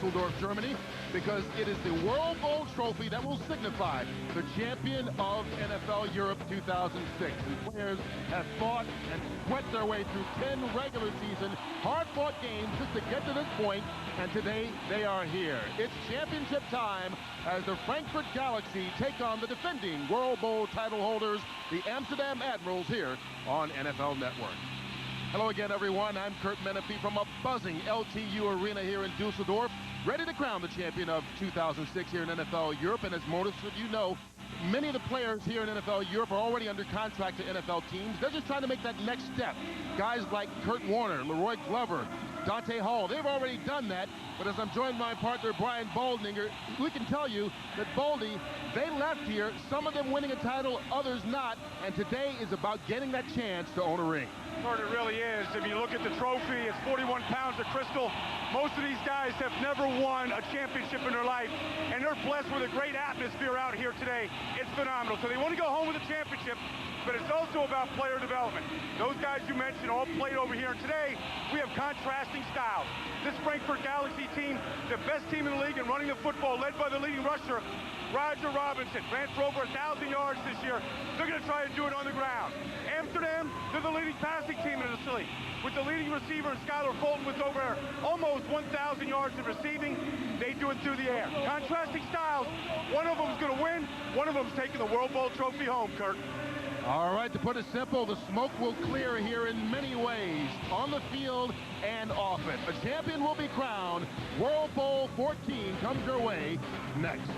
Dusseldorf, Germany, because it is the World Bowl trophy that will signify the champion of NFL Europe 2006. And players have fought and sweat their way through 10 regular season, hard-fought games just to get to this point, and today they are here. It's championship time as the Frankfurt Galaxy take on the defending World Bowl title holders, the Amsterdam Admirals, here on NFL Network. Hello again, everyone. I'm Kurt Menefee from a buzzing LTU arena here in Dusseldorf, ready to crown the champion of 2006 here in NFL Europe. And as most of you know, many of the players here in NFL Europe are already under contract to NFL teams. They're just trying to make that next step. Guys like Kurt Warner, Leroy Glover, Dante Hall, they've already done that. But as I'm joined by my partner, Brian Boldinger, we can tell you that Boldy, they left here, some of them winning a title, others not, and today is about getting that chance to own a ring. It really is. If you look at the trophy, it's 41 pounds of crystal. Most of these guys have never won a championship in their life, and they're blessed with a great atmosphere out here today. It's phenomenal. So they want to go home with a championship, but it's also about player development. Those guys you mentioned all played over here, and today we have contrasting styles. This Frankfurt Galaxy team, the best team in the league in running the football, led by the leading rusher, Roger Robinson, ran for over 1,000 yards this year. They're going to try to do it on the ground. Amsterdam, they're the leading passing team in the league, with the leading receiver, Skylar Fulton, with over almost 1,000 yards in receiving. They do it through the air. Contrasting styles. One of them's going to win. One of them's taking the World Bowl trophy home, Kurt. All right, to put it simple, the smoke will clear here in many ways, on the field and off it. A champion will be crowned. World Bowl 14 comes your way next.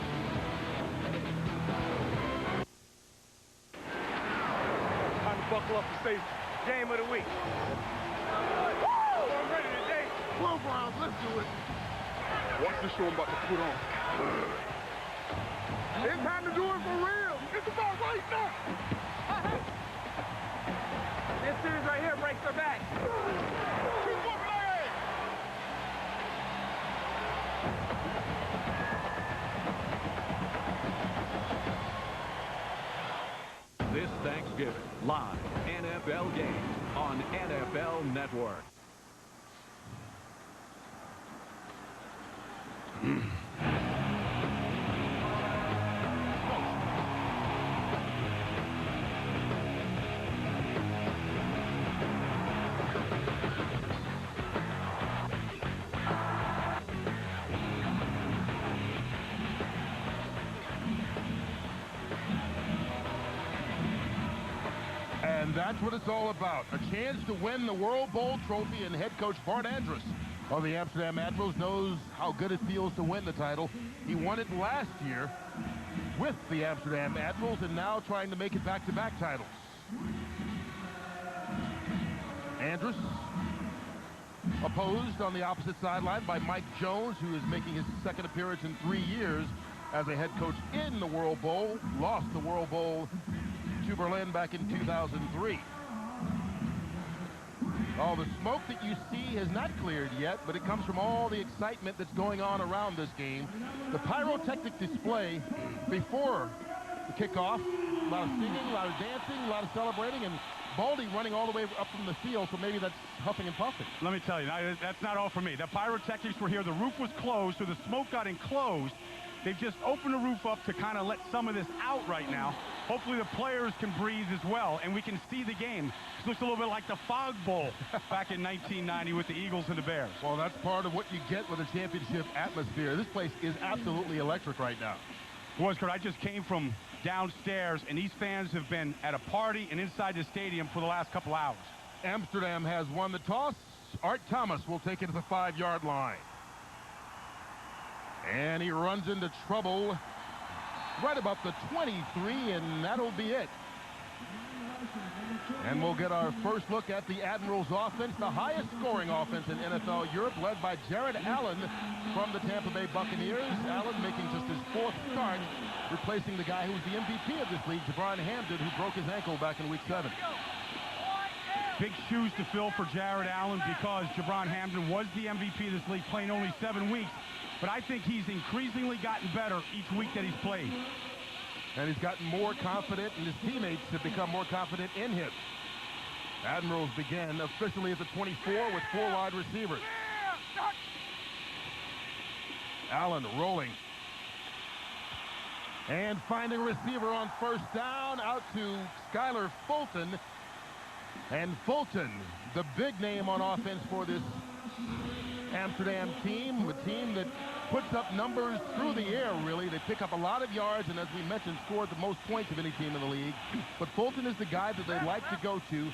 Time to buckle up and say game of the week. Woo! I'm ready today. Come on, Browns, let's do it. Watch the show I'm about to put on. It's time to do it for real. It's about right now. This series right here breaks their back. Keep one leg. This Thanksgiving, live NFL games on NFL Network. And that's what it's all about. A chance to win the World Bowl trophy, and head coach Bart Andrus of the Amsterdam Admirals knows how good it feels to win the title. He won it last year with the Amsterdam Admirals and now trying to make it back-to-back titles. Andrus opposed on the opposite sideline by Mike Jones, who is making his second appearance in 3 years as a head coach in the World Bowl. Lost the World Bowl to Berlin back in 2003. All the smoke that you see has not cleared yet, but it comes from all the excitement that's going on around this game. The pyrotechnic display before the kickoff, a lot of singing, a lot of dancing, a lot of celebrating, and Baldy running all the way up from the field, so maybe that's huffing and puffing. Let me tell you, that's not all for me. The pyrotechnics were here. The roof was closed, so the smoke got enclosed. They've just opened the roof up to kind of let some of this out right now. Hopefully the players can breathe as well, and we can see the game. This looks a little bit like the Fog Bowl back in 1990 with the Eagles and the Bears. Well, that's part of what you get with a championship atmosphere. This place is absolutely electric right now. Boys, Kurt, I just came from downstairs, and these fans have been at a party and inside the stadium for the last couple hours. Amsterdam has won the toss. Art Thomas will take it to the 5-yard line. And he runs into trouble right about the 23, and that'll be it. And we'll get our first look at the Admirals offense, the highest scoring offense in NFL Europe, led by Jared Allen from the Tampa Bay Buccaneers. Allen making just his 4th start, replacing the guy who was the MVP of this league, Jabron Hamden, who broke his ankle back in Week 7. Big shoes to fill for Jared Allen, because Jabron Hamden was the MVP of this league, playing only 7 weeks. But I think he's increasingly gotten better each week that he's played. And he's gotten more confident, and his teammates have become more confident in him. Admirals begin officially at the 24 with 4 wide receivers. Allen rolling. And finding a receiver on first down, out to Skylar Fulton. And Fulton, the big name on offense for this Amsterdam team, a team that puts up numbers through the air, really. They pick up a lot of yards, and as we mentioned, scored the most points of any team in the league. But Fulton is the guy that they like to go to.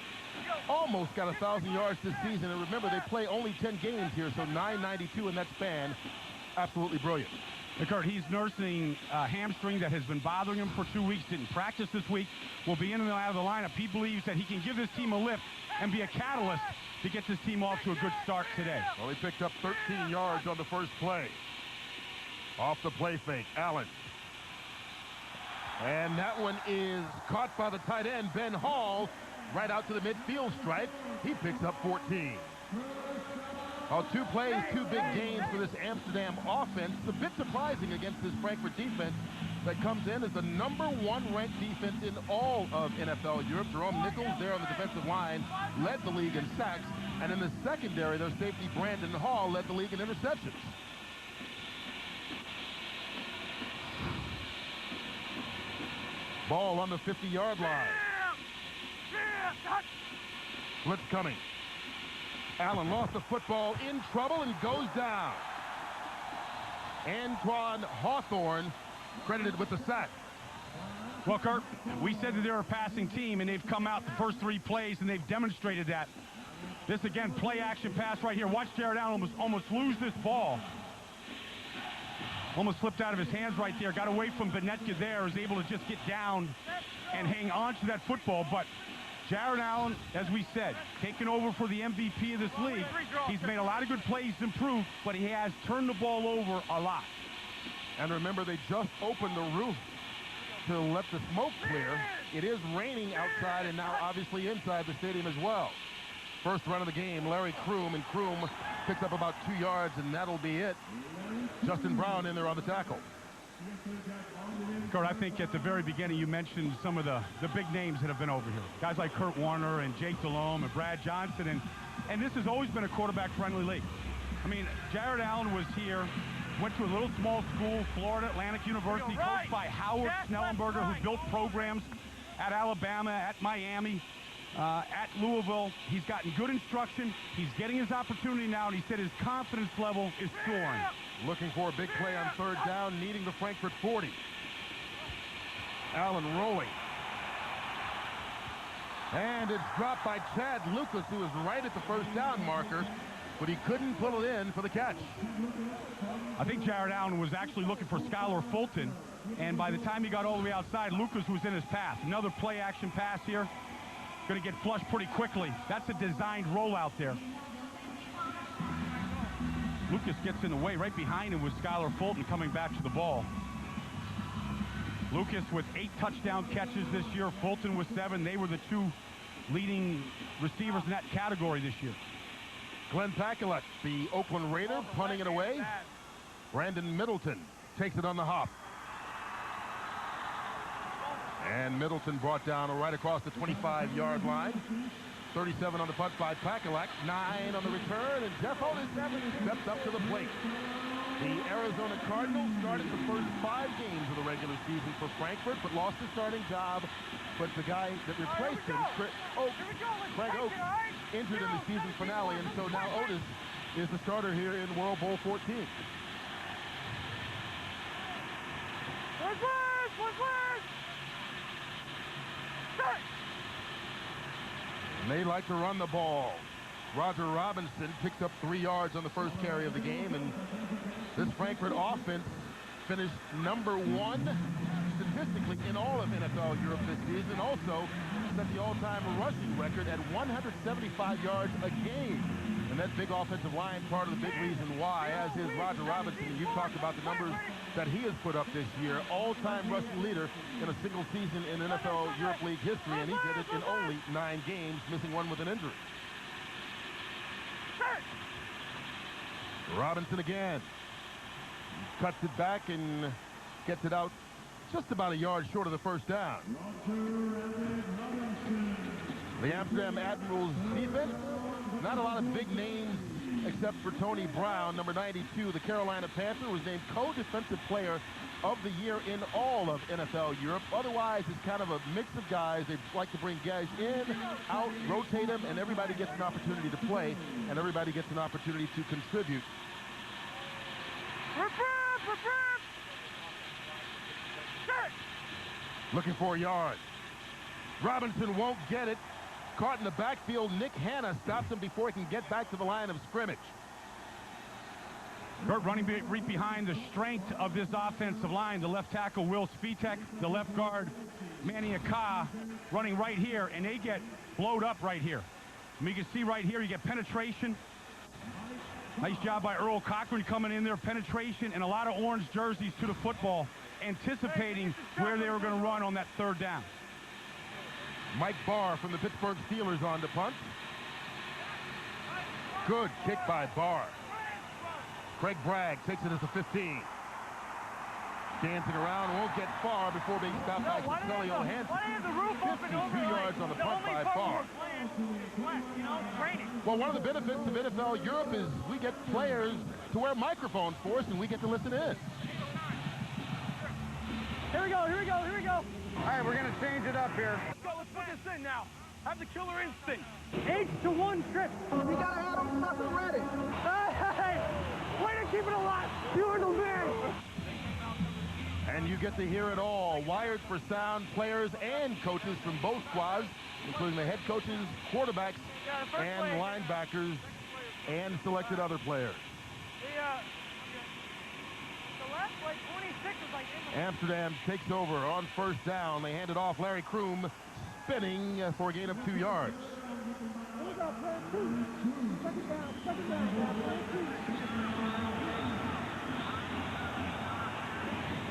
Almost got 1,000 yards this season, and remember, they play only 10 games here, so 992 in that span. Absolutely brilliant. Kurt, he's nursing a hamstring that has been bothering him for 2 weeks, didn't practice this week, will be in and out of the lineup. He believes that he can give this team a lift and be a catalyst to get this team off to a good start today. Well, he picked up 13 yards on the first play. Off the play fake, Allen. And that one is caught by the tight end, Ben Hall, right out to the midfield stripe. He picks up 14. Oh, 2 plays, 2 big gains for this Amsterdam offense. It's a bit surprising against this Frankfurt defense that comes in as the #1 ranked defense in all of NFL Europe. Jerome Nichols there on the defensive line led the league in sacks. And in the secondary, their safety Brandon Hall led the league in interceptions. Ball on the 50-yard line. Blitz coming. Allen lost the football, in trouble, and goes down. Antoine Hawthorne credited with the sack. Well, Kurt, we said that they're a passing team, and they've come out the first 3 plays, and they've demonstrated that. This, again, play-action pass right here. Watch Jared Allen almost lose this ball. Almost slipped out of his hands right there. Got away from Benetka there. Was able to just get down and hang on to that football. But Jared Allen, as we said, taking over for the MVP of this league. He's made a lot of good plays to improve, but he has turned the ball over a lot. And remember, they just opened the roof to let the smoke clear. It is raining outside and now obviously inside the stadium as well. First run of the game, Larry Kroom, and Kroom picks up about 2 yards, and that'll be it. Justin Brown in there on the tackle. Kurt, I think at the very beginning you mentioned some of the big names that have been over here. Guys like Kurt Warner and Jake Delhomme and Brad Johnson, and this has always been a quarterback-friendly league. I mean, Jared Allen was here, went to a little small school, Florida Atlantic University, coached by Howard Snellenberger, who built programs at Alabama, at Miami, at Louisville. He's gotten good instruction. He's getting his opportunity now, and he said his confidence level is soaring. Looking for a big play on third down, needing the Frankfurt 40. Allen rolling. And it's dropped by Chad Lucas, who is right at the first down marker, but he couldn't pull it in for the catch. I think Jared Allen was actually looking for Skylar Fulton, and by the time he got all the way outside, Lucas was in his path. Another play-action pass here. Going to get flushed pretty quickly. That's a designed rollout there. Lucas gets in the way. Right behind him was Skylar Fulton coming back to the ball. Lucas with 8 touchdown catches this year. Fulton with 7. They were the 2 leading receivers in that category this year. Glenn Pakulak, the Oakland Raider, punting it away. Brandon Middleton takes it on the hop. And Middleton brought down right across the 25-yard line. 37 on the punt by Pakulak, 9 on the return, and Jeff Otis steps up to the plate. The Arizona Cardinals started the first 5 games of the regular season for Frankfurt, but lost his starting job. But the guy that replaced him, Craig Oaks, injured in the season finale, and so now Otis is the starter here in World Bowl 14. And they like to run the ball. Roger Robinson picked up 3 yards on the first carry of the game, and this Frankfurt offense finished #1 statistically in all of NFL Europe this season. Also set the all-time rushing record at 175 yards a game. And that big offensive line, part of the big reason why, as is Roger Robinson. And you talked about the numbers that he has put up this year. All-time rushing leader in a single season in NFL Europe League history, and he did it in only 9 games, missing 1 with an injury. Robinson again. Cuts it back and gets it out just about a yard short of the first down. The Amsterdam Admirals defense, not a lot of big names except for Tony Brown, number 92. The Carolina Panther was named co-defensive player of the year in all of NFL Europe. Otherwise, it's kind of a mix of guys. They like to bring guys in, out, rotate them, and everybody gets an opportunity to play, and everybody gets an opportunity to contribute. Looking for a yard. Robinson won't get it. Caught in the backfield. Nick Hanna stops him before he can get back to the line of scrimmage. Kurt running right behind the strength of this offensive line. The left tackle, Will Svitek. The left guard, Manny Aka, running right here, and they get blowed up right here. And you can see right here, you get penetration. Nice job by Earl Cochran coming in there. Penetration and a lot of orange jerseys to the football, anticipating where they were going to run on that third down. Mike Barr from the Pittsburgh Steelers on to punt. Good kick by Barr. Craig Bragg takes it as a 15. Dancing around, won't get far before being stopped by Sully O'Hanson. 52 yards on the punt by Barr. Well, one of the benefits of NFL Europe is we get players to wear microphones for us, and we get to listen in. Here we go, here we go, here we go. All right, we're going to change it up here. Let's go, let's put this in now. Have the killer instinct. H-to-1 trip. We gotta have them fucking ready. Hey, way to keep it alive. You're the man. And you get to hear it all. Wired for sound, players and coaches from both squads, including the head coaches, quarterbacks, and linebackers, and selected other players. The last play, 26 is like... Amsterdam takes over on first down. They hand it off. Larry Kroom spinning for a gain of 2 yards.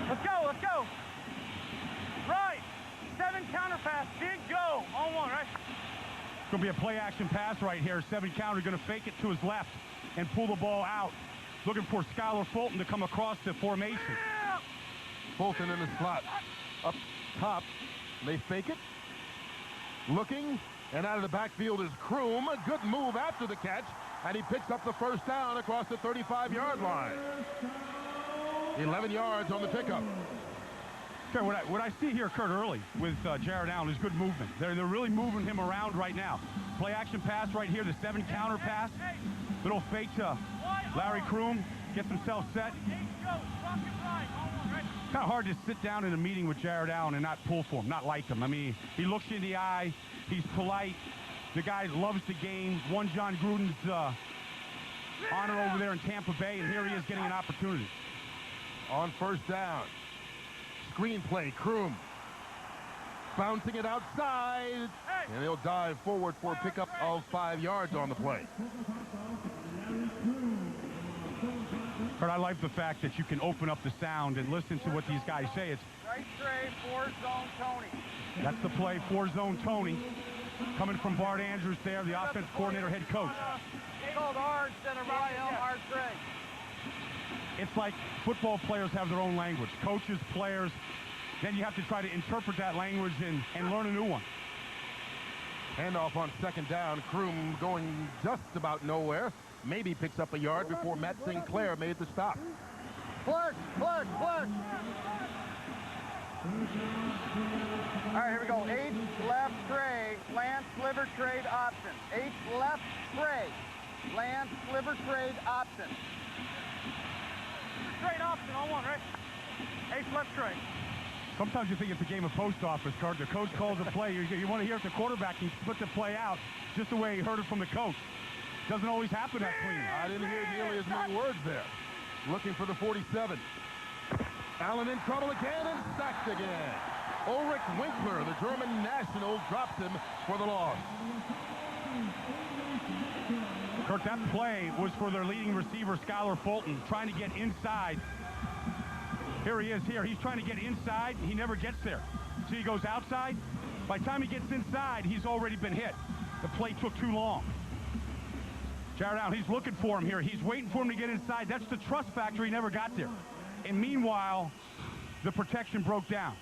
Let's go, let's go. Right. 7 counter pass. Big go. On one, right? It's going to be a play action pass right here. 7 counter, going to fake it to his left and pull the ball out. Looking for Skylar Fulton to come across the formation. Fulton in the slot. Up top. They fake it. Looking. And out of the backfield is Kroom. A good move after the catch. And he picks up the first down across the 35-yard line. 11 yards on the pickup. Okay, what I see here, Kurt, early with Jared Allen is good movement. They're really moving him around right now. Play action pass right here, the 7 counter pass. Little fake to Larry Kroom. Gets himself set. Kind of hard to sit down in a meeting with Jared Allen and not pull for him, not like him. I mean, he looks you in the eye. He's polite. The guy loves the game. Won John Gruden's honor over there in Tampa Bay, and here he is getting an opportunity. On first down. Screenplay, Kroom. Bouncing it outside. And he'll dive forward for a pickup of 5 yards on the play. Kurt, I like the fact that you can open up the sound and listen to what these guys say. It's Right trade, 4-zone Tony. That's the play, 4-zone Tony. Coming from Bart Andrews there, the offense coordinator, head coach. Called hard instead of hard trade. It's like football players have their own language. Coaches, players. Then you have to try to interpret that language and learn a new one. Handoff on second down. Kroom going just about nowhere. Maybe picks up a yard before Matt Sinclair made the stop. Clark. All right, here we go. H left tray, land sliver trade option. H left tray, land sliver trade option. Trade option on one, right? H left tray. Sometimes you think it's a game of post office, Kurt. The coach calls a play. You want to hear if the quarterback can put the play out just the way he heard it from the coach. Doesn't always happen that clean. I didn't hear nearly as many words there. Looking for the 47. Allen in trouble again and sacked again. Ulrich Winkler, the German national, drops him for the loss. Kurt, that play was for their leading receiver, Skylar Fulton, trying to get inside. Here he is here. He's trying to get inside. He never gets there. So he goes outside. By the time he gets inside, he's already been hit. The play took too long. Jared Allen, he's looking for him here. He's waiting for him to get inside. That's the trust factor. He never got there. And meanwhile, the protection broke down.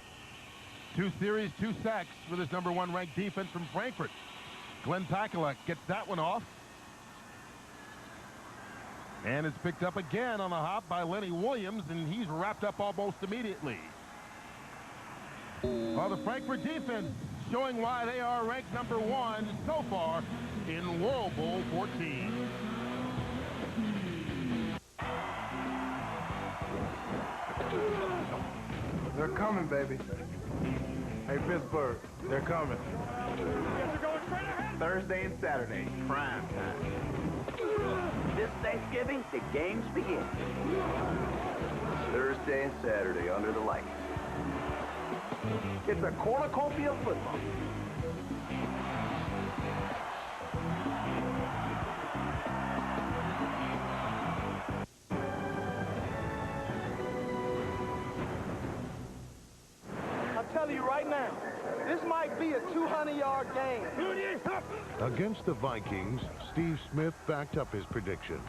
2 series, 2 sacks for this #1 ranked defense from Frankfurt. Glenn Pakulak gets that one off. And it's picked up again on the hop by Lenny Williams, and he's wrapped up almost immediately. Well, the Frankfurt defense showing why they are ranked #1 so far in World Bowl 14. They're coming, baby. Hey, Pittsburgh, they're coming. Thursday and Saturday, prime time. This Thanksgiving, the games begin. Thursday and Saturday under the lights. It's a cornucopia of football. I'll tell you right now, this might be a 200-yard game. Against the Vikings, Steve Smith backed up his prediction.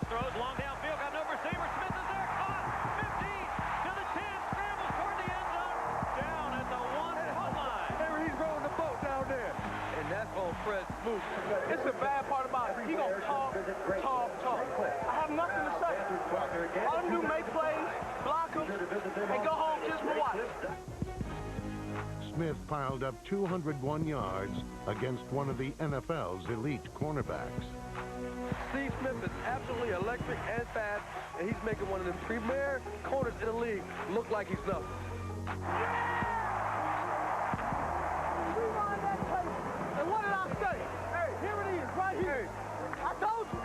Throws long downfield, got no receiver. Smith is there, caught. 15 to the 10, scrambles toward the end zone. Down at the 1-foot line. He's rowing the boat down there. And that's on Fred Smoot. It's the bad part about it. He gonna talk. I have nothing to say. All I'm do make plays, block them, and go home just for what? Smith piled up 201 yards against one of the NFL's elite cornerbacks. Steve Smith is absolutely electric and fast, and he's making one of the premier corners in the league look like he's nothing. Rewind that tape. And what did I say? Hey, here it is, right here. I told you.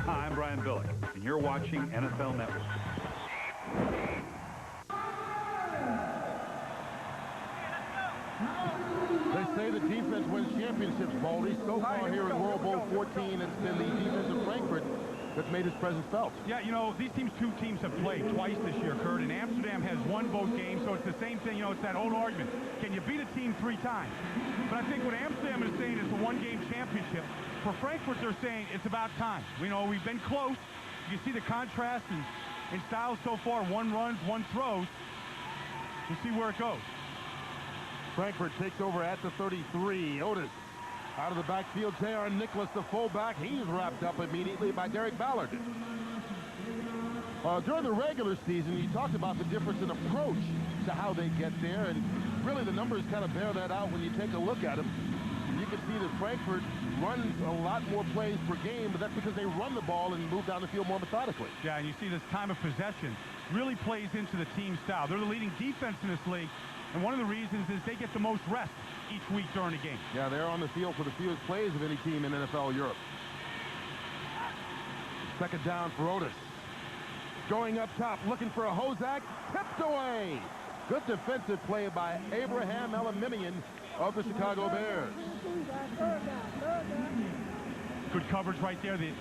Hi, I'm Brian Billick, and you're watching NFL Network. They say the defense wins championships, Baldy. So far here in World Bowl 14, it's been the defense of Frankfurt that's made his presence felt. Yeah, you know, these two teams have played twice this year, Kurt, and Amsterdam has won both games, so it's the same thing, you know, it's that old argument. Can you beat a team 3 times? But I think what Amsterdam is saying is a one-game championship. For Frankfurt, they're saying it's about time. We know we've been close. You see the contrast in styles so far, 1 runs, 1 throws. We'll see where it goes. Frankfurt takes over at the 33. Otis out of the backfield. J.R. Nicholas, the fullback. He's wrapped up immediately by Derek Ballard. During the regular season, you talked about the difference in approach to how they get there, and really the numbers kind of bear that out when you take a look at them. You can see that Frankfurt runs a lot more plays per game, but that's because they run the ball and move down the field more methodically. Yeah, and you see this time of possession really plays into the team style. They're the leading defense in this league, and one of the reasons is they get the most rest each week during the game. Yeah, they're on the field for the fewest plays of any team in NFL Europe. Second down for Otis. Going up top, looking for a Hozak, tipped away. Good defensive play by Abraham Elimimian of the Chicago Bears. Good coverage right there. The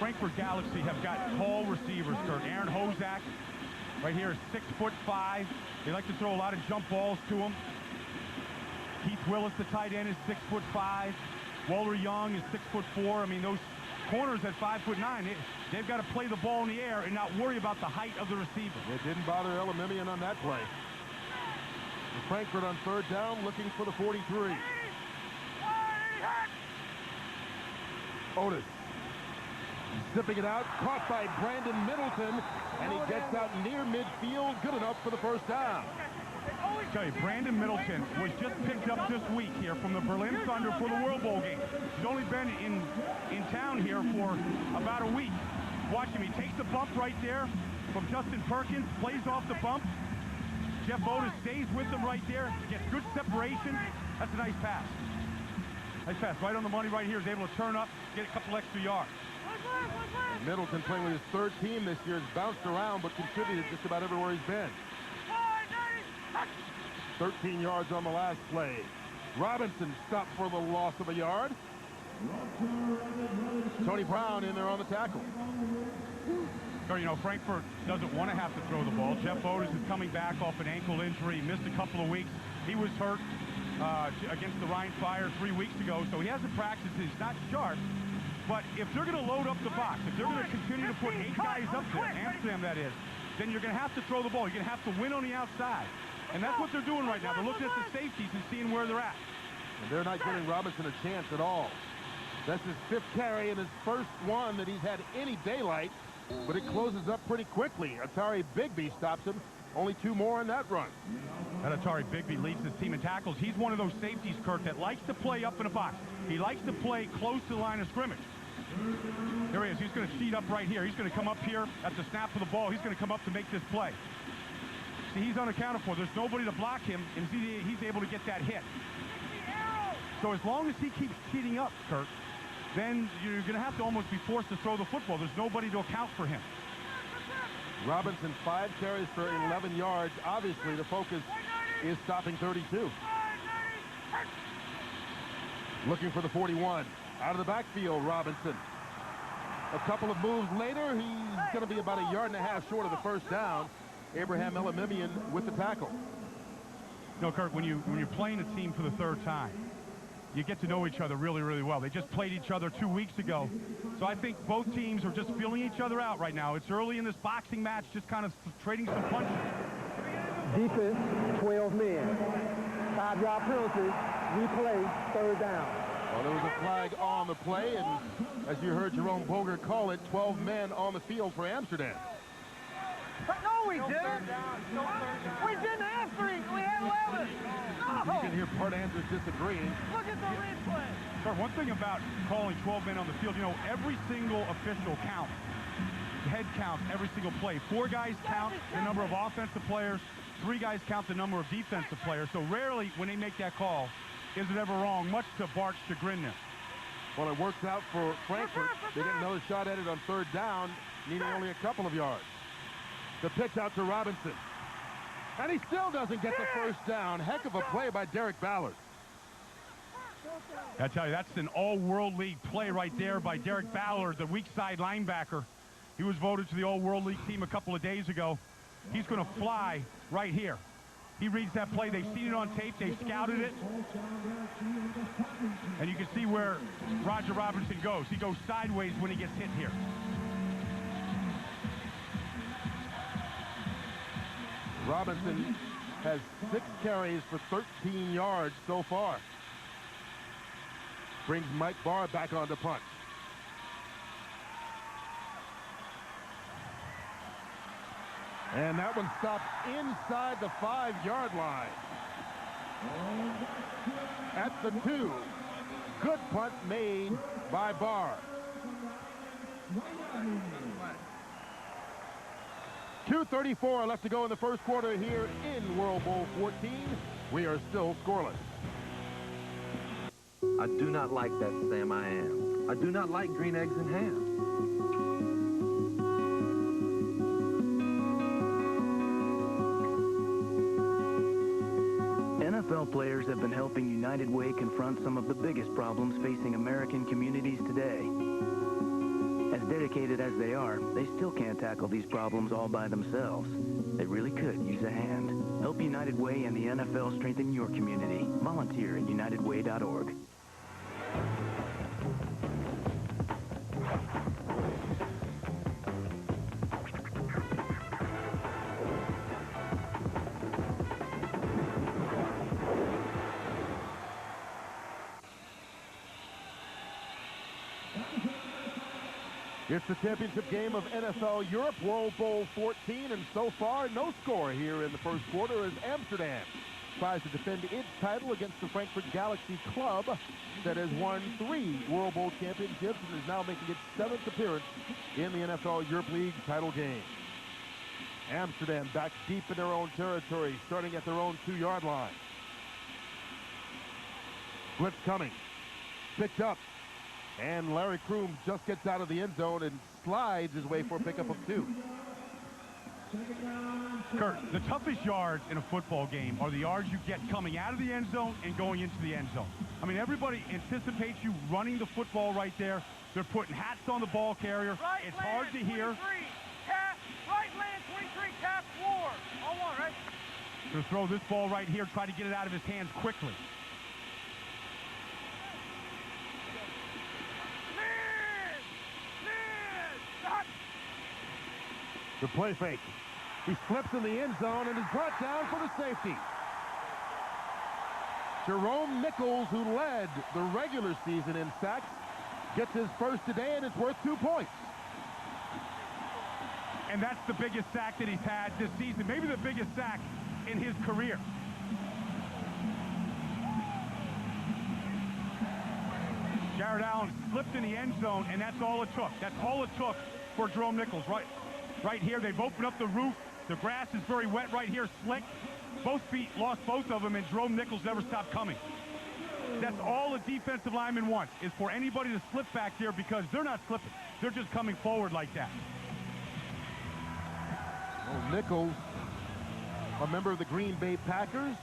Frankfurt Galaxy have got tall receivers, Kurt. Aaron Hozak right here is 6'5". They like to throw a lot of jump balls to him. Keith Willis, the tight end, is 6'5". Waller Young is 6'4". I mean, those corners at 5'9", they've got to play the ball in the air and not worry about the height of the receiver. It didn't bother Elimimian on that play. Frankfurt on third down, looking for the 43. Otis zipping it out, caught by Brandon Middleton, and he gets out near midfield, good enough for the first down. I tell you, Brandon Middleton was just picked up this week here from the Berlin Thunder for the World Bowl game. He's only been in town here for about a week. Watch him, he takes the bump right there from Justin Perkins, plays off the bump. Jeff Otis stays with him right there, gets good separation. That's a nice pass. Nice pass, right on the money right here. Is able to turn up, get a couple extra yards. Middleton playing with his third team this year, has bounced around but contributed just about everywhere he's been. 13 yards on the last play. Robinson stopped for the loss of a yard. Tony Brown in there on the tackle. So, you know, Frankfurt doesn't want to have to throw the ball. Jeff Otis is coming back off an ankle injury. He missed a couple of weeks. He was hurt against the Rhine Fire 3 weeks ago, so he hasn't practiced. He's not sharp. But if they're going to load up the box, if they're going to continue to put 8 guys up there, Amsterdam that is, then you're going to have to throw the ball. You're going to have to win on the outside. And that's what they're doing right now. They're looking at the safeties and seeing where they're at. And they're not giving Robinson a chance at all. That's his 5th carry and his first one that he's had any daylight, but it closes up pretty quickly. Atari Bigby stops him. Only 2 more in that run. That Atari Bigby leads his team in tackles. He's one of those safeties, Kurt, that likes to play up in a box. He likes to play close to the line of scrimmage. There he is. He's going to seat up right here. He's going to come up here at the snap of the ball. He's going to come up to make this play. See, he's unaccounted for. There's nobody to block him, and he's able to get that hit. So as long as he keeps seating up, Kurt, then you're going to have to almost be forced to throw the football. There's nobody to account for him. Robinson, 5 carries for 11 yards. Obviously, the focus is stopping 32. Looking for the 41. Out of the backfield, Robinson. A couple of moves later, he's going to be about 1.5 yards short of the first down. Abraham Elimimian with the tackle. No, Kurt, when you're playing a team for the 3rd time, you get to know each other really, really well. They just played each other 2 weeks ago. So I think both teams are just feeling each other out right now. It's early in this boxing match, just kind of trading some punches. Defense, 12 men. 5-yard penalty, replay, 3rd down. Well, there was a flag on the play, and as you heard Jerome Boger call it, 12 men on the field for Amsterdam. No, we didn't. We didn't have 3. We had 11. You can hear Part Andrews disagreeing. Look at the replay. Sir, one thing about calling 12 men on the field, you know, every single official counts. Head counts every single play. 4 guys count the number of offensive players. 3 guys count the number of defensive players. So rarely, when they make that call, is it ever wrong, much to Bart's chagrin there. Well, it works out for Frankfurt. They get another shot at it on 3rd down, needing only a couple of yards. The pitch out to Robinson. And he still doesn't get the first down. Heck of a play by Derek Ballard. I tell you, that's an all-World League play right there by Derek Ballard, the weak side linebacker. He was voted to the all-World League team a couple of days ago. He's going to fly right here. He reads that play. They've seen it on tape. They scouted it. And you can see where Roger Robinson goes. He goes sideways when he gets hit here. Robinson has 6 carries for 13 yards so far. Brings Mike Barr back on to punt. And that one stopped inside the 5-yard line. At the 2. Good punt made by Barr. 2:34 left to go in the first quarter here in World Bowl 14. We are still scoreless. I do not like that Sam I am. I do not like green eggs and ham. NFL players have been helping United Way confront some of the biggest problems facing American communities today. As dedicated as they are, they still can't tackle these problems all by themselves. They really could use a hand. Help United Way and the NFL strengthen your community. Volunteer at unitedway.org. It's the championship game of NFL Europe, World Bowl 14, and so far, no score here in the first quarter as Amsterdam tries to defend its title against the Frankfurt Galaxy club that has won 3 World Bowl championships and is now making its 7th appearance in the NFL Europe League title game. Amsterdam back deep in their own territory, starting at their own 2-yard line. Blitz coming. Picked up. And Larry Kroom just gets out of the end zone and slides his way for a pickup of 2. Kurt, the toughest yards in a football game are the yards you get coming out of the end zone and going into the end zone. I mean, everybody anticipates you running the football right there. They're putting hats on the ball carrier. Right, it's hard to hear. Right land 23, cap 4. On 1, right? Going to throw this ball right here, try to get it out of his hands quickly. The play fake. He slips in the end zone and is brought down for the safety. Jerome Nichols, who led the regular season in sacks, Gets his first today, and it's worth 2 points. And that's the biggest sack that he's had this season. Maybe the biggest sack in his career. Jared Allen slipped in the end zone, and that's all it took. That's all it took for Jerome Nichols. Right here, they've opened up the roof. The grass is very wet right here, slick. Both feet lost both of them, and Jerome Nichols never stopped coming. That's all a defensive lineman wants, is for anybody to slip back there, because they're not slipping. They're just coming forward like that. Well, Nichols, a member of the Green Bay Packers,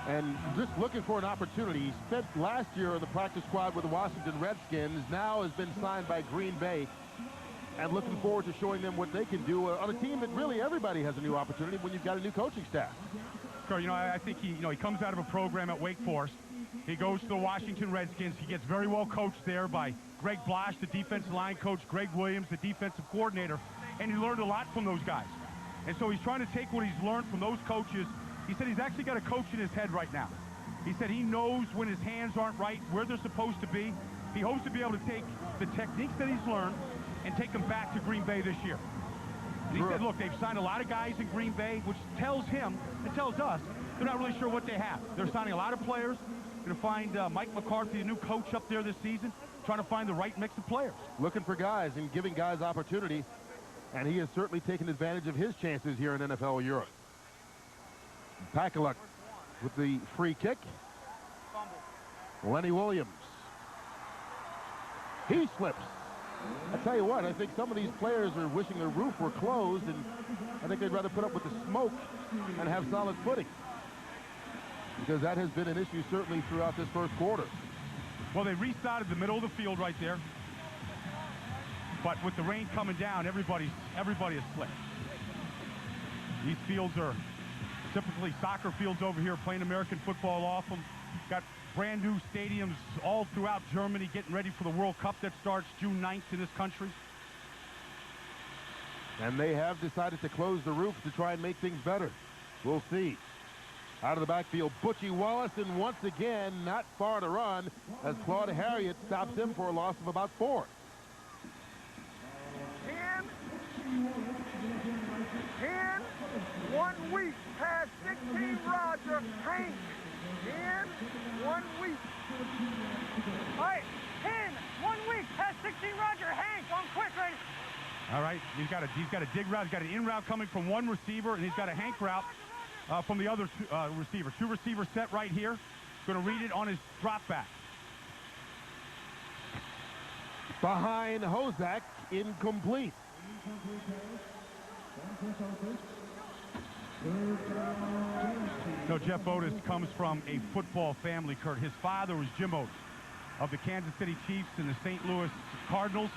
and just looking for an opportunity. He spent last year on the practice squad with the Washington Redskins, now has been signed by Green Bay, and looking forward to showing them what they can do on a team that really everybody has a new opportunity when you've got a new coaching staff. Sure, I think he comes out of a program at Wake Forest. He goes to the Washington Redskins. He gets very well coached there by Greg Blash, the defensive line coach, Greg Williams, the defensive coordinator, and he learned a lot from those guys. And so he's trying to take what he's learned from those coaches. He said he's actually got a coach in his head right now. He said he knows when his hands aren't right, where they're supposed to be. He hopes to be able to take the techniques that he's learned and take them back to Green Bay this year. And he said, look, they've signed a lot of guys in Green Bay, which tells him, it tells us, they're not really sure what they have. They're signing a lot of players. Going to find Mike McCarthy, the new coach up there this season, trying to find the right mix of players. Looking for guys and giving guys opportunity, and he has certainly taken advantage of his chances here in NFL Europe. Pakaluk with the free kick. Lenny Williams. He slips. I tell you what, I think some of these players are wishing their roof were closed, and I think they'd rather put up with the smoke and have solid footing, because that has been an issue certainly throughout this first quarter. Well, they restarted the middle of the field right there, but with the rain coming down, everybody is slick. These fields are typically soccer fields over here, playing American football off them. Got brand new stadiums all throughout Germany getting ready for the World Cup that starts June 9th in this country. And they have decided to close the roof to try and make things better. We'll see. Out of the backfield, Butchie Wallace, and once again, not far to run, as Claude Harriott stops him for a loss of about 4. 1 week past 16 Roger Hank. 1 week. All right, 1 week past 16 Roger Hank on quick right. All right, he's got a dig route. He's got an in route coming from one receiver, and he's got a Hank route from the other receiver. 2 receivers set right here. Going to read it on his drop back. Behind Hozak, incomplete. No, Jeff Otis comes from a football family, Kurt. His father was Jim Otis of the Kansas City Chiefs and the St. Louis Cardinals.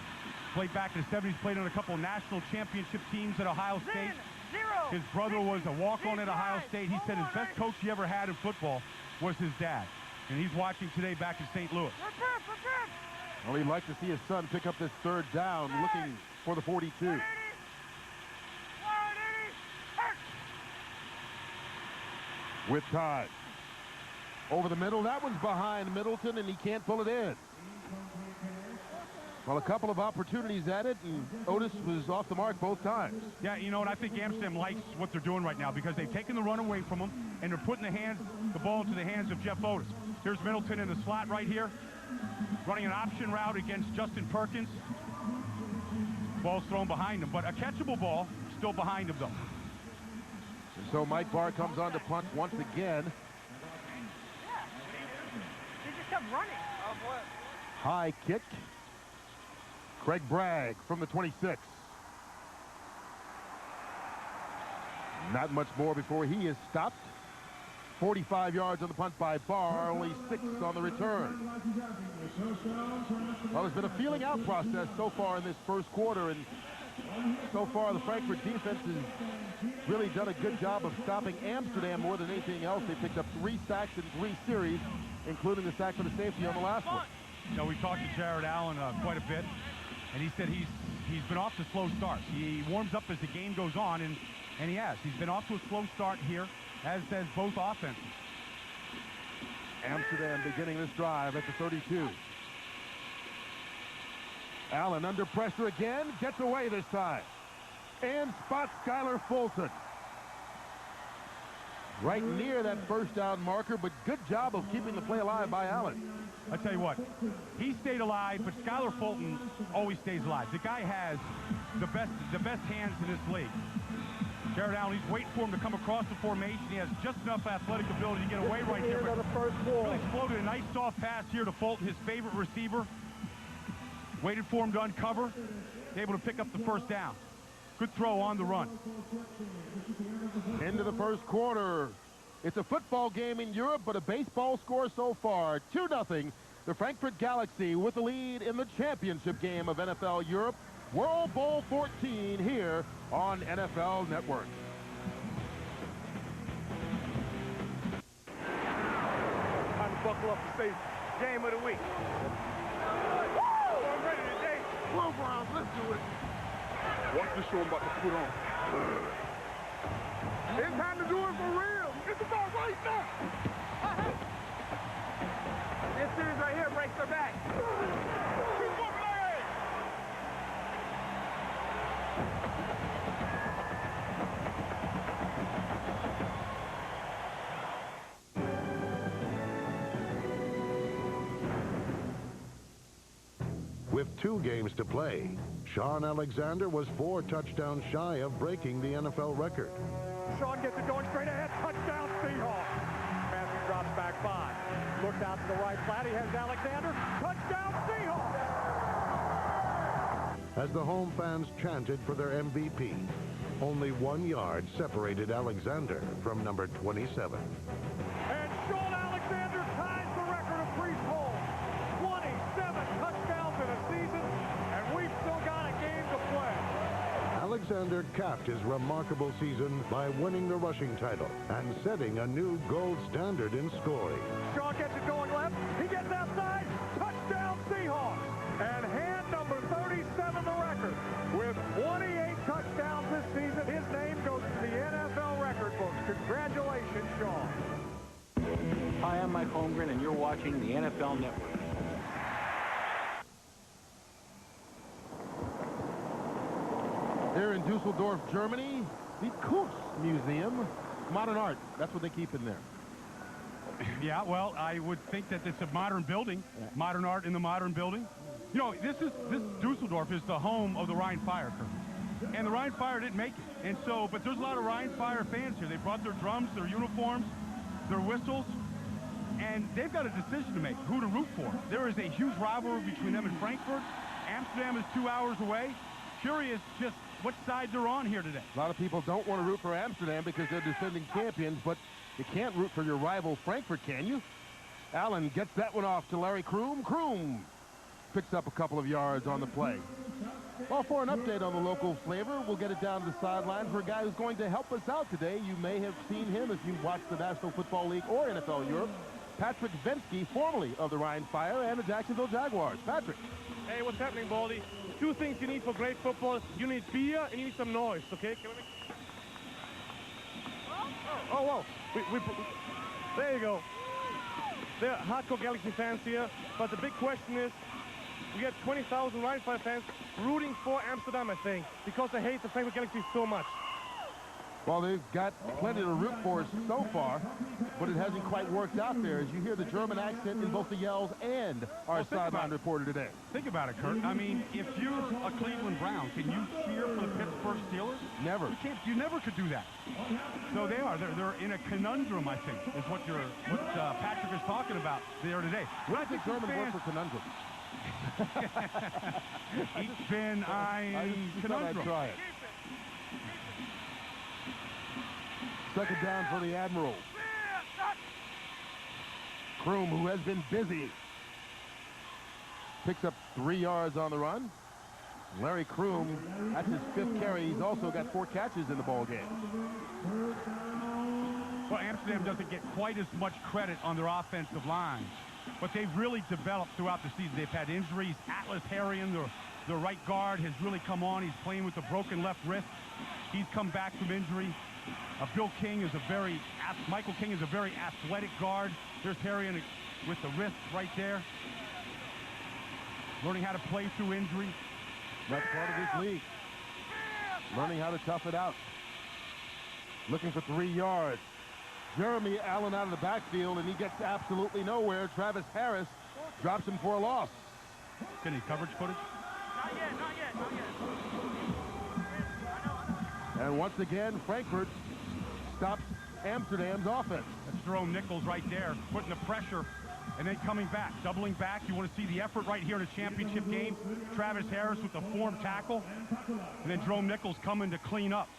Played back in the 70s, played on a couple of national championship teams at Ohio State. His brother was a walk-on at Ohio State. He said his best coach he ever had in football was his dad. And he's watching today back in St. Louis. Well, he'd like to see his son pick up this 3rd down, looking for the 42. With time. Over the middle, that one's behind Middleton, and he can't pull it in. Well, a couple of opportunities at it, and Otis was off the mark both times. Yeah, and I think Amsterdam likes what they're doing right now, because they've taken the run away from him, and they're putting the ball into the hands of Jeff Otis. Here's Middleton in the slot right here, running an option route against Justin Perkins. Ball's thrown behind him, but a catchable ball still behind him, though. And so Mike Barr comes on to punt once again. He just kept running. Oh, boy. High kick. Craig Bragg from the 26. Not much more before he is stopped. 45 yards on the punt by Barr, only 6 on the return. Well, there's been a feeling out process so far in this first quarter, and so far the Frankfurt defense has really done a good job of stopping Amsterdam more than anything else. They picked up 3 sacks in 3 series, including the sack for the safety on the last one. We talked to Jared Allen quite a bit, and he said he's been off to slow starts. He warms up as the game goes on, and he has. He's been off to a slow start here, as both offenses. Amsterdam beginning this drive at the 32. Allen under pressure again, gets away this time. And spots Skylar Fulton. Right near that first down marker, but good job of keeping the play alive by Allen. I tell you what, he stayed alive, but Skylar Fulton always stays alive. The guy has the best hands in this league. Jared Allen, he's waiting for him to come across the formation. He has just enough athletic ability to get away right there. But really floated a nice soft pass here to Fulton, his favorite receiver. Waited for him to uncover. Able to pick up the first down. Good throw on the run. Into the first quarter. It's a football game in Europe, but a baseball score so far. 2-0. The Frankfurt Galaxy with the lead in the championship game of NFL Europe. World Bowl 14 here on NFL Network. Time to buckle up and say game of the week. Woo! I'm ready today. Whoa, Browns, let's do it. Watch the show I'm about to put on. It's time to do it for real. Get the ball right now. This series right here breaks their back. Keep walking ahead. With 2 games to play, Sean Alexander was 4 touchdowns shy of breaking the NFL record. Sean gets it going straight ahead. Touchdown, Seahawks. Matthew drops back 5. Looks out to the right flat. He has Alexander. Touchdown, Seahawks. As the home fans chanted for their MVP, only 1 yard separated Alexander from number 27. And Sean Alexander ties the record of Priest Hall. 27 touchdowns in a season, and we've still got a game to play. Alexander capped his remarkable season by winning the rushing title and setting a new gold standard in scoring. Sean gets it going left. He gets outside. Touchdown, Seahawks. And hand number 37 the record. With 28 touchdowns this season, his name goes to the NFL record books. Congratulations, Sean. Hi, I'm Mike Holmgren, and you're watching the NFL Network. Here in Dusseldorf, Germany, the Kunstmuseum. Modern art, that's what they keep in there. Yeah, well, I would think that it's a modern building. Modern art in the modern building. You know, this Dusseldorf is the home of the Rhine Fire, Kurt. And the Rhine Fire didn't make it. And so, but there's a lot of Rhine Fire fans here. They brought their drums, their uniforms, their whistles, and they've got a decision to make, who to root for. There is a huge rivalry between them and Frankfurt. Amsterdam is 2 hours away. Curious just what side they're on here today. A lot of people don't want to root for Amsterdam because they're defending champions, but you can't root for your rival Frankfurt, can you? Allen gets that one off to Larry Kroom. Kroom picks up a couple of yards on the play. Well, for an update on the local flavor, we'll get it down to the sideline for a guy who's going to help us out today. You may have seen him if you've watched the National Football League or NFL Europe. Patrick Vensky, formerly of the Rhine Fire and the Jacksonville Jaguars. Patrick. Hey, what's happening, Baldy? 2 things you need for great football. You need beer and you need some noise, okay? Whoa. There you go. They're hardcore Galaxy fans here, but the big question is, we have 20,000 Rhine Fire fans rooting for Amsterdam, I think, because they hate the Frankfurt Galaxy so much. Well, they've got plenty to root for so far, but it hasn't quite worked out there as you hear the German accent in both the yells and our sideline reporter today. Think about it, Kurt. I mean, if you're a Cleveland Brown, can you cheer for the Pittsburgh Steelers? Never. You never could do that. So they're in a conundrum, I think, is what Patrick is talking about there today. What does the German word for conundrum? Ich bin ein Conundrum. I'd try it. Second down for the Admirals. Kroom, who has been busy, picks up 3 yards on the run. Larry Kroom, that's his 5th carry. He's also got 4 catches in the ball game. Well, Amsterdam doesn't get quite as much credit on their offensive line, but they've really developed throughout the season. They've had injuries. Atlas Harrion, their right guard, has really come on. He's playing with a broken left wrist. He's come back from injury. Michael King is a very athletic guard. There's Harrion with the wrist right there. learning how to play through injury. That's part of this league. Learning how to tough it out. Looking for 3 yards. Jeremy Allen out of the backfield, and he gets absolutely nowhere. Travis Harris drops him for a loss. Any coverage footage? Not yet. And once again, Frankfurt stops Amsterdam's offense. That's Jerome Nichols right there, putting the pressure and then coming back, doubling back. You want to see the effort right here in a championship game. Travis Harris with the form tackle, and then Jerome Nichols coming to clean up.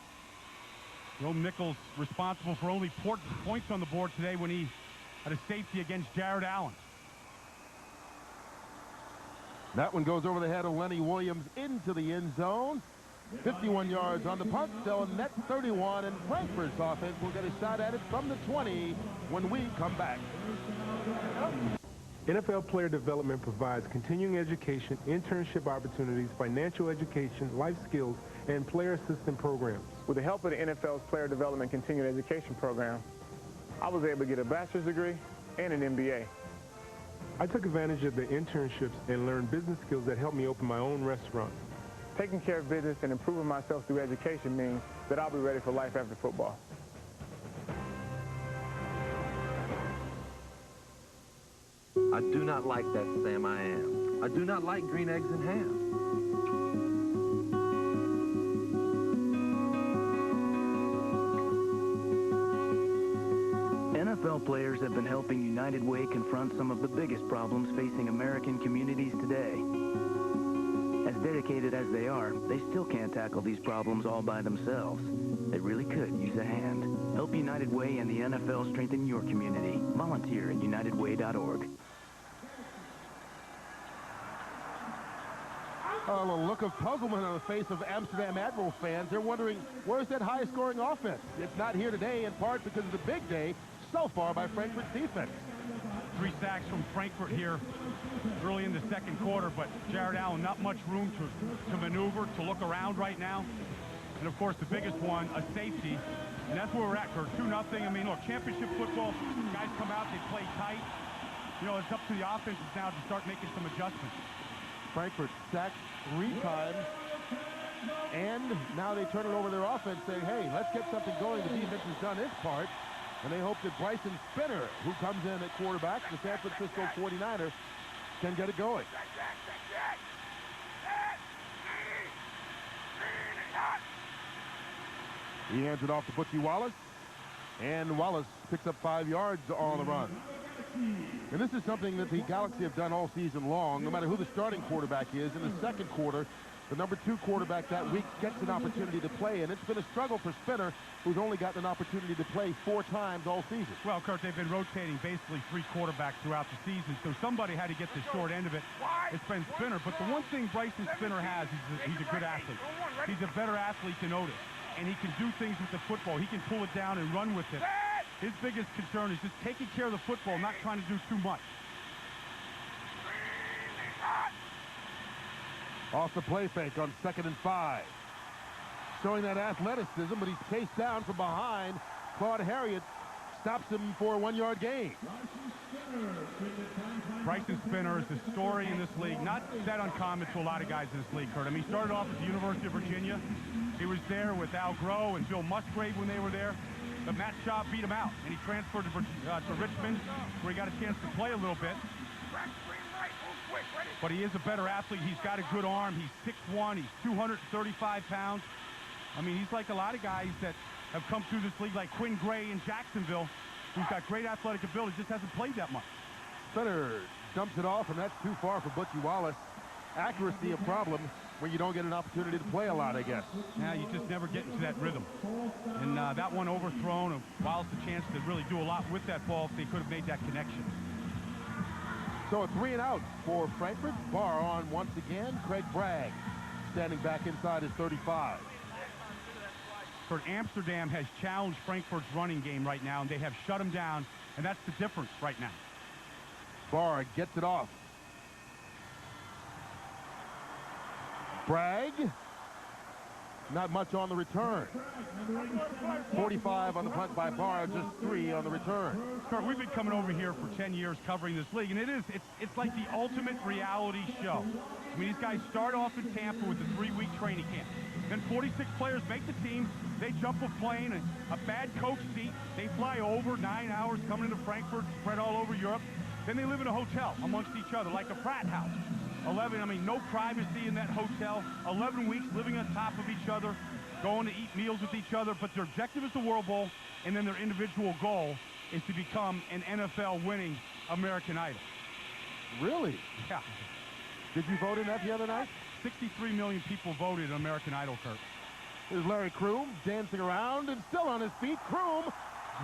Jerome Nichols responsible for only points on the board today when he had a safety against Jared Allen. That one goes over the head of Lenny Williams into the end zone. 51 yards on the punt, still net 31, and Frankfurt's offense will get a shot at it from the 20 when we come back. NFL player development provides continuing education, internship opportunities, financial education, life skills, and player assistant programs. With the help of the NFL's Player Development Continuing Education Program, I was able to get a bachelor's degree and an MBA. I took advantage of the internships and learned business skills that helped me open my own restaurant. Taking care of business and improving myself through education means that I'll be ready for life after football. I do not like that Sam I am. I do not like green eggs and ham. NFL players have been helping United Way confront some of the biggest problems facing American communities today. As dedicated as they are, they still can't tackle these problems all by themselves. They really could use a hand. Help United Way and the NFL strengthen your community. Volunteer at unitedway.org. A look of puzzlement on the face of Amsterdam Admirals fans. They're wondering, where's that high-scoring offense? It's not here today, in part because of the big day so far by Frankfurt's defense. 3 sacks from Frankfurt here early in the second quarter, but Jared Allen, not much room to maneuver, to look around right now. And, of course, the biggest one, a safety. And that's where we're at, Kurt. 2-0. I mean, look, championship football, guys come out, they play tight. You know, it's up to the offenses now to start making some adjustments. Frankfurt sacked 3 times, and now they turn it over to their offense, saying, hey, let's get something going. The defense has done its part, and they hope that Bryson Spinner, who comes in at quarterback, the San Francisco 49er, can get it going. He hands it off to Butchie Wallace, and Wallace picks up 5 yards on the run. And this is something that the Galaxy have done all season long, no matter who the starting quarterback is. In the second quarter, the number 2 quarterback that week gets an opportunity to play, and it's been a struggle for Spinner, who's only gotten an opportunity to play 4 times all season. Well, Kurt, they've been rotating basically 3 quarterbacks throughout the season, so somebody had to get the short end of it. It's been Spinner, but the one thing Bryson Spinner has, he's a good athlete. He's a better athlete to notice, and he can do things with the football. He can pull it down and run with it. His biggest concern is just taking care of the football, not trying to do too much. Off the play fake on 2nd and 5. Showing that athleticism, but he's chased down from behind. Claude Harriott stops him for a 1-yard gain. Bryson Spinner is a story in this league, not that uncommon to a lot of guys in this league, Kurt. I mean, he started off at the University of Virginia. He was there with Al Groh and Bill Musgrave when they were there. But Matt Schaub beat him out, and he transferred to Richmond, where he got a chance to play a little bit. But he is a better athlete. He's got a good arm. He's 6'1". He's 235 pounds. I mean, he's like a lot of guys that have come through this league, like Quinn Gray in Jacksonville, who's got great athletic ability, just hasn't played that much. Spinner dumps it off, and that's too far for Butchie Wallace. Accuracy a problem when you don't get an opportunity to play a lot, I guess. Yeah, you just never get into that rhythm. And that one overthrown, Wallace a chance to really do a lot with that ball if they could have made that connection. So a 3 and out for Frankfurt. Barr on once again. Craig Bragg standing back inside his 35. For Amsterdam has challenged Frankfurt's running game right now, and they have shut him down, and that's the difference right now. Barr gets it off. Bragg Not much on the return. 45 on the punt by Barr, just 3 on the return. Kurt, we've been coming over here for 10 years covering this league, and it's like the ultimate reality show. I mean, these guys start off in Tampa with a 3-week training camp. Then 46 players make the team. They jump a plane, a bad coach seat. They fly over 9 hours coming into Frankfurt, spread all over Europe. Then they live in a hotel amongst each other, like a frat house. 11, I mean, no privacy in that hotel. 11 weeks living on top of each other, going to eat meals with each other. But their objective is the World Bowl, and then their individual goal is to become an NFL-winning American Idol. Really? Yeah. Did you vote in that the other night? 63 million people voted in American Idol, Kurt. Here's Larry Kroom dancing around and still on his feet. Kroom,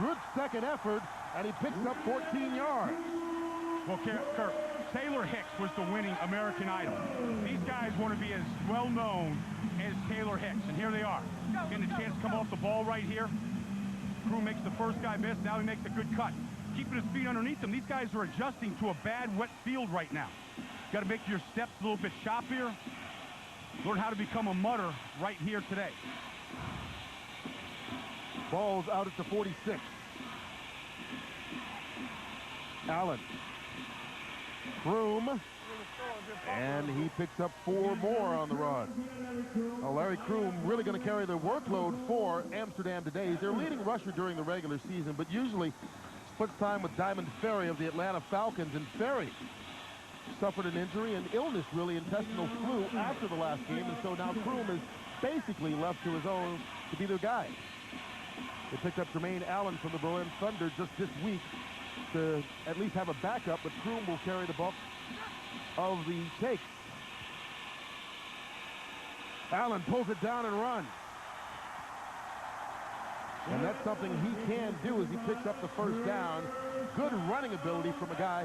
good second effort, and he picks up 14 yards. Well, Kurt, Taylor Hicks was the winning American Idol. These guys want to be as well known as Taylor Hicks, and here they are. Getting a chance to come off the ball right here. Kroom makes the first guy miss. Now he makes a good cut. Keeping his feet underneath him. These guys are adjusting to a bad, wet field right now. Got to make your steps a little bit choppier. Learn how to become a mutter right here today. Ball's out at the 46. Allen. Kroom. And he picks up 4 more on the run. Now, Larry Kroom really going to carry the workload for Amsterdam today. He's their leading rusher during the regular season, but usually splits time with Diamond Ferry of the Atlanta Falcons. And Ferry suffered an injury and illness, really, intestinal flu after the last game, and so now Kroom is basically left to his own to be their guy. They picked up Jermaine Allen from the Berlin Thunder just this week to at least have a backup, but Kroom will carry the bulk of the takes. Allen pulls it down and runs. And that's something he can do as he picks up the first down. Good running ability from a guy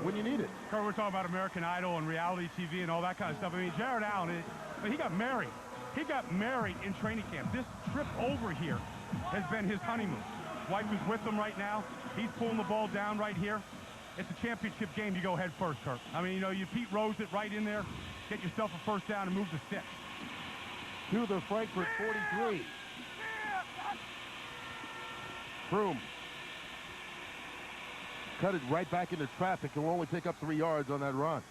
when you need it. Kurt, we're talking about American Idol and reality TV and all that kind of stuff. I mean, Jared Allen, he got married. He got married in training camp. This trip over here has been his honeymoon. Wife is with him right now. He's pulling the ball down right here. It's a championship game. You go head first, Kurt. I mean, you know, you Pete Rose it right in there, get yourself a first down and move to 6. To the Frankfurt 43. Kroom cut it right back into traffic and will only pick up 3 yards on that run.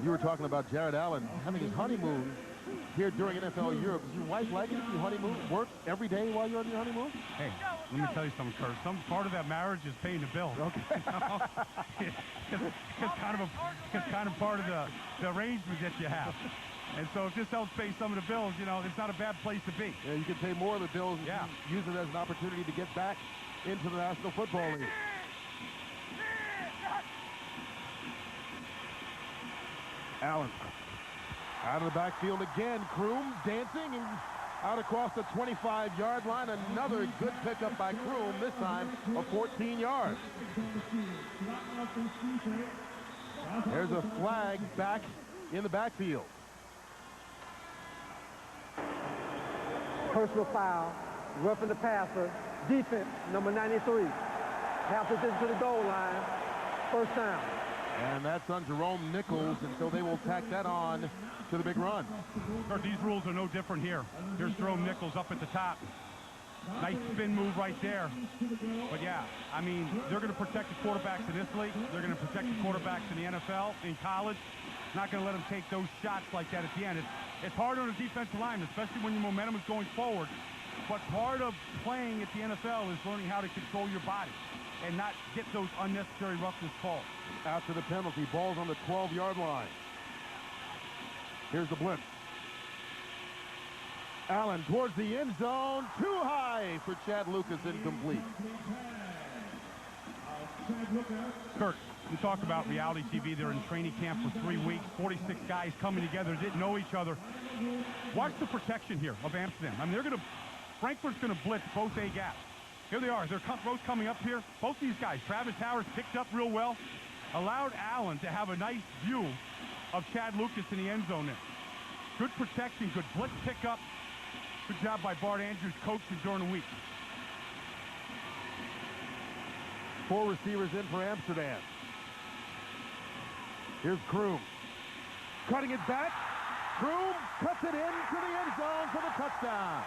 You were talking about Jared Allen having his honeymoon here during NFL Europe. Does your wife like it if you honeymoon? Work every day while you're on your honeymoon? Hey, let me tell you something, Kurt. Some part of that marriage is paying the bill. Okay. it's kind of part of the arrangement that you have. And so if this helps pay some of the bills, you know, it's not a bad place to be. Yeah, you can pay more of the bills and use it as an opportunity to get back into the National Football League. Allen out of the backfield again. Kroom dancing and out across the 25-yard line. Another good pickup by Kroom, this time of 14 yards. There's a flag back in the backfield. Personal foul, roughing the passer, defense, number 93. Passes into the goal line, first down. And that's on Jerome Nichols, and so they will tack that on to the big run. Kurt, these rules are no different here. Here's Jerome Nichols up at the top. Nice spin move right there. But yeah, I mean, they're going to protect the quarterbacks in this league. They're going to protect the quarterbacks in the NFL, in college. Not going to let them take those shots like that at the end. It's hard on a defensive line, especially when your momentum is going forward. But part of playing at the NFL is learning how to control your body and not get those unnecessary roughness calls. After the penalty, ball's on the 12-yard line. Here's the blitz. Allen towards the end zone, too high for Chad Lucas, incomplete. Kurt, we talk about reality TV. They're in training camp for 3 weeks. 46 guys coming together, didn't know each other. Watch the protection here of Amsterdam. I mean, Frankfurt's going to blitz both A gaps. Here they are. They're both coming up here. Both these guys, Travis Harris picked up real well. Allowed Allen to have a nice view of Chad Lucas in the end zone there. Good protection, good blitz pickup. Good job by Bart Andrews coaching during the week. 4 receivers in for Amsterdam. Here's Kroom. Cutting it back. Kroom cuts it into the end zone for the touchdown.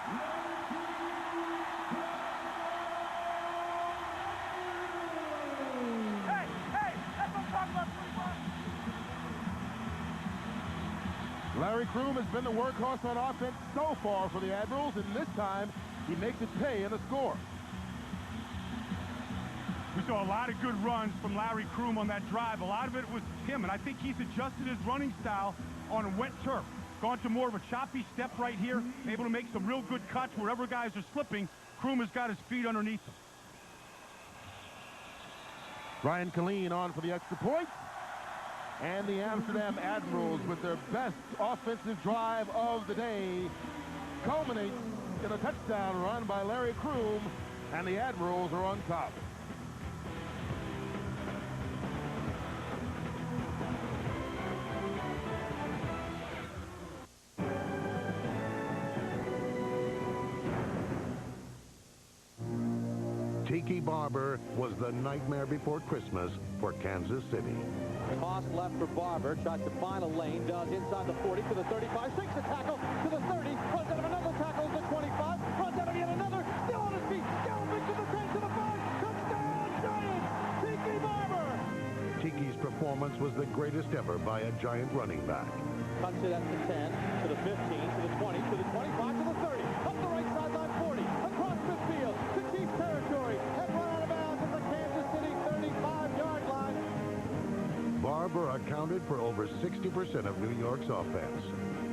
Hey, that's what I'm talking about, 21. Larry Kroom has been the workhorse on offense so far for the Admirals, and this time he makes it pay in the score. We saw a lot of good runs from Larry Kroom on that drive. A lot of it was him, and I think he's adjusted his running style on wet turf. Gone to more of a choppy step right here, able to make some real good cuts wherever guys are slipping. Kroom has got his feet underneath him. Ryan Killeen on for the extra point. And the Amsterdam Admirals, with their best offensive drive of the day, culminates in a touchdown run by Larry Kroom, and the Admirals are on top. Tiki Barber was the nightmare before Christmas for Kansas City. Toss left for Barber, tries to find a lane, does inside the 40 to the 35, shakes a tackle to the 30, runs out of another tackle to the 25, runs out of yet another, still on his feet, galloping to the 10, to the 5, touchdown Giants, Tiki Barber! Tiki's performance was the greatest ever by a Giant running back. Cuts it at the 10, to the 15, to the 20, to the 25, to the 30, up the right sideline 40, across midfield to Chiefs territory, and run out of bounds at the Kansas City 35-yard line. Barber accounted for over 60% of New York's offense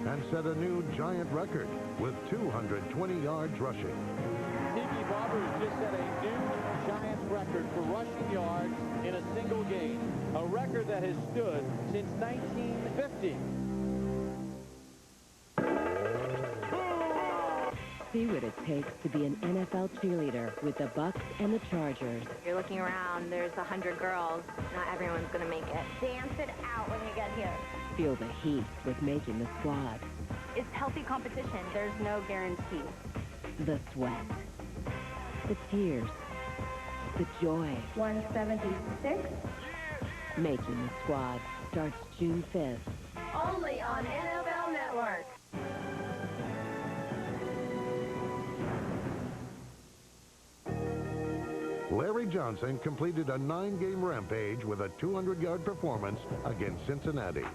and set a new Giant record with 220 yards rushing. Tiki Barber has just set a new Giants record for rushing yards in a single game, a record that has stood since 1950. See what it takes to be an NFL cheerleader with the Bucks and the Chargers. You're looking around, there's 100 girls. Not everyone's going to make it. Dance it out when you get here. Feel the heat with making the squad. It's healthy competition. There's no guarantee. The sweat. The tears. The joy. 176. Making the squad starts June 5th. Only on NFL Network. Larry Johnson completed a 9-game rampage with a 200-yard performance against Cincinnati.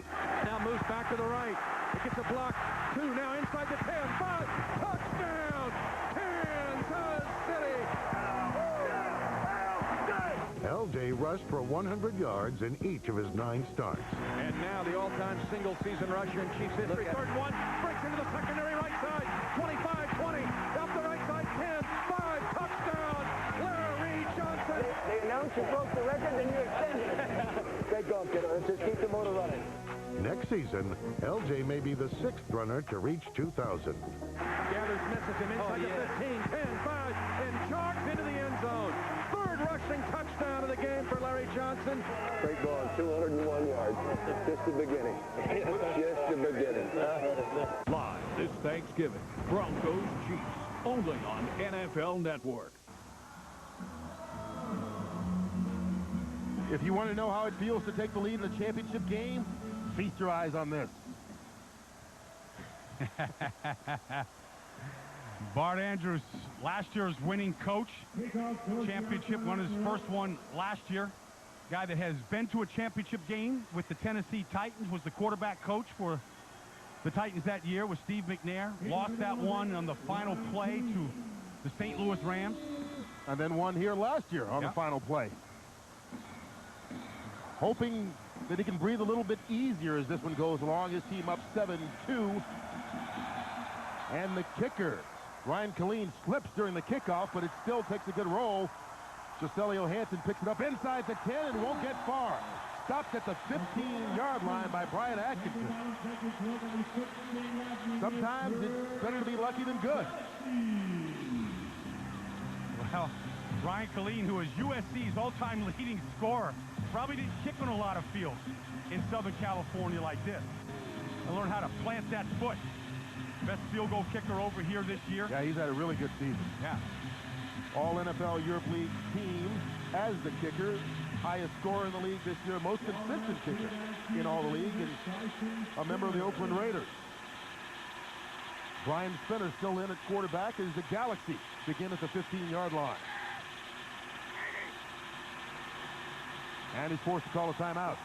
Now moves back to the right. It gets a block. 2 now inside the 10. 5. Touchdown! Kansas City! LJ rushed for 100 yards in each of his 9 starts. And now the all-time single-season rusher in Chiefs history. 3rd 1. Breaks into the secondary right side. 25, 20. Up the right side. 10, 5. Touchdown! Larry Johnson! They announced you broke the record, then you extended it. Great goal, kiddo. Let's just keep the motor running. Next season, LJ may be the 6th runner to reach 2,000. Gathers, misses him inside the 15, 10, 5, and jogs into the end zone. 3rd rushing touchdown of the game for Larry Johnson. Great ball, 201 yards. Just the beginning. Just the beginning. Live this Thanksgiving, Broncos Chiefs, only on NFL Network. If you want to know how it feels to take the lead in a championship game, feast your eyes on this. Bart Andrews, last year's winning coach, championship, won his first one last year. Guy that has been to a championship game with the Tennessee Titans, was the quarterback coach for the Titans that year with Steve McNair. Lost that one on the final play to the St. Louis Rams. And then won here last year on the final play. Hoping that he can breathe a little bit easier as this one goes along. His team up 7-2. And the kicker, Ryan Killeen, slips during the kickoff, but it still takes a good roll. Joselio Hanson picks it up inside the 10 and won't get far. Stopped at the 15-yard line by Brian Atkinson. Sometimes it's better to be lucky than good. Well, Ryan Killeen, who is USC's all-time leading scorer, probably didn't kick on a lot of fields in Southern California like this. I learned how to plant that foot. Best field goal kicker over here this year. Yeah, he's had a really good season. Yeah. All NFL Europe League team as the kicker. Highest scorer in the league this year. Most consistent kicker in all the league. And a member of the Oakland Raiders. Brian Spinner still in at quarterback as the Galaxy begin at the 15-yard line. And he's forced to call a timeout.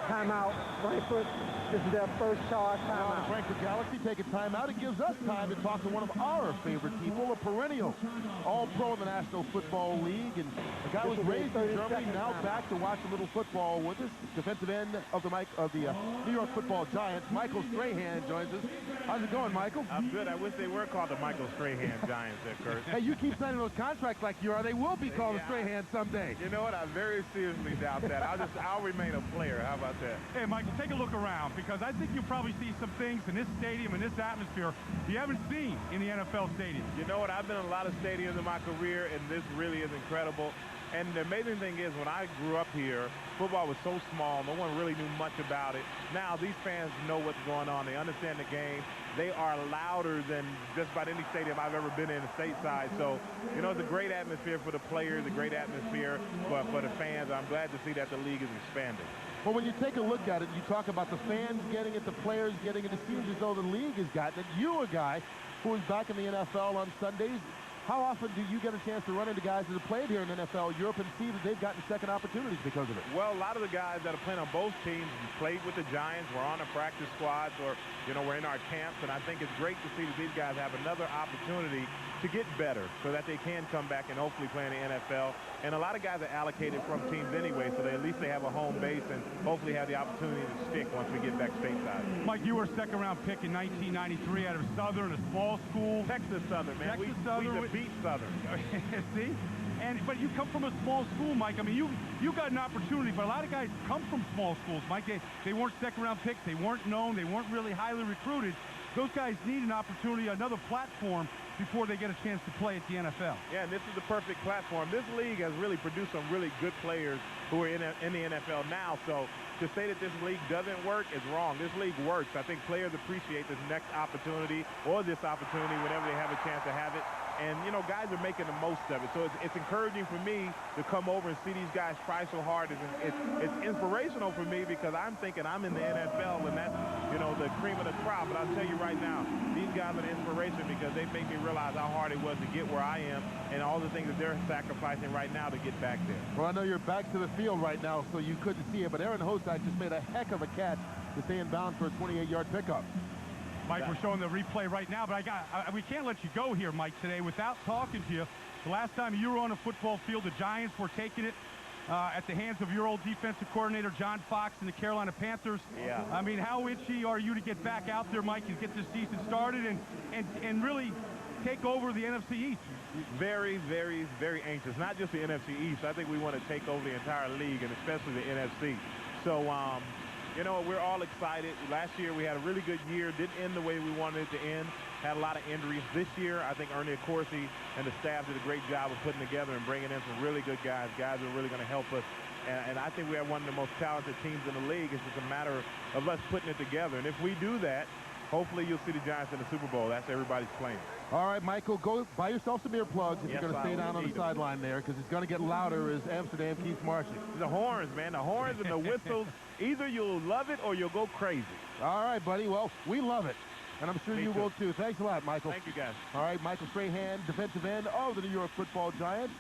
Timeout, Frankfurt. This is their first charge timeout. The Frankfurt Galaxy take a timeout. It gives us time to talk to one of our favorite people, a perennial All-Pro in the National Football League. And the guy was raised in Germany, now back to watch a little football with us. Defensive end of the New York Football Giants, Michael Strahan, joins us. How's it going, Michael? I'm good. I wish they were called the Michael Strahan Giants there, Kurt. Hey, you keep signing those contracts like you are. They will be called the Strahan someday. You know what? I very seriously doubt that. I'll remain a player. How about that? Hey, Michael, take a look around, because I think you'll probably see some things in this stadium, in this atmosphere, you haven't seen in the NFL stadium. You know what? I've been in a lot of stadiums in my career, and this really is incredible. And the amazing thing is, when I grew up here, football was so small, no one really knew much about it. Now, these fans know what's going on. They understand the game. They are louder than just about any stadium I've ever been in stateside. So, you know, it's a great atmosphere for the players, a great atmosphere for the fans. I'm glad to see that the league is expanding. Well, when you take a look at it, you talk about the fans getting it, the players getting it. It seems as though the league has gotten it. You, a guy who is back in the NFL on Sundays, how often do you get a chance to run into guys that have played here in NFL Europe and see that they've gotten second opportunities because of it? Well, a lot of the guys that are playing on both teams played with the Giants, were on the practice squads, or, you know, we're in our camps, and I think it's great to see that these guys have another opportunity to get better so that they can come back and hopefully play in the NFL. And a lot of guys are allocated from teams anyway, so at least they have a home base and hopefully have the opportunity to stick once we get back stateside. Mike, you were a second-round pick in 1993 out of Southern, a small school. Texas Southern, man. Texas Southern. We beat Southern. See? But you come from a small school, Mike. I mean, you got an opportunity, but a lot of guys come from small schools, Mike. They weren't second-round picks. They weren't known. They weren't really highly recruited. Those guys need an opportunity, another platform, before they get a chance to play at the NFL. Yeah, and this is the perfect platform. This league has really produced some really good players who are in the NFL now. So to say that this league doesn't work is wrong. This league works. I think players appreciate this next opportunity or this opportunity whenever they have a chance to have it. And, you know, guys are making the most of it. So it's encouraging for me to come over and see these guys try so hard. It's inspirational for me because I'm thinking I'm in the NFL and that's, you know, the cream of the crop. But I'll tell you right now, these guys are an inspiration because they make me realize how hard it was to get where I am and all the things that they're sacrificing right now to get back there. Well, I know you're back to the field right now, so you couldn't see it, but Aaron Hossack just made a heck of a catch to stay in bounds for a 28-yard pickup. Mike, we're showing the replay right now, but we can't let you go here, Mike, today without talking to you. The last time you were on a football field, the Giants were taking it at the hands of your old defensive coordinator, John Fox, and the Carolina Panthers. Yeah. I mean, how itchy are you to get back out there, Mike, and get this season started and really take over the NFC East? Very, very, very anxious. Not just the NFC East. I think we want to take over the entire league, and especially the NFC. So, you know, we're all excited. Last year we had a really good year. Didn't end the way we wanted it to end. Had a lot of injuries. This year, I think Ernie Accorsi and the staff did a great job of putting together and bringing in some really good guys. Guys who are really going to help us. And I think we have one of the most talented teams in the league. It's just a matter of us putting it together. And if we do that, hopefully you'll see the Giants in the Super Bowl. That's everybody's plan. All right, Michael, go buy yourself some earplugs if you're going to stay down on the sideline there, because it's going to get louder as Amsterdam keeps marching. The horns, man. The horns and the whistles. Either you'll love it or you'll go crazy. All right, buddy. Well, we love it. And I'm sure you will, too. Thanks a lot, Michael. Thank you, guys. All right, Michael Strahan, defensive end of the New York Football Giants.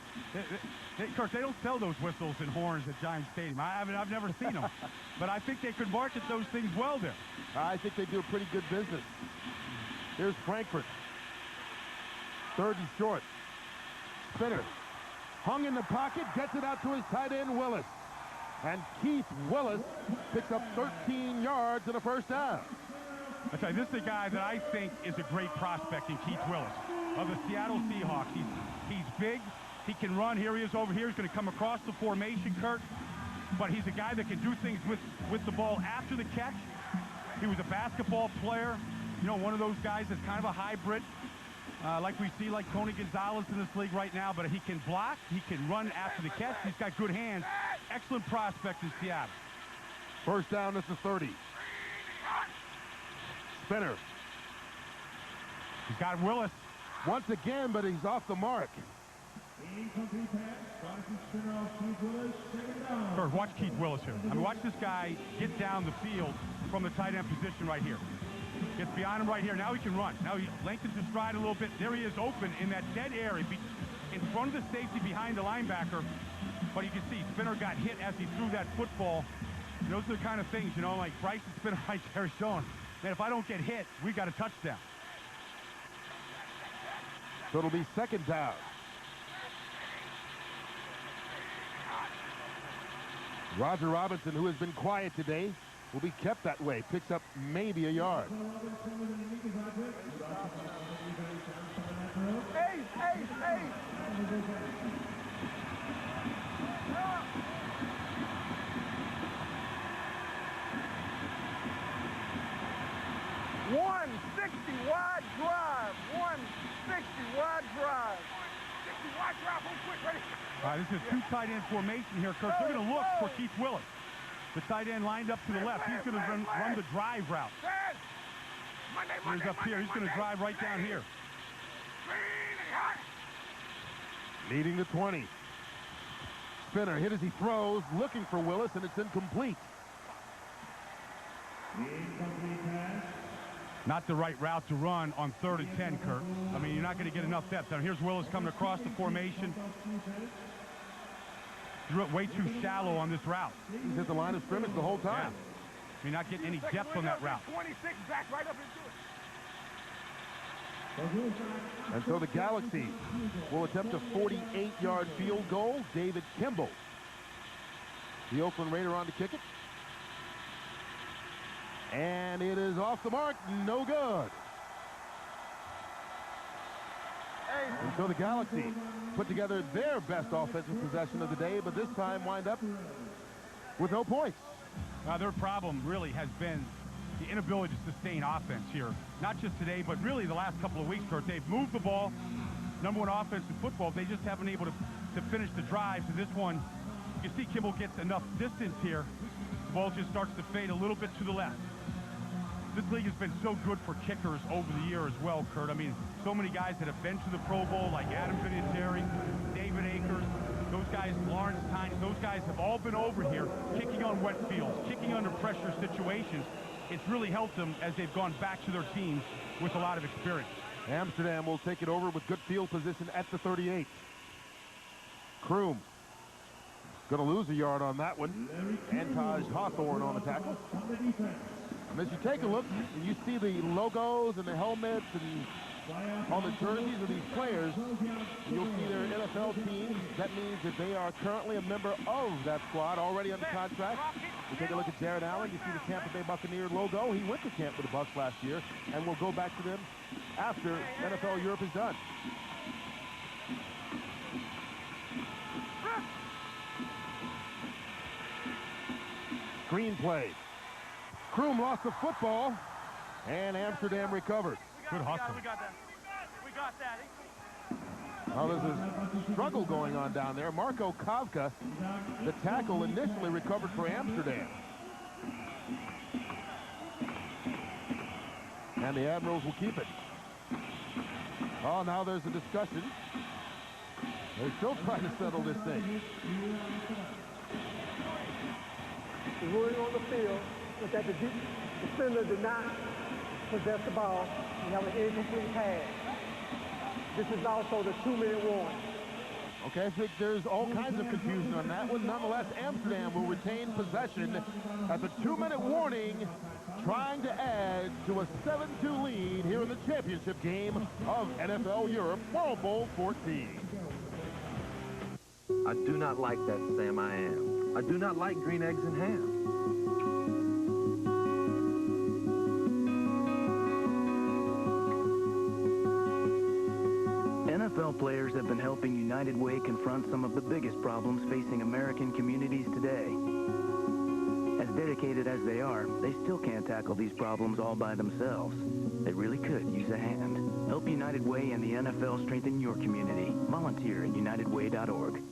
Of course, they don't sell those whistles and horns at Giant Stadium. I've never seen them. But I think they could market those things well there. I think they do a pretty good business. Here's Frankfurt. Third and short. Spinner. Hung in the pocket, gets it out to his tight end, Willis. And Keith Willis picks up 13 yards and a first down. I tell you, this is the guy that I think is a great prospect in Keith Willis of the Seattle Seahawks. He's big. He can run. Here he is over here. He's going to come across the formation, Kurt. But he's a guy that can do things with the ball after the catch. He was a basketball player. You know, one of those guys that's kind of a hybrid. Like we see like Tony Gonzalez in this league right now, but he can block, he can run after the catch, he's got good hands. Excellent prospect in Seattle. First down at the 30. Spinner. He's got Willis. Once again, but he's off the mark. Watch Keith Willis here. I mean, watch this guy get down the field from the tight end position right here. Gets behind him right here. Now he can run. Now he lengthens his stride a little bit. There he is open in that dead area in front of the safety behind the linebacker. But you can see Spinner got hit as he threw that football. And those are the kind of things, you know, like Bryce and Spinner right there showing that if I don't get hit, we got a touchdown. So it'll be second down. Roger Robinson, who has been quiet today, will be kept that way. Picks up maybe a yard. Hey! 160 wide drive. 160 wide drive. 60 wide drive. Hold quick, ready? All right, this is a two tight end formation here, Kurt. They're going to look for Keith Willis. The tight end lined up to the left. He's going to run the drive route. He's up here. He's going to drive right down here. Leading the 20. Spinner hit as he throws, looking for Willis, and it's incomplete. Not the right route to run on 3rd and 10, Kurt. I mean, you're not going to get enough depth. Now, here's Willis coming across the formation. Way too shallow on this route. He's at the line of scrimmage the whole time. Yeah. You're not getting any depth on that route. 26 back right up into it. And so the Galaxy will attempt a 48-yard field goal. David Kimball, the Oakland Raider, on to kick it. And it is off the mark, no good. And so the Galaxy put together their best offensive possession of the day, but this time wind up with no points. Their problem really has been the inability to sustain offense here. Not just today, but really the last couple of weeks, Kurt. They've moved the ball, number one offense in football. They just haven't been able to finish the drives. And this one, you see Kimball gets enough distance here. The ball just starts to fade a little bit to the left. This league has been so good for kickers over the year as well, Kurt. I mean, so many guys that have been to the Pro Bowl, like Adam Vinatieri, David Akers, those guys, Lawrence Tynes, those guys have all been over here kicking on wet fields, kicking under pressure situations. It's really helped them as they've gone back to their teams with a lot of experience. Amsterdam will take it over with good field position at the 38. Kroom going to lose a yard on that one. Antaj Hawthorne on the tackle. And as you take a look and you see the logos and the helmets and on the jerseys of these players, you'll see their NFL teams. That means that they are currently a member of that squad, already under contract. You take a look at Darren Allen. You see the Tampa Bay Buccaneer logo. He went to camp with the Bucs last year, and will go back to them after NFL Europe is done. Screenplay. Kroom lost the football, and Amsterdam recovered. Good hustle. We got that. Well, there's a struggle going on down there. Marco Kavka, the tackle, initially recovered for Amsterdam. And the Admirals will keep it. Oh, now there's a discussion. They're still trying to settle this thing. The ruling on the field was that the defender did not possess the ball and have an incomplete pass. This is also the 2-minute warning. Okay, I think there's all kinds of confusion on that one. Nonetheless, Amsterdam will retain possession at the 2-minute warning, trying to add to a 7-2 lead here in the championship game of NFL Europe, World Bowl 14. I do not like that, Sam, I am. I do not like green eggs and ham. NFL players have been helping United Way confront some of the biggest problems facing American communities today. As dedicated as they are, they still can't tackle these problems all by themselves. They really could use a hand. Help United Way and the NFL strengthen your community. Volunteer at unitedway.org.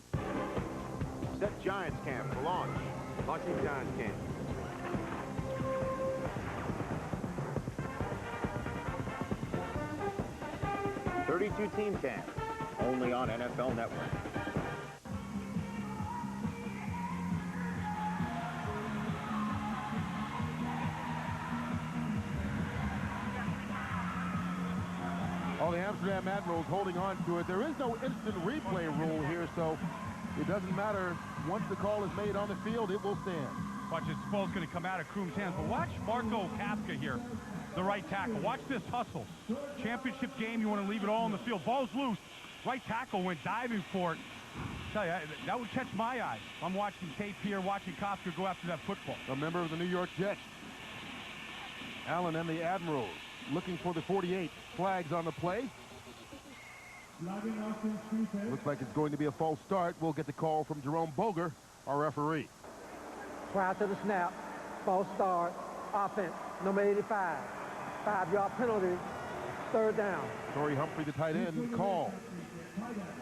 Set Giants camp for launch. Launching Giants camp. .32 team camp, only on NFL Network. the Amsterdam Admirals holding on to it. There is no instant replay rule here, so it doesn't matter. Once the call is made on the field, it will stand. Watch, this ball's going to come out of Kroom's hands, but watch Marco Kafka here, the right tackle. Watch this hustle. Championship game, you want to leave it all on the field. Ball's loose. Right tackle went diving for it. Tell you, that would catch my eye. I'm watching tape here, watching Kafka go after that football. A member of the New York Jets. Allen and the Admirals looking for the 48. Flags on the play. Looks like it's going to be a false start. We'll get the call from Jerome Boger, our referee. Prior to the snap, false start, offense, number 85. 5-yard penalty, third down. Torrey Humphrey, the tight end, call.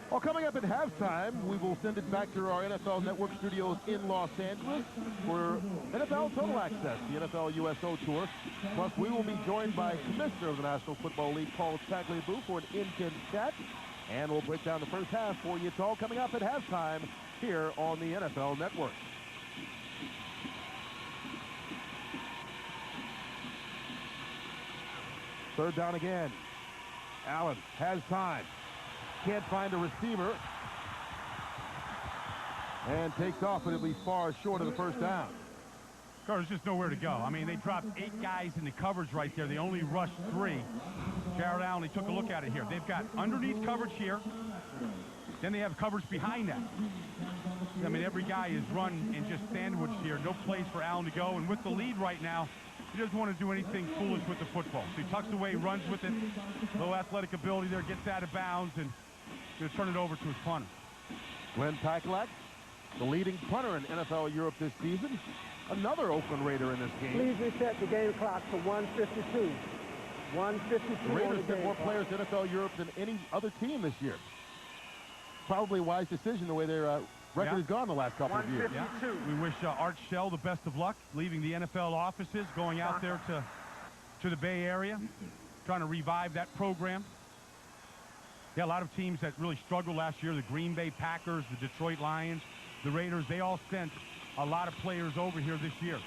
Well, coming up at halftime, we will send it back to our NFL Network studios in Los Angeles for NFL Total Access, the NFL USO Tour. Plus, we will be joined by Commissioner of the National Football League, Paul Tagliabue, for an intense chat. And we'll break down the first half for you. It's all coming up at halftime here on the NFL Network. Third down again. Allen has time. Can't find a receiver. And takes off, but it'll be far short of the first down. There's just nowhere to go. I mean, they dropped 8 guys in the coverage right there. They only rushed 3. Jared Allen, he took a look at it here. They've got underneath coverage here. Then they have coverage behind that. I mean, every guy is run and just sandwiched here. No place for Allen to go. And with the lead right now, he doesn't want to do anything foolish with the football. So he tucks away, runs with it. Low athletic ability there, gets out of bounds, and going to turn it over to his punter. Glenn Pakelak, the leading punter in NFL Europe this season. Another Oakland Raider in this game. Please reset the game clock to 1:52. 1:52. The Raiders sent more players to NFL Europe than any other team this year. Probably a wise decision the way their record has gone the last couple of years. Yeah. We wish Art Shell the best of luck, leaving the NFL offices, going out there to the Bay Area, trying to revive that program. Yeah, a lot of teams that really struggled last year, the Green Bay Packers, the Detroit Lions, the Raiders, they all sent a lot of players over here this year.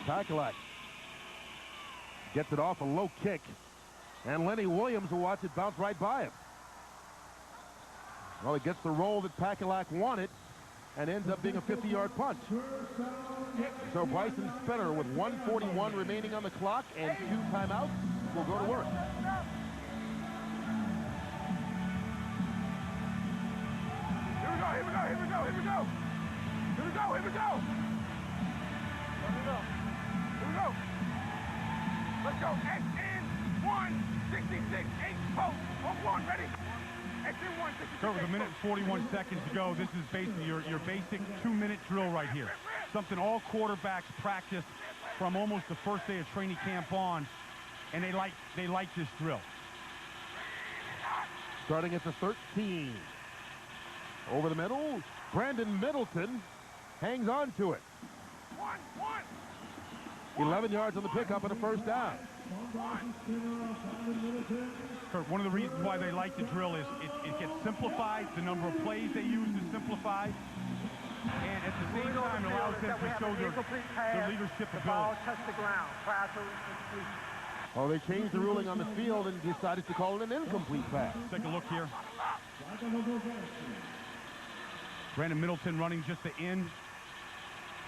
Pakelak gets it off a low kick, and Lenny Williams will watch it bounce right by him. Well, he gets the roll that Pakelak wanted and ends up being a 50-yard punt. So Bryson Spinner, with 1:41 remaining on the clock and 2 timeouts, will go to work. Here we go, here we go, here we go. Here we go, here we go. Here we go. Let's go. X in 1:66. 8 post. On 1, ready? X in 1:66. So with a minute and 41 seconds to go, this is basically your basic 2-minute drill right here. Something all quarterbacks practice from almost the first day of training camp on, and they like this drill. Starting at the 13. Over the middle, Brandon Middleton hangs on to it. 11 yards on the pickup and a first down. Kurt, one of the reasons why they like the drill is it gets simplified, the number of plays they use is simplified, and at the same time it allows them to show their leadership ability. The ball touched the ground prior to completion. Oh, they changed the ruling on the field and decided to call it an incomplete pass. Take a look here. Brandon Middleton running just the end.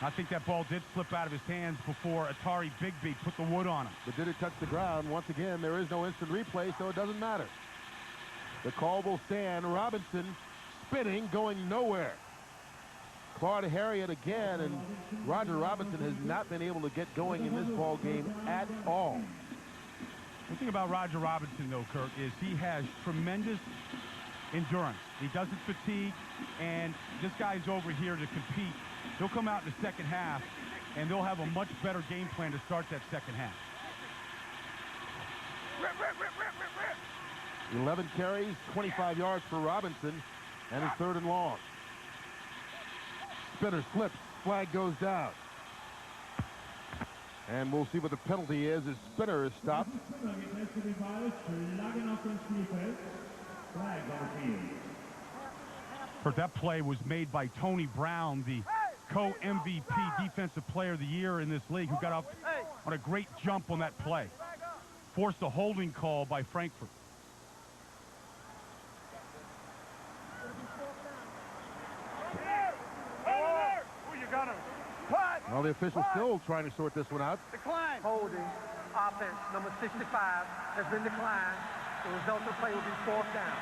I think that ball did slip out of his hands before Atari Bigby put the wood on him. But did it touch the ground? Once again, there is no instant replay, so it doesn't matter. The call will stand. Robinson spinning, going nowhere. Claude Harriet again, and Roger Robinson has not been able to get going in this ball game at all. The thing about Roger Robinson, though, Kirk, is he has tremendous endurance. He doesn't fatigue, and this guy's over here to compete. He'll come out in the second half, and they'll have a much better game plan to start that second half. 11 carries, 25 yards for Robinson, and it's 3rd and long. Spinner slips, flag goes down. And we'll see what the penalty is as Spinner is stopped. That play was made by Tony Brown, the co-MVP Defensive Player of the Year in this league, who got up on a great jump on that play. forced a holding call by Frankfurt. Well, the official's still trying to sort this one out. Decline. Holding. Offense, number 65, has been declined. The result of the play will be 4th down.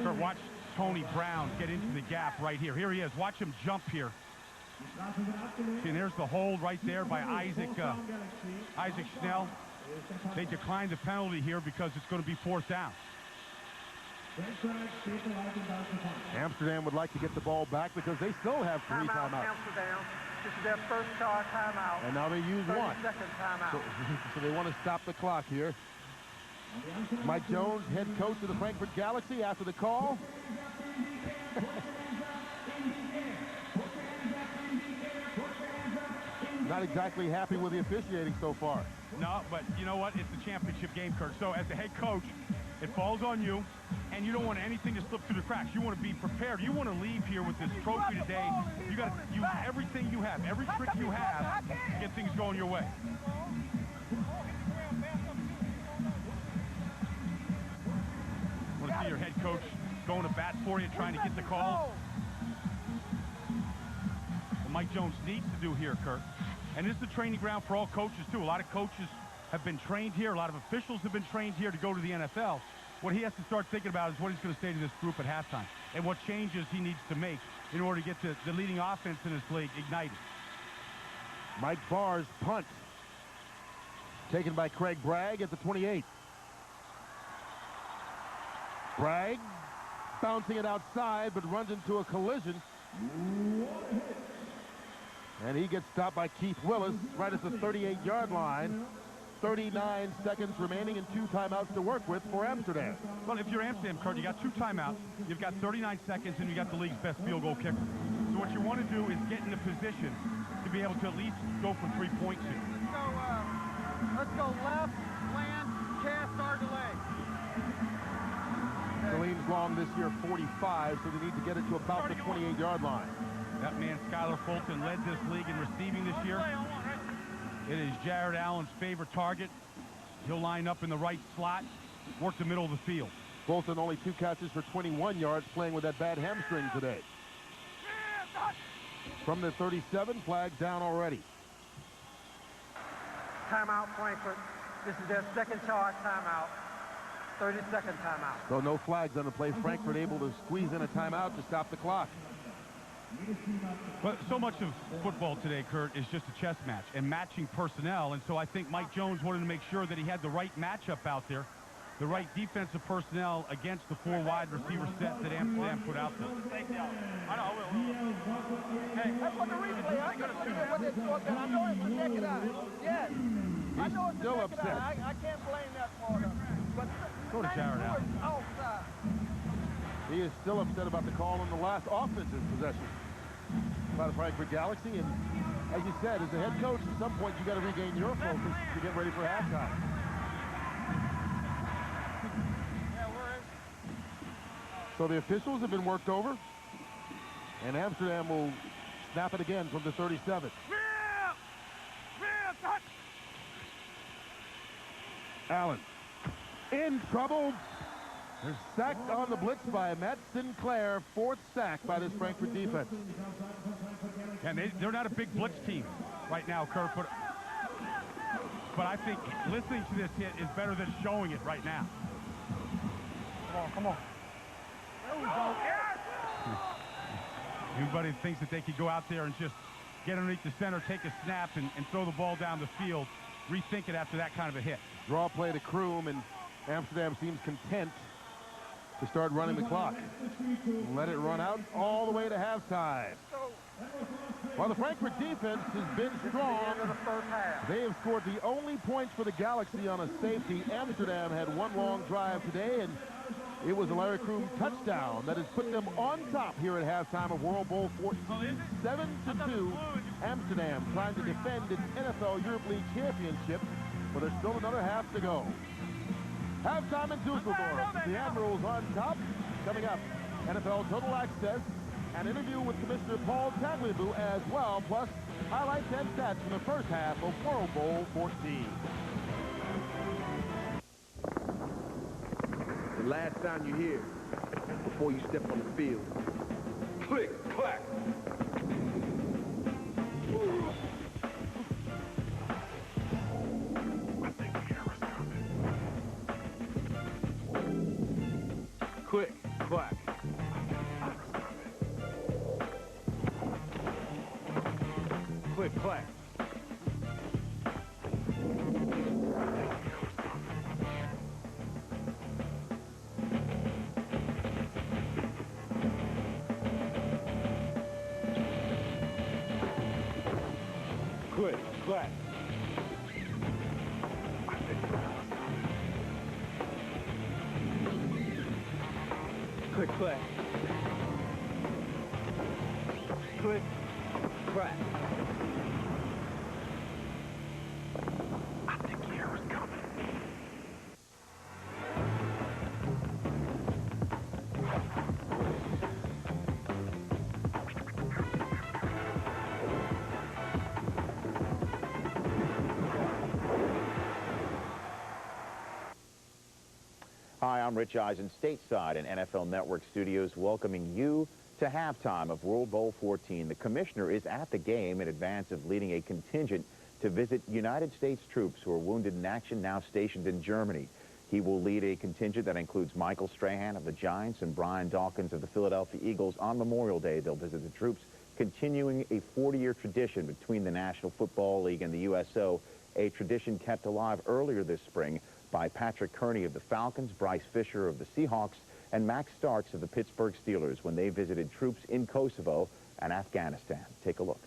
So watch Tony Brown get into the gap right here. Here he is. Watch him jump here. See, and there's the hold right there by Isaac Schnell. They declined the penalty here because it's going to be 4th down. Amsterdam would like to get the ball back because they still have 3 timeouts. Amsterdam. This is their first charge timeout. And now they use 1. 30-second timeout. So they want to stop the clock here. Mike Jones, head coach of the Frankfurt Galaxy, after the call. Not exactly happy with the officiating so far. No, but you know what? It's a championship game, Kurt. So as the head coach, it falls on you, and you don't want anything to slip through the cracks. You want to be prepared. You want to leave here with this trophy today. You got to use everything you have, every trick you have to get things going your way. Want to see your head coach going to bat for you, trying to get the call. What Mike Jones needs to do here, Kurt, and this is the training ground for all coaches, too. A lot of coaches have been trained here. A lot of officials have been trained here to go to the NFL. What he has to start thinking about is what he's going to say to this group at halftime and what changes he needs to make in order to get the leading offense in this league ignited. Mike Barr's punt. Taken by Craig Bragg at the 28. Bragg bouncing it outside, but runs into a collision. And he gets stopped by Keith Willis right at the 38-yard line. 39 seconds remaining and 2 timeouts to work with for Amsterdam. Well, if you're Amsterdam, Kurt, you got 2 timeouts, you've got 39 seconds, and you got the league's best field goal kicker. So what you want to do is get in a position to be able to at least go for 3 points here. Let's go left, land, cast, our delay. Salim's long this year, 45, so they need to get it to about the 28-yard line. That man, Skylar Fulton, led this league in receiving this year. It is Jared Allen's favorite target. He'll line up in the right slot, work the middle of the field. Fulton only 2 catches for 21 yards, playing with that bad hamstring today. From the 37, flag down already. Timeout, Frankfurt. This is their 2nd charge timeout. 30-second timeout. So no flags on the play. Frankfurt able to squeeze in a timeout to stop the clock. But so much of football today, Kurt, is just a chess match and matching personnel. And so I think Mike Jones wanted to make sure that he had the right matchup out there, the right defensive personnel against the 4 wide receiver set that Amsterdam put out there. I know, I will. Hey, that's what the replay. I'm going to see what they scored. I know it's a check it out. Yes. I know it's still a check it upset. out. I can't blame that part of it. But go to Jared Allen. Outside. He is still upset about the call on the last offensive possession by the Frankfurt Galaxy. And as you said, as the head coach, at some point you got to regain your focus to get ready for halftime. So the officials have been worked over, and Amsterdam will snap it again from the 37. Allen in trouble. They're sacked on the blitz by Matt Sinclair. 4th sack by this Frankfurt defense. And they're not a big blitz team right now, Kurt, but I think listening to this hit is better than showing it right now. Come on. There we go. Everybody thinks that they could go out there and just get underneath the center, take a snap, and throw the ball down the field, rethink it after that kind of a hit. Draw play to Kroom, and Amsterdam seems content to start running the clock. Let it run out all the way to halftime. While the Frankfurt defense has been strong, they have scored the only points for the Galaxy on a safety. Amsterdam had 1 long drive today, and it was a Larry Kroom touchdown that has put them on top here at halftime of World Bowl 14. 7-2, Amsterdam trying to defend its NFL Europe League championship, but there's still another half to go. Halftime in Dusseldorf. The Admirals on top. Coming up, NFL Total Access, an interview with Commissioner Paul Tagliabue as well, plus Highlights and stats from the first half of World Bowl 14. The last sound you hear before you step on the field. Click, clack. Quick, clack. Click, clack. Click, clack. Click, clack. Click, clack. I think the air is coming. Hi, I'm Rich Eisen, stateside in NFL Network studios, welcoming you to halftime of World Bowl 14. The commissioner is at the game in advance of leading a contingent to visit United States troops who are wounded in action now stationed in Germany. He will lead a contingent that includes Michael Strahan of the Giants and Brian Dawkins of the Philadelphia Eagles. On Memorial Day, they'll visit the troops, continuing a 40-year tradition between the National Football League and the USO, a tradition kept alive earlier this spring by Patrick Kearney of the Falcons, Bryce Fisher of the Seahawks, and Max Starks of the Pittsburgh Steelers when they visited troops in Kosovo and Afghanistan. Take a look.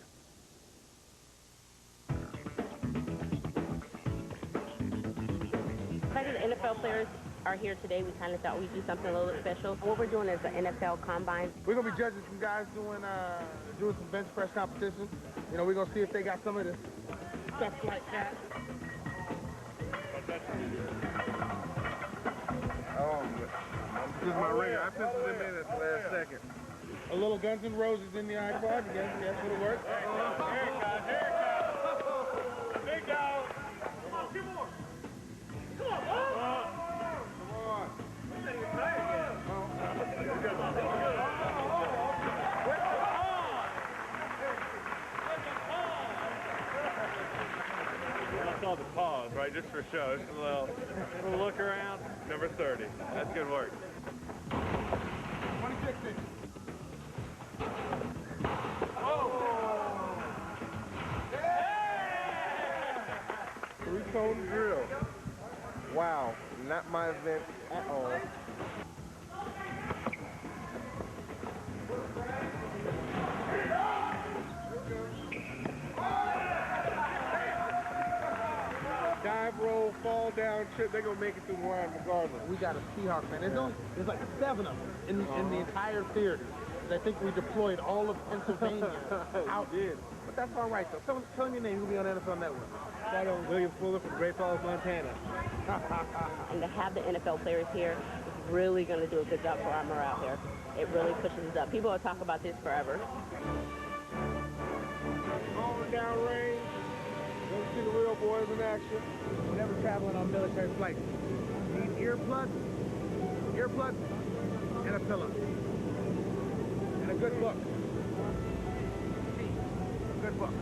Because the NFL players are here today, we kind of thought we'd do something a little bit special. What we're doing is the NFL Combine. We're going to be judging some guys doing some bench press competition. You know, we're going to see if they got some of this stuff like that. Oh, this is my ring. I penciled him in at the last second. A little Guns N' Roses in the iPod. Yes, would it work? Here it comes. Here it comes. Big dog. Come on, two more. Come on, boy. Come on. This thing is tight again. I saw the pause, right, just for show. Just a little look around. Number 30. That's good work. 26 inches. Three-cone drill. Wow, not my event at all. Dive, roll, fall down, trip. They're going to make it through the line regardless. We got a Seahawks fan. There's like 7 of them in the entire theater. I think we deployed all of Pennsylvania out. Did. But that's all right, though. Tell them your name. Who'll be on NFL Network? William Fuller from Great Falls, Montana. And to have the NFL players here is really going to do a good job for our morale here. It really pushes us up. People will talk about this forever. On down range. Go see the real boys in action. Never traveling on military flights. Need earplugs, and a pillow. And a good book. A good book.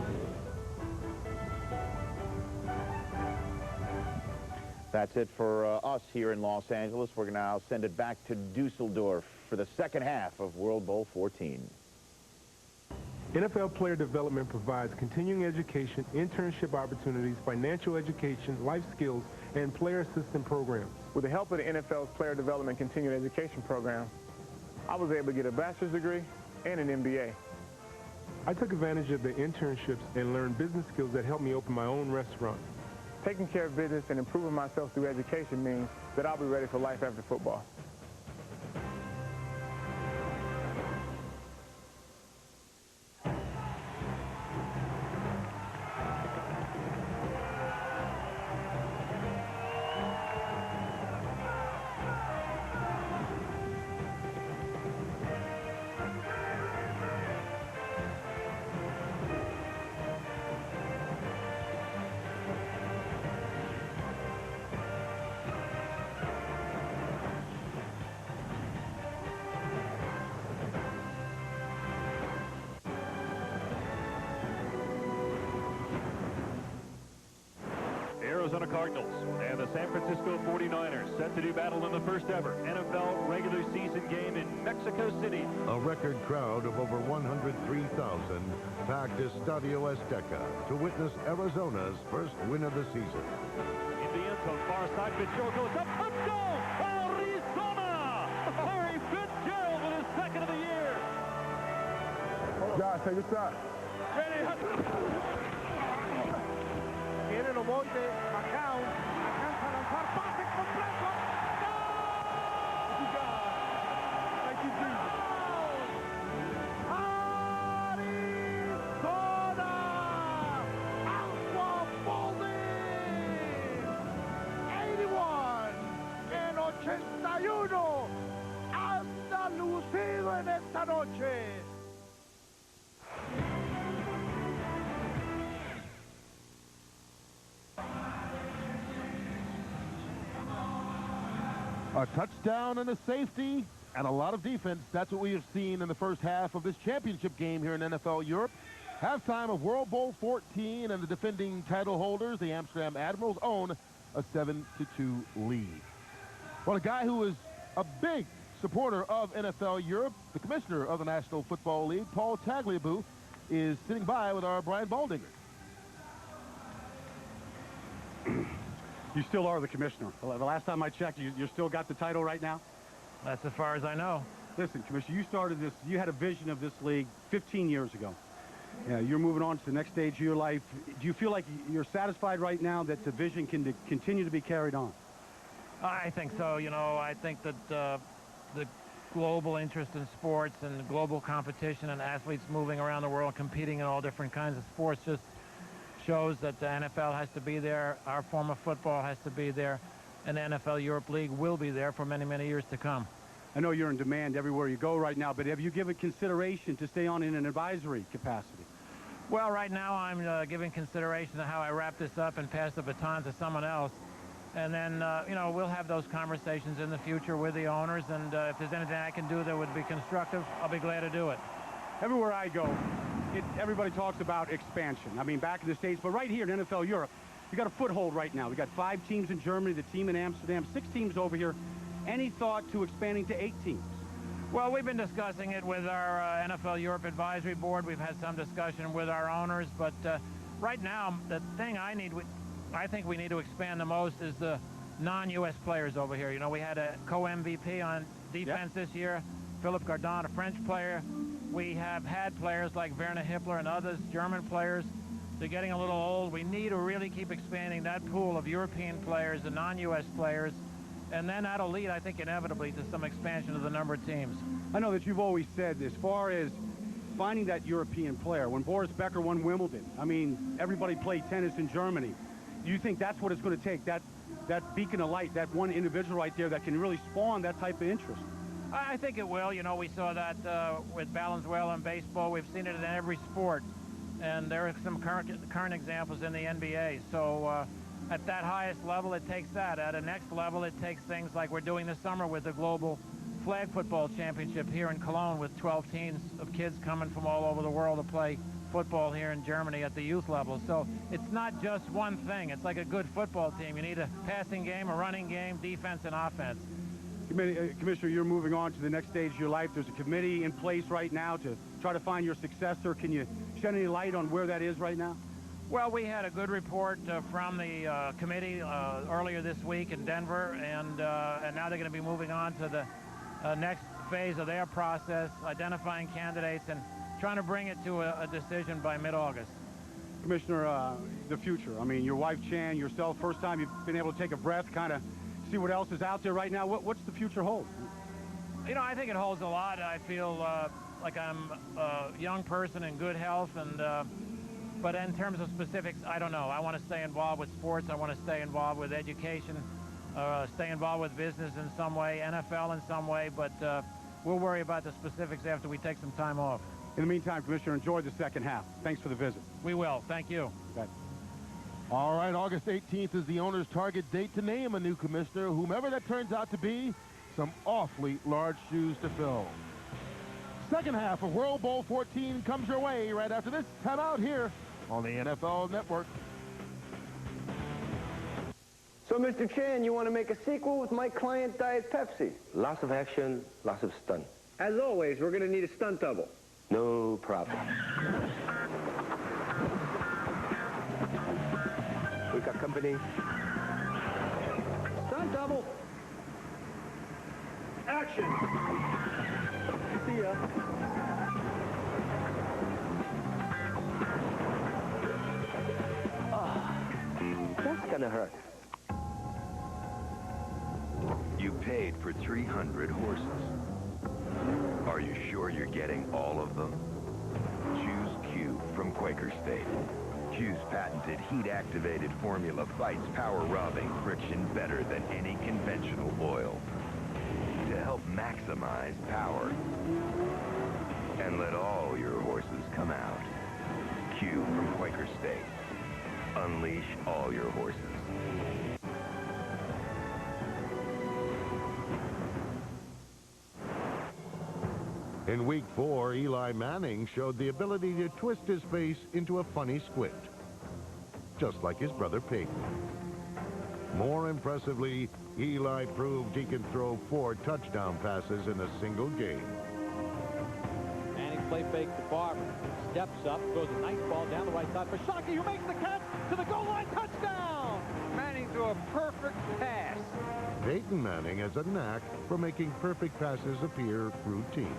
That's it for us here in Los Angeles. We're going to now send it back to Dusseldorf for the second half of World Bowl 14. NFL player development provides continuing education, internship opportunities, financial education, life skills, and player assistant programs. With the help of the NFL's Player Development Continuing Education Program, I was able to get a bachelor's degree and an MBA. I took advantage of the internships and learned business skills that helped me open my own restaurant. Taking care of business and improving myself through education means that I'll be ready for life after football. Arizona Cardinals and the San Francisco 49ers set to do battle in the first ever NFL regular season game in Mexico City. A record crowd of over 103,000 packed Estadio Azteca to witness Arizona's first win of the season. In the end zone, far side, Fitzgerald goes up, touchdown, Arizona! Larry Fitzgerald with his second of the year. Josh, take a shot. Viene el ovoide, Macao, alcanza a lanzar, pase completo. Thank you, Jesus. Arizona, Aqua Folding, 81 en 81, anda lucido en esta noche. A touchdown and a safety and a lot of defense. That's what we have seen in the first half of this championship game here in NFL Europe. Halftime of World Bowl 14, and the defending title holders, the Amsterdam Admirals, own a 7-2 lead. Well, a guy who is a big supporter of NFL Europe, the commissioner of the National Football League, Paul Tagliabue, is sitting by with our Brian Baldinger. You still are the commissioner. The last time I checked, you still got the title right now? That's as far as I know. Listen, Commissioner, you started this, you had a vision of this league 15 years ago. Yeah, you're moving on to the next stage of your life. Do you feel like you're satisfied right now that the vision can continue to be carried on? I think so. You know, I think that the global interest in sports and global competition and athletes moving around the world competing in all different kinds of sports just shows that the NFL has to be there, our form of football has to be there, and the NFL Europe League will be there for many, many years to come. I know you're in demand everywhere you go right now, but have you given consideration to stay on in an advisory capacity? Well, right now I'm giving consideration to how I wrap this up and pass the baton to someone else. And then, you know, we'll have those conversations in the future with the owners, and if there's anything I can do that would be constructive, I'll be glad to do it. Everywhere I go, everybody talks about expansion. I mean, back in the States, but right here in NFL Europe, you got a foothold right now. We got 5 teams in Germany, the team in Amsterdam, 6 teams over here. Any thought to expanding to 8 teams? Well, we've been discussing it with our NFL Europe Advisory Board. We've had some discussion with our owners, but right now, the thing I think we need to expand the most is the non-U.S. players over here. You know, we had a co-MVP on defense this year, Philippe Gardon, a French player. We have had players like Werner Hippler and others, German players. They're getting a little old. We need to really keep expanding that pool of European players, the non-U.S. players, and then that'll lead, I think, inevitably to some expansion of the number of teams. I know that you've always said, as far as finding that European player, when Boris Becker won Wimbledon, I mean, everybody played tennis in Germany. Do you think that's what it's going to take, that beacon of light, that one individual right there that can really spawn that type of interest? I think it will. You know, we saw that with Valenzuela in baseball. We've seen it in every sport. And there are some current examples in the NBA. So at that highest level, it takes that. At a next level, it takes things like we're doing this summer with the Global Flag Football Championship here in Cologne, with 12 teams of kids coming from all over the world to play football here in Germany at the youth level. So it's not just one thing. It's like a good football team. You need a passing game, a running game, defense, and offense. Commissioner, you're moving on to the next stage of your life. There's a committee in place right now to try to find your successor. Can you shed any light on where that is right now? Well, we had a good report from the committee earlier this week in Denver, and now they're going to be moving on to the next phase of their process, identifying candidates and trying to bring it to a decision by mid-August. Commissioner, the future. I mean, your wife, Chan, yourself, first time you've been able to take a breath, kind of see what else is out there right now. What's the future hold? You know, I think it holds a lot. I feel like I'm a young person in good health, and but in terms of specifics, I don't know. I want to stay involved with sports. I want to stay involved with education, stay involved with business in some way, NFL in some way, but we'll worry about the specifics after we take some time off. In the meantime, Commissioner, enjoy the second half. Thanks for the visit. We will. Thank you. Okay. All right, August 18th is the owner's target date to name a new commissioner, whomever that turns out to be. Some awfully large shoes to fill. Second half of World Bowl 14 comes your way right after this timeout here on the NFL Network. So, Mr. Chan, you want to make a sequel with my client Diet Pepsi? Lots of action, lots of stunt. As always, we're going to need a stunt double. No problem. We got company. Stunt double. Action. See ya. That's gonna hurt. You paid for 300 horses. Are you sure you're getting all of them? Choose Q from Quaker State. Q's patented heat-activated formula fights power-robbing friction better than any conventional oil to help maximize power and let all your horses come out. Q from Quaker State. Unleash all your horses. In week 4, Eli Manning showed the ability to twist his face into a funny squint, just like his brother Peyton. More impressively, Eli proved he can throw 4 touchdown passes in a single game. Manning play fake to Barber. Steps up, throws a nice ball down the right side for Shockey, who makes the catch to the goal line. Touchdown! Manning threw a perfect pass. Peyton Manning has a knack for making perfect passes appear routine.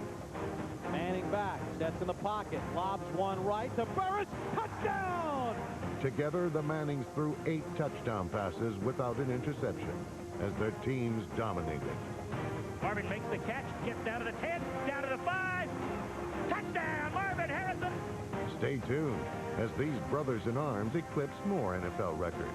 Manning back, sets in the pocket, lobs one right to Burris. Touchdown! Together, the Mannings threw 8 touchdown passes without an interception as their teams dominated. Marvin makes the catch, gets down to the 10, down to the 5. Touchdown, Marvin Harrison! Stay tuned as these brothers in arms eclipse more NFL records.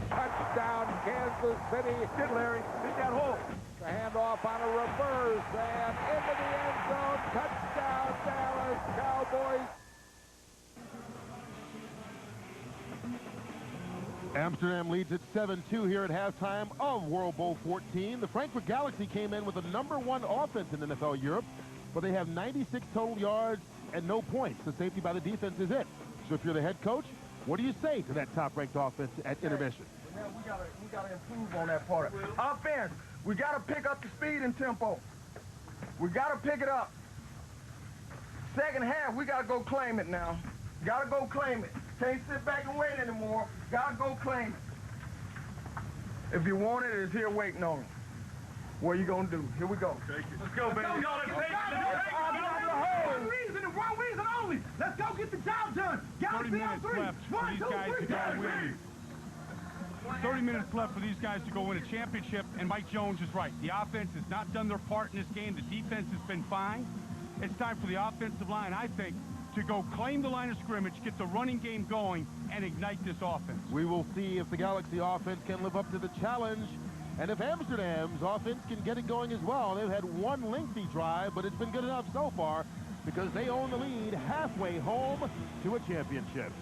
Touchdown, Kansas City. Get Larry. Get that hole. The handoff on a reverse and into the end zone. Touchdown, Dallas Cowboys. Amsterdam leads at 7-2 here at halftime of World Bowl 14. The Frankfurt Galaxy came in with the #1 offense in NFL Europe, but they have 96 total yards and no points. The safety by the defense is it. So if you're the head coach, what do you say to that top-ranked offense at intermission? We gotta improve on that part. Offense, we gotta pick up the speed and tempo. We gotta pick it up. Second half, we gotta go claim it now. Gotta go claim it. Can't sit back and wait anymore. Gotta go claim it. If you want it, it's here waiting on you. What are you gonna do? Here we go. Let's go, baby. Let's go. One reason and one reason only. Let's go get the job done. 30 minutes left for these guys to go win. 30 minutes left for these guys to go win a championship, and Mike Jones is right. The offense has not done their part in this game. The defense has been fine. It's time for the offensive line, I think, to go claim the line of scrimmage, get the running game going, and ignite this offense. We will see if the Galaxy offense can live up to the challenge, and if Amsterdam's offense can get it going as well. They've had one lengthy drive, but it's been good enough so far because they own the lead halfway home to a championship.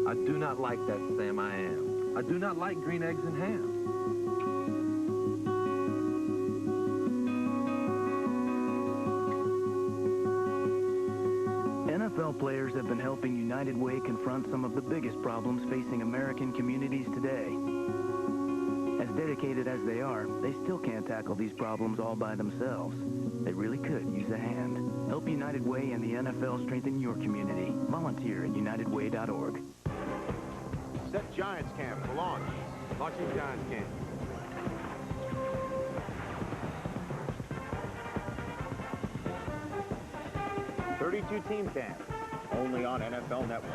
I do not like that Sam I am. I do not like green eggs and ham. NFL players have been helping United Way confront some of the biggest problems facing American communities today. As dedicated as they are, they still can't tackle these problems all by themselves. They really could use a hand. Help United Way and the NFL strengthen your community. Volunteer at unitedway.org. Set Giants camp for launch. Launching Giants camp. .32 team camp, only on NFL Network.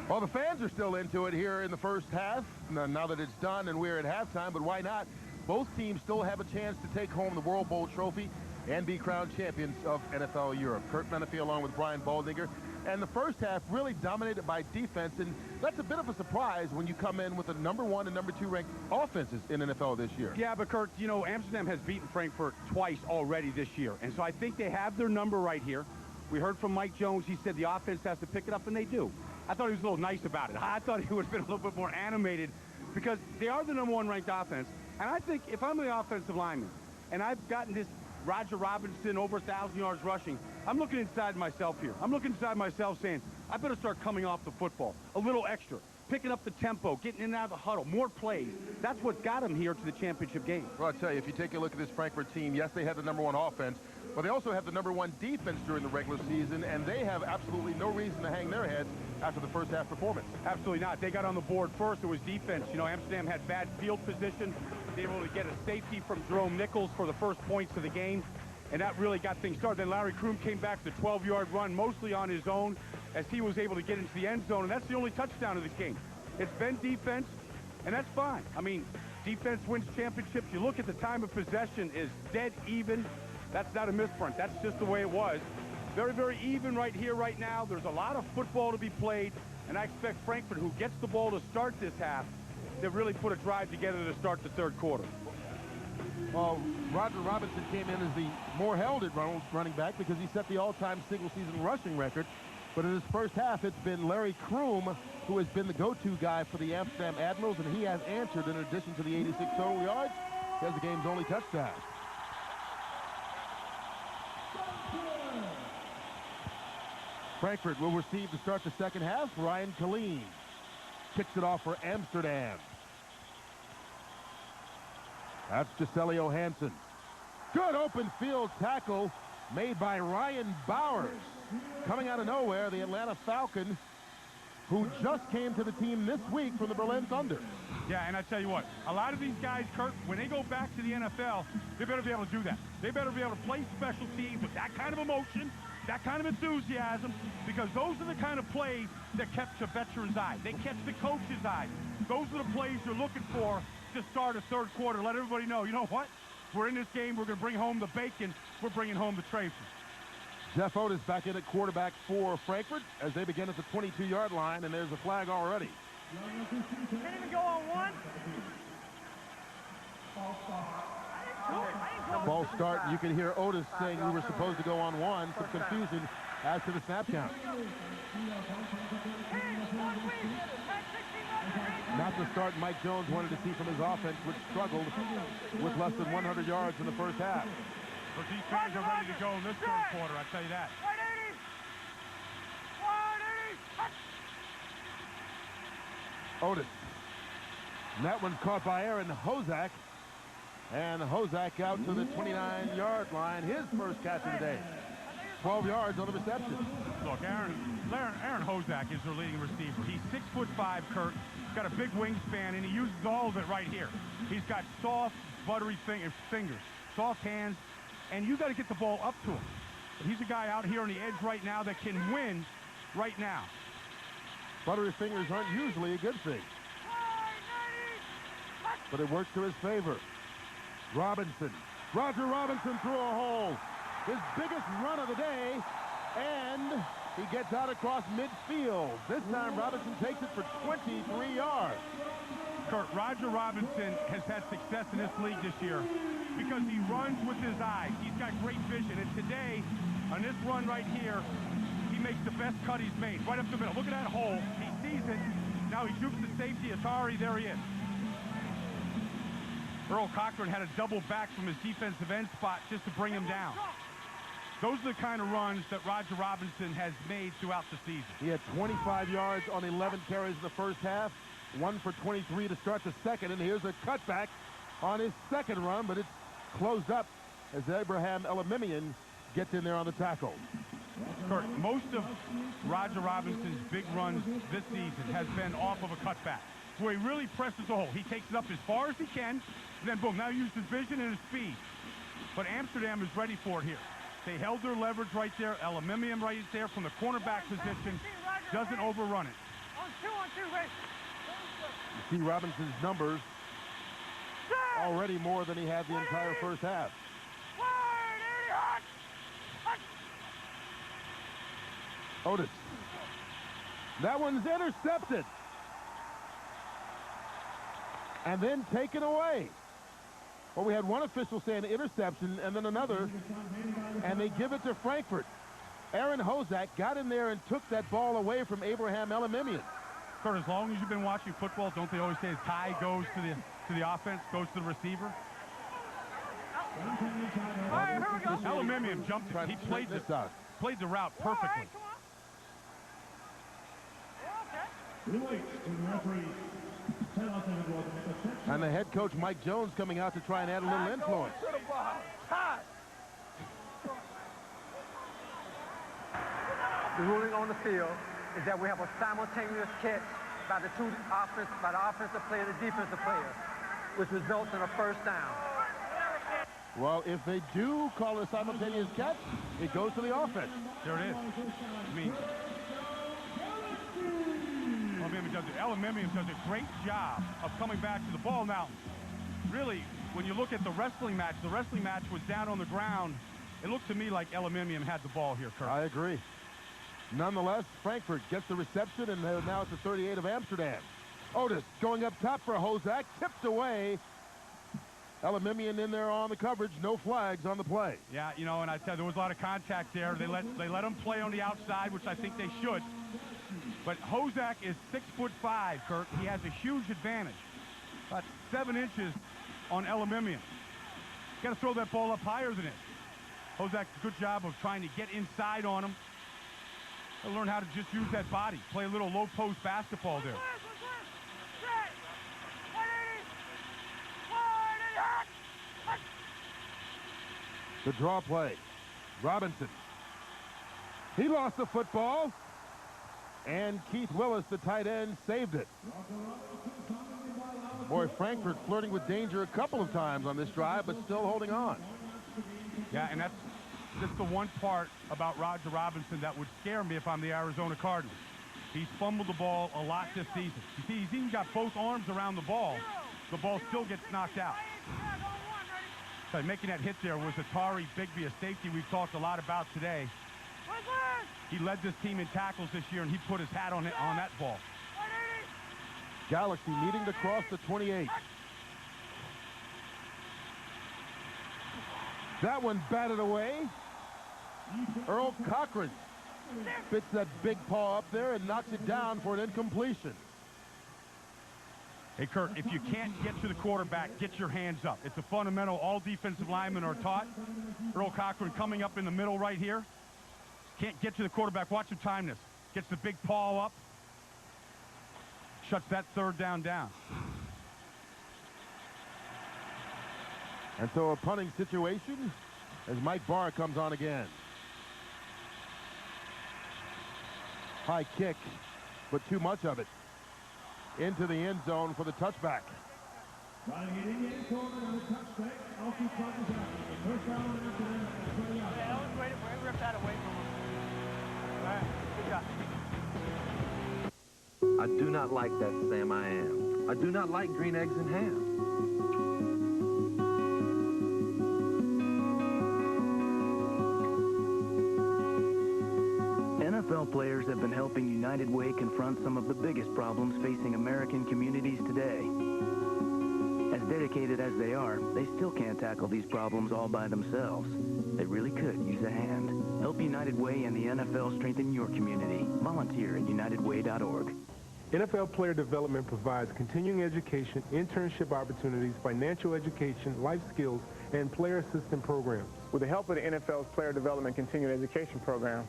Well, the fans are still into it here in the first half, now that it's done and we're at halftime, but why not? Both teams still have a chance to take home the World Bowl trophy and be crowned champions of NFL Europe. Kurt Menefee along with Brian Baldinger. And the first half really dominated by defense, and that's a bit of a surprise when you come in with the #1 and #2 ranked offenses in NFL this year. Yeah, but Kurt, you know, Amsterdam has beaten Frankfurt twice already this year, and so I think they have their number right here. We heard from Mike Jones. He said the offense has to pick it up, and they do. I thought he was a little nice about it. I thought he would have been a little bit more animated because they are the #1 ranked offense, and I think if I'm the offensive lineman, and I've gotten this Roger Robinson over 1,000 yards rushing. I'm looking inside myself here. I'm looking inside myself saying, I better start coming off the football a little extra, picking up the tempo, getting in and out of the huddle, more plays. That's what got him here to the championship game. Well, I'll tell you, if you take a look at this Frankfurt team, yes, they had the #1 offense, but they also have the #1 defense during the regular season, and they have absolutely no reason to hang their heads after the first half performance. Absolutely not. They got on the board first. It was defense. You know, Amsterdam had bad field position. They were able to get a safety from Jerome Nichols for the first points of the game, and that really got things started. Then Larry Kroom came back the 12-yard run, mostly on his own, as he was able to get into the end zone, and that's the only touchdown of this game. It's been defense, and that's fine. I mean, defense wins championships. You look at the time of possession is dead even. That's not a misprint. That's just the way it was. Very, very even right here, right now. There's a lot of football to be played, and I expect Frankfurt, who gets the ball to start this half, to really put a drive together to start the third quarter. Well, Roger Robinson came in as the more heralded running back because he set the all-time single-season rushing record. But in his first half, it's been Larry Kroom who has been the go-to guy for the Amsterdam Admirals, and he has answered in addition to the 86 total yards. He has the game's only touchdown. Frankfurt will receive to start the second half. Ryan Killeen kicks it off for Amsterdam. That's Giselio Hansen. Good open field tackle made by Ryan Bowers. Coming out of nowhere, the Atlanta Falcon, who just came to the team this week from the Berlin Thunder. Yeah, and I tell you what, a lot of these guys, Kurt, when they go back to the NFL, they better be able to do that. They better be able to play special teams with that kind of emotion, that kind of enthusiasm, because those are the kind of plays that catch a veteran's eye. They catch the coach's eye. Those are the plays you're looking for to start a third quarter. Let everybody know, you know what? We're in this game. We're going to bring home the bacon. We're bringing home the trophy. Jeff Otis back in at quarterback for Frankfurt as they begin at the 22-yard line, and there's a flag already. Can't even go on one. Ball start. You can hear Otis saying we were supposed to go on one. Some confusion as to the snap count. Not the start Mike Jones wanted to see from his offense, which struggled with less than 100 yards in the first half. But these fans are ready to go in this third quarter, I tell you that. Otis. And that one's caught by Aaron Hozak. And Hozak out to the 29-yard line. His first catch of the day. 12 yards on the reception. Look, Aaron Hozak is their leading receiver. He's 6'5", Kurt. He's got a big wingspan, and he uses all of it right here. He's got soft, buttery fingers, soft hands, and you got to get the ball up to him. He's a guy out here on the edge right now that can win right now. Buttery fingers aren't usually a good thing, but it works to his favor. Robinson. Roger Robinson through a hole. His biggest run of the day, and he gets out across midfield. This time Robinson takes it for 23 yards. Kurt, Roger Robinson has had success in this league this year because he runs with his eyes. He's got great vision, and today, on this run right here, he makes the best cut he's made, right up the middle. Look at that hole. He sees it. Now he shoots the safety. Atari, there he is. Earl Cochran had a double back from his defensive end spot just to bring him down. Those are the kind of runs that Roger Robinson has made throughout the season. He had 25 yards on 11 carries in the first half, 1 for 23 to start the second, and here's a cutback on his second run, but it's closed up as Abraham Elamimian gets in there on the tackle. Kurt, most of Roger Robinson's big runs this season has been off of a cutback, where he really presses the hole. He takes it up as far as he can, and then boom, now he uses his vision and his speed. But Amsterdam is ready for it here. They held their leverage right there. Elamimian right there from the cornerback position. Doesn't overrun it. You see Robinson's numbers already more than he had the entire first half. Otis. That one's intercepted. And then taken away. Well, we had one official say an interception and then another, and they give it to Frankfurt. Aaron Hozak got in there and took that ball away from Abraham Elamimian. Kurt, as long as you've been watching football, don't they always say the tie goes to the offense, goes to the receiver? All right, here we go. Aluminium jumped. He played the route perfectly. And the head coach, Mike Jones, coming out to try and add a little influence. The ruling on the field is that we have a simultaneous catch by the offensive player and the defensive player, which results in a first down. Well, if they do call a simultaneous catch, it goes to the offense. There it is. I mean, Aluminium does a great job of coming back to the ball. Now, really, when you look at the wrestling match was down on the ground. It looked to me like Aluminium had the ball here, Kurt. I agree. Nonetheless, Frankfurt gets the reception, and they're now at the 38 of Amsterdam. Otis going up top for Hozak, tipped away. Aluminium in there on the coverage, no flags on the play. Yeah, you know, and I tell you, there was a lot of contact there. They let him play on the outside, which I think they should. But Hozak is 6'5", Kurt. He has a huge advantage. About 7 inches on Aluminium. Got to throw that ball up higher than it. Hozak's a good job of trying to get inside on him. He'll learn how to just use that body. Play a little low post basketball there. The draw play. Robinson. He lost the football. And Keith Willis, the tight end, saved it. Boy, Frankfurt flirting with danger a couple of times on this drive, but still holding on. Yeah, and that's just the one part about Roger Robinson that would scare me if I'm the Arizona Cardinals. He's fumbled the ball a lot this season. You see, he's even got both arms around the ball. The ball still gets knocked out. So making that hit there was Atari Bigby, a safety we've talked a lot about today. He led this team in tackles this year, and he put his hat on that ball. Galaxy needing to cross the 28. That one batted away. Earl Cochran fits that big paw up there and knocks it down for an incompletion. Hey, Kurt, if you can't get to the quarterback, get your hands up. It's a fundamental all defensive linemen are taught. Earl Cochran coming up in the middle right here. Can't get to the quarterback. Watch him time this. Gets the big paw up. Shuts that third down. And so a punting situation as Mike Barr comes on again. High kick, but too much of it. Into the end zone for the touchback. Rip that away from him. All right, good job. I do not like that Sam I am. I do not like green eggs and ham. NFL players have been helping United Way confront some of the biggest problems facing American communities today. As dedicated as they are, they still can't tackle these problems all by themselves. They really could use a hand. Help United Way and the NFL strengthen your community. Volunteer at unitedway.org. NFL player development provides continuing education, internship opportunities, financial education, life skills, and player assistant programs. With the help of the NFL's Player Development Continuing Education Program,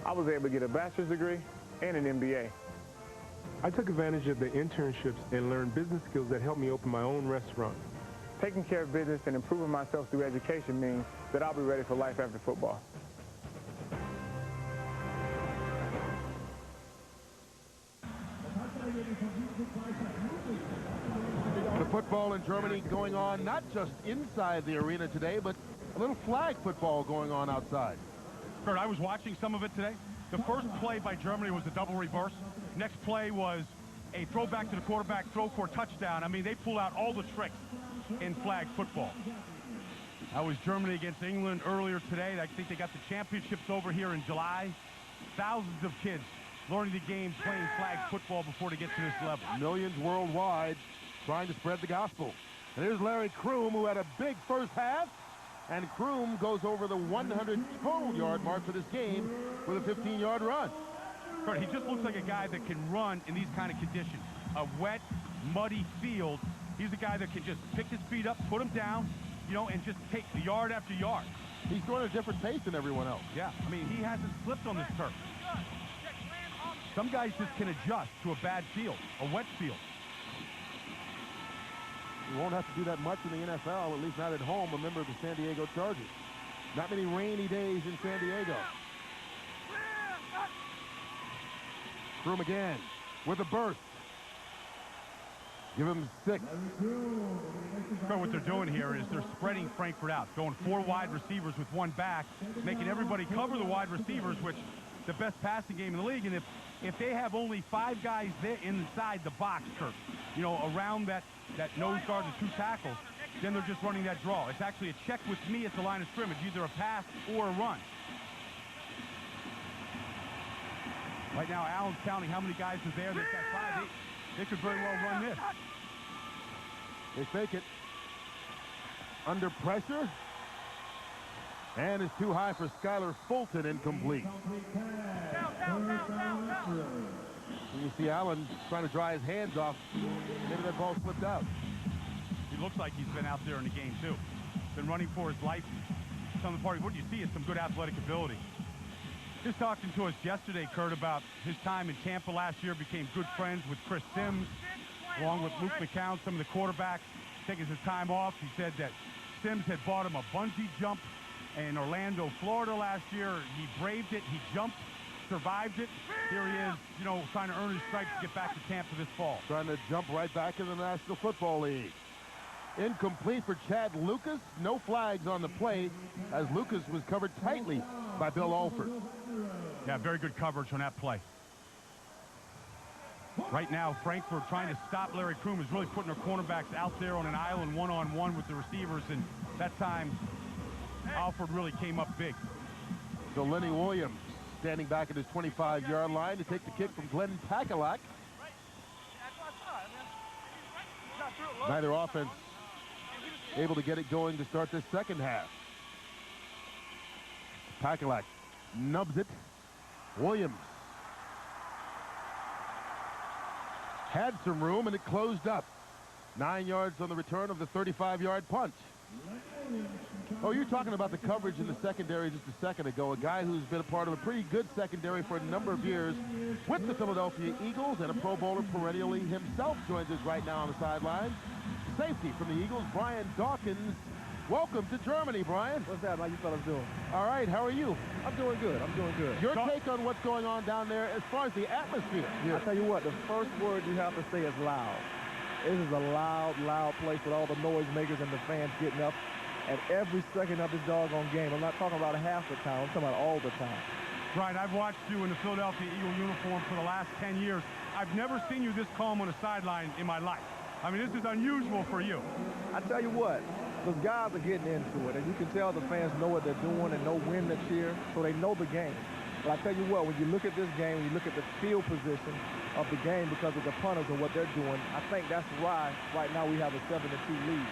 I was able to get a bachelor's degree and an MBA. I took advantage of the internships and learned business skills that helped me open my own restaurant. Taking care of business and improving myself through education means that I'll be ready for life after football. The football in Germany going on not just inside the arena today, but a little flag football going on outside. Kurt, I was watching some of it today. The first play by Germany was a double reverse. Next play was a throwback to the quarterback, throw for a touchdown. I mean, they pull out all the tricks in flag football. That was Germany against England earlier today. I think they got the championships over here in July. Thousands of kids learning the game, playing flag football before they get to this level. Millions worldwide trying to spread the gospel. And here's Larry Kroom, who had a big first half. And Kroom goes over the 100 total yard mark for this game with a 15-yard run. Kurt, he just looks like a guy that can run in these kind of conditions. A wet, muddy field. He's a guy that can just pick his feet up, put them down, you know, and just take yard after yard. He's going at a different pace than everyone else. Yeah, I mean, he hasn't slipped on this turf. Some guys just can adjust to a bad field, a wet field. You won't have to do that much in the NFL, at least not at home, a member of the San Diego Chargers. Not many rainy days in San Diego. Broom again with a burst. Give him 6. So what they're doing here is they're spreading Frankfurt out, going 4 wide receivers with 1 back, making everybody cover the wide receivers, which the best passing game in the league. And if they have only 5 guys there inside the box, Kurt, you know, around that nose guard and 2 tackles, then they're just running that draw. It's actually a check with me at the line of scrimmage, either a pass or a run. Right now, Allen's counting how many guys are there. They've got 5. They could very well run this. They fake it. Under pressure. And it's too high for Skylar Fulton, incomplete. You see Allen trying to dry his hands off. Maybe that ball slipped out. He looks like he's been out there in the game, too. Been running for his life. Some of the party, what you see is some good athletic ability. Just talking to us yesterday, Kurt, about his time in Tampa last year, became good friends with Chris Sims, along with Luke McCown, some of the quarterbacks, taking his time off. He said that Sims had bought him a bungee jump in Orlando, Florida last year. He braved it, he jumped, survived it. Here he is, you know, trying to earn his stripes to get back to Tampa this fall. Trying to jump right back in the National Football League. Incomplete for Chad Lucas. No flags on the play, as Lucas was covered tightly by Bill Alford. Yeah, very good coverage on that play. Right now, Frankfurt trying to stop Larry Kroom is really putting their cornerbacks out there on an island one-on-one with the receivers, and that time Alford really came up big. So Lenny Williams standing back at his 25-yard line to take the kick from Glenn Pakalak. Neither offense able to get it going to start this second half. Pakalak nubs it. Williams had some room, and it closed up. 9 yards on the return of the 35-yard punt. Oh, you're talking about the coverage in the secondary just a second ago. A guy who's been a part of a pretty good secondary for a number of years with the Philadelphia Eagles, and a Pro Bowler perennially himself joins us right now on the sideline. Safety from the Eagles, Brian Dawkins. Welcome to Germany, Brian. What's that? How you fellas doing? All right, how are you? I'm doing good. I'm doing good. Your take on what's going on down there as far as the atmosphere? I tell you what, the first word you have to say is loud. This is a loud, loud place with all the noisemakers and the fans getting up at every second of this doggone game. I'm not talking about half the time. I'm talking about all the time. Brian, I've watched you in the Philadelphia Eagle uniform for the last 10 years. I've never seen you this calm on a sideline in my life. I mean, this is unusual for you. I tell you what, those guys are getting into it, and you can tell the fans know what they're doing and know when to cheer, so they know the game. But I tell you what, when you look at this game, when you look at the field position of the game because of the punters and what they're doing, I think that's why right now we have a 7-2 lead.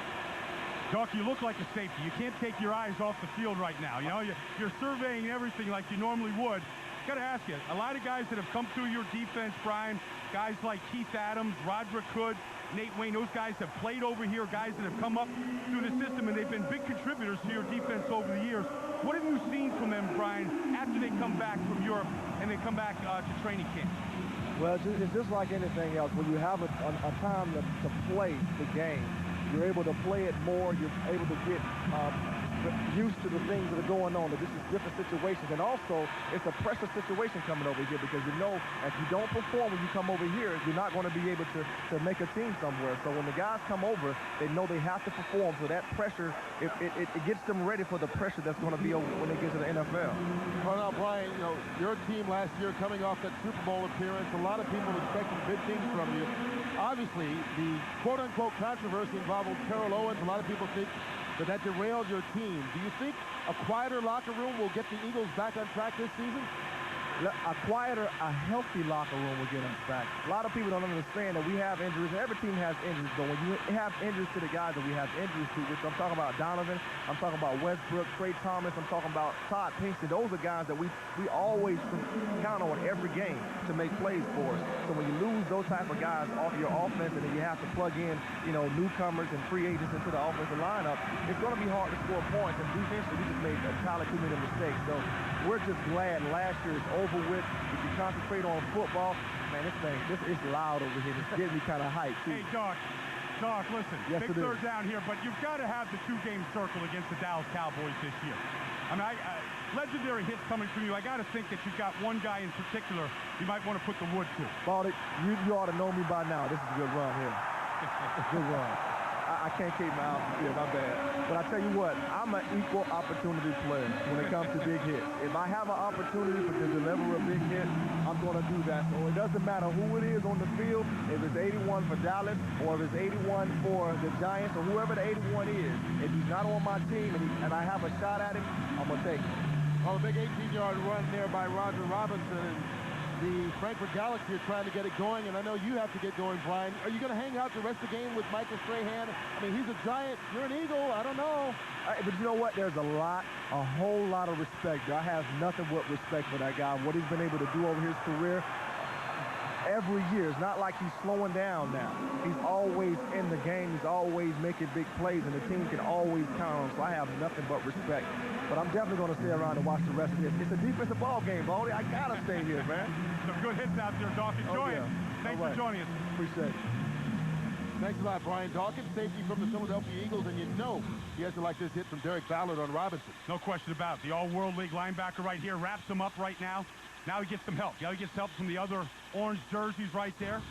Doc, you look like a safety. You can't take your eyes off the field right now. You know, you're surveying everything like you normally would. Got to ask you, a lot of guys that have come through your defense, Brian, guys like Keith Adams, Roderick Hood, Nate Wayne, those guys have played over here, guys that have come up through the system, and they've been big contributors to your defense over the years. What have you seen from them, Brian, after they come back from Europe and they come back to training camp? Well, it's just like anything else. When you have a time to play the game, you're able to play it more. You're able to get used to the things that are going on. This is different situations. And also, it's a pressure situation coming over here because you know if you don't perform when you come over here, you're not going to be able to make a team somewhere. So when the guys come over, they know they have to perform. So that pressure, it gets them ready for the pressure that's going to be over when they get to the NFL. Well, now, Brian, you know, your team last year coming off that Super Bowl appearance, a lot of people expecting big things from you. Obviously, the quote-unquote controversy involving Terrell Owens, a lot of people think that derailed your team. Do you think a quieter locker room will get the Eagles back on track this season? a quieter, a healthy locker room will get us back. A lot of people don't understand that we have injuries, and every team has injuries, but when you have injuries to the guys that we have injuries to, which I'm talking about Donovan, I'm talking about Westbrook, Trey Thomas, I'm talking about Todd Pinkston, those are guys that we always count on every game to make plays for us. So when you lose those type of guys off your offense and then you have to plug in, you know, newcomers and free agents into the offensive lineup, it's going to be hard to score points, and defensively we just made entirely too many mistakes. So we're just glad last year is over with. If you concentrate on football, man, this is loud over here. It's getting me kind of hyped, too. Hey, Doc, listen, yes, big third down here, but you've got to have the two-game circle against the Dallas Cowboys this year. I mean, legendary hits coming from you. I got to think that you've got one guy in particular you might want to put the wood to. Baldy, you ought to know me by now. This is a good run here. Good run. I can't keep my mouth here, my bad. But I tell you what, I'm an equal opportunity player when it comes to big hits. If I have an opportunity to deliver a big hit, I'm going to do that. So it doesn't matter who it is on the field, if it's 81 for Dallas or if it's 81 for the Giants or whoever the 81 is. If he's not on my team and I have a shot at him, I'm going to take it. Well, a big 18-yard run there by Roger Robinson, and the Frankfurt Galaxy are trying to get it going, and I know you have to get going, Brian. Are you going to hang out the rest of the game with Michael Strahan? I mean, he's a Giant. You're an Eagle. I don't know. But you know what? There's a whole lot of respect. I have nothing but respect for that guy, what he's been able to do over his career. Every year, it's not like he's slowing down now. He's always in the game. He's always making big plays, and the team can always count on him. So I have nothing but respect. But I'm definitely going to stay around and watch the rest of this. It's a defensive ball game, Baldy. I got to stay here, man. Some good hits out there, Dawkins. Enjoy it. Thanks for joining us. Appreciate it. Thanks a lot, Brian Dawkins, safety from the Philadelphia Eagles, and you know he has to like this hit from Derek Ballard on Robinson. No question about it. The All-World League linebacker right here wraps him up right now. Now he gets some help. Now he gets help from the other orange jerseys right there.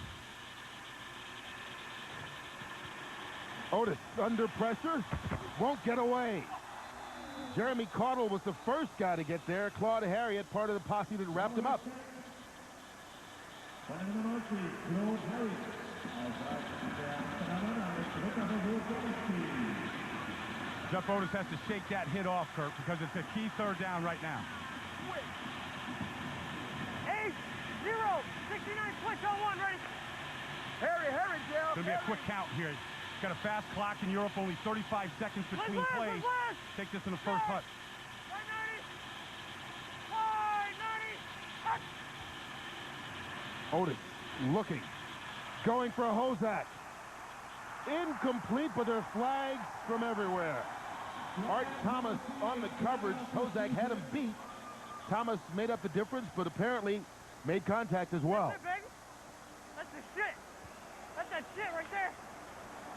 Otis under pressure, won't get away. Jeremy Caudle was the first guy to get there. Claude Harriet, part of the posse that wrapped him up. Jeff Otis has to shake that hit off, Kurt, because it's a key third down right now. 8-0, 69, switch on one, ready? Harry, Jeff. It's going to be a quick count here. It's got a fast clock in Europe, only 35 seconds between plays. Take this in the first hut. 90. Otis looking, going for a Hozak. Incomplete, but there are flags from everywhere. Art Thomas on the coverage. Hozak had him beat. Thomas made up the difference, but apparently made contact as well. That's it, baby. That's the shit. That's that shit right there.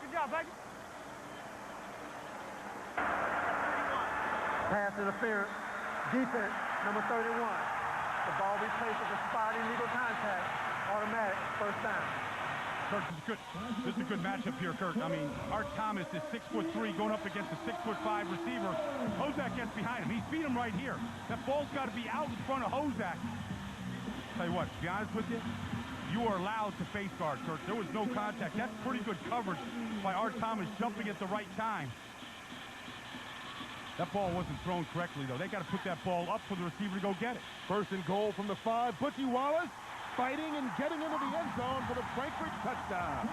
Good job, baby. Pass interference. Defense, number 31. The ball replaced with a spot illegal contact. Automatic, first down. Kurt, this is a good matchup here, Kurt. I mean, Art Thomas is 6'3", going up against a 6'5" receiver. Hozak gets behind him. He's beat him right here. That ball's got to be out in front of Hozak. Tell you what, to be honest with you, you are allowed to face guard, Kurt. There was no contact. That's pretty good coverage by Art Thomas, jumping at the right time. That ball wasn't thrown correctly, though. They got to put that ball up for the receiver to go get it. First and goal from the 5. Butchie Wallace fighting and getting into the end zone for the Frankfurt touchdown.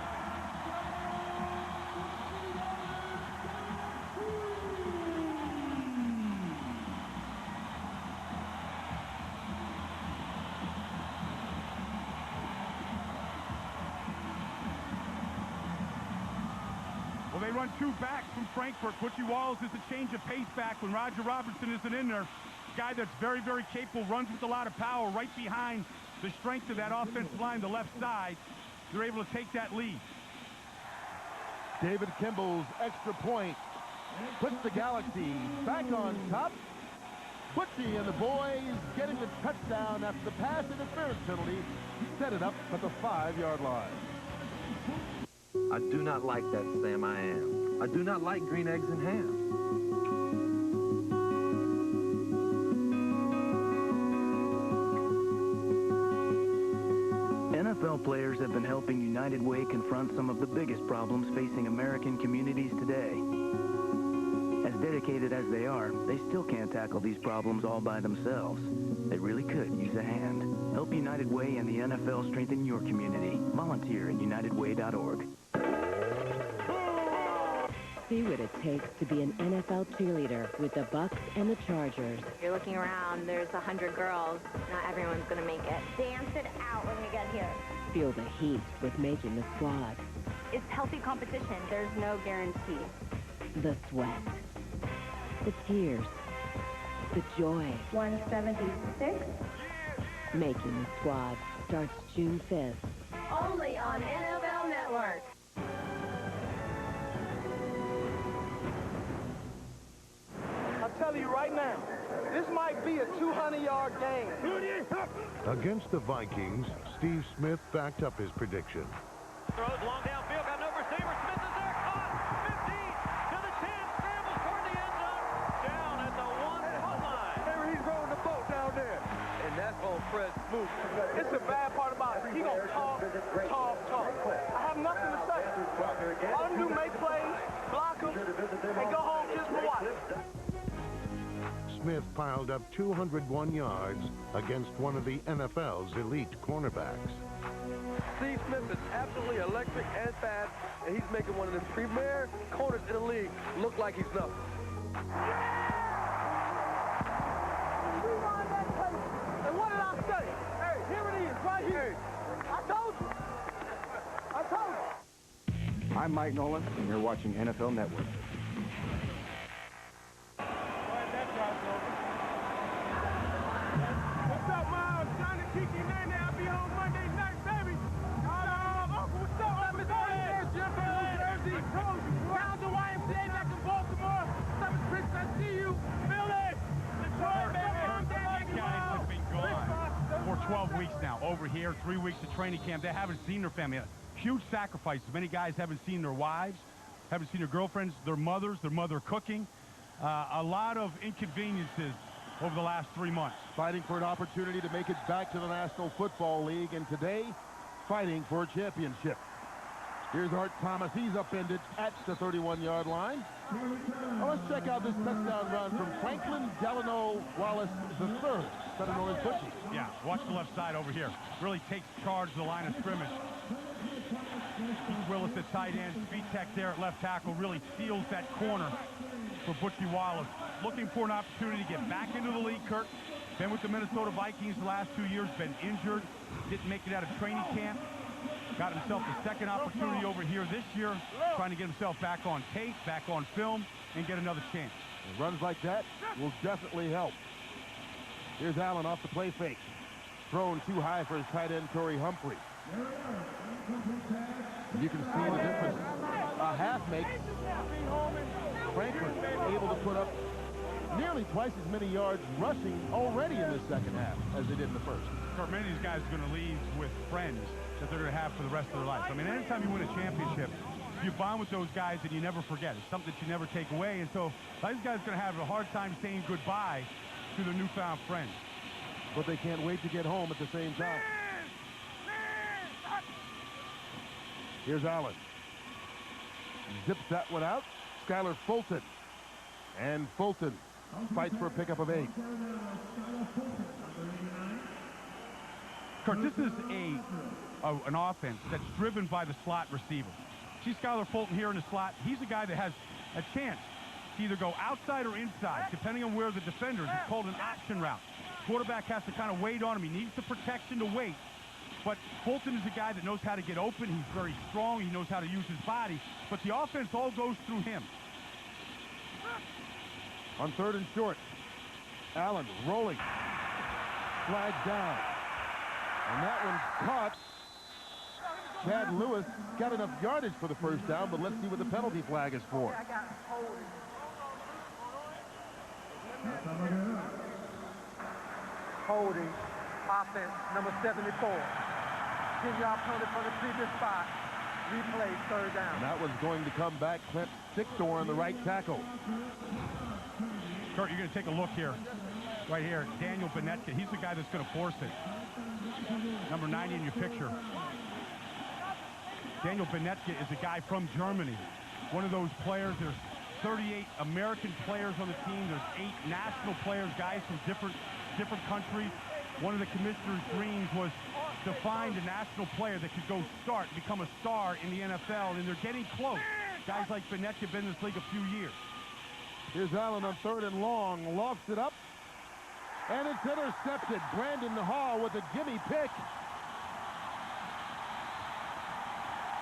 Well, they run two backs from Frankfurt. Butchie Wallace is a change of pace back when Roger Robinson isn't in there. Guy that's very, very capable, runs with a lot of power right behind the strength of that offensive line, the left side. They're able to take that lead. David Kimball's extra point puts the Galaxy back on top. Butchie and the boys getting the touchdown after the pass interference penalty. Set it up at the 5-yard line. I do not like that Sam I am. I do not like green eggs and ham. NFL players have been helping United Way confront some of the biggest problems facing American communities today. As dedicated as they are, they still can't tackle these problems all by themselves. They really could use a hand. Help United Way and the NFL strengthen your community. Volunteer at unitedway.org. See what it takes to be an NFL cheerleader with the Bucks and the Chargers. You're looking around, there's 100 girls. Not everyone's going to make it. Dance it out when we get here. Feel the heat with making the squad. It's healthy competition. There's no guarantee. The sweat. The tears. The joy. 176. Making the squad starts June 5th. Only on NFL Network. I'll tell you right now, this might be a 200-yard game. Against the Vikings, Steve Smith backed up his prediction. Throws long downfield, got no receiver. Smith is there, caught. 15 to the 10, scrambles toward the end zone. Down at the 1-foot line. He's rolling the boat down there. And that's on Fred Smoot. It's the bad part about it. He gonna talk. I have nothing to say. All I'm do make plays, block them, and go home kiss my wife. Smith piled up 201 yards against one of the NFL's elite cornerbacks. Steve Smith is absolutely electric and fast, and he's making one of the premier corners in the league look like he's nothing. And what did I say? Hey, here it is, right here. I told you. I'm Mike Nolan, and you're watching NFL Network. What's up, Miles? Johnny Kiki Nene. I'll be home Monday night, baby. Uncle, what's up? I'm in Jim from New Jersey. Down to YMCA back in Baltimore. What's up, Chris? I see you. Billy. Detroit, baby. Guys have been gone for 12 weeks now. Over here, 3 weeks of training camp. They haven't seen their family. Huge sacrifices. Many guys haven't seen their wives, haven't seen their girlfriends, their mothers, their mother cooking. A lot of inconveniences over the last 3 months. Fighting for an opportunity to make it back to the National Football League, and today, fighting for a championship. Here's Art Thomas. He's upended at the 31-yard line. Now let's check out this touchdown run from Franklin Delano Wallace III, better known as Butchie. Yeah, watch the left side over here. Really takes charge of the line of scrimmage. Willis at tight end, Vitek there at left tackle, really seals that corner for Butchie Wallace. Looking for an opportunity to get back into the league, Kurt. Been with the Minnesota Vikings the last 2 years, been injured, didn't make it out of training camp. Got himself a second opportunity over here this year, trying to get himself back on tape, back on film, and get another chance. And runs like that will definitely help. Here's Allen off the play fake. Thrown too high for his tight end, Torrey Humphrey. You can see the difference a half makes. Frankfurt able to put up nearly twice as many yards rushing already in this second half as they did in the first. Kurt, many of these guys are going to leave with friends that they're going to have for the rest of their life. I mean, anytime you win a championship, you bond with those guys and you never forget. It's something that you never take away. And so these guys are going to have a hard time saying goodbye to their newfound friends. But they can't wait to get home at the same time. Here's Allen. Zips that one out. Skylar Fulton. And Fulton fights for a pickup of 8. Kurt, this is an offense that's driven by the slot receiver. See Skylar Fulton here in the slot. He's a guy that has a chance to either go outside or inside, depending on where the defender is. It's called an option route. Quarterback has to kind of wait on him. He needs the protection to wait. But Fulton is a guy that knows how to get open. He's very strong. He knows how to use his body. But the offense all goes through him. On 3rd and short, Allen rolling. Flag down. And that one's caught. Chad Lewis got enough yardage for the first down, but let's see what the penalty flag is for. Holding, offense, number 74. 10-yard penalty for the previous spot. Replay, 3rd down. And that was going to come back. Clint Stickdor on the right tackle. Kurt, you're going to take a look here. Right here, Daniel Benetka. He's the guy that's going to force it. Number 90 in your picture. Daniel Benetka is a guy from Germany. One of those players that are 38 American players on the team. There's 8 national players, guys from different countries. One of the commissioner's dreams was to find a national player that could go start, become a star in the NFL, and they're getting close. Guys like Bennett have been in this league a few years. Here's Allen on 3rd and long, lofts it up, and it's intercepted. Brandon Hall with a gimme pick.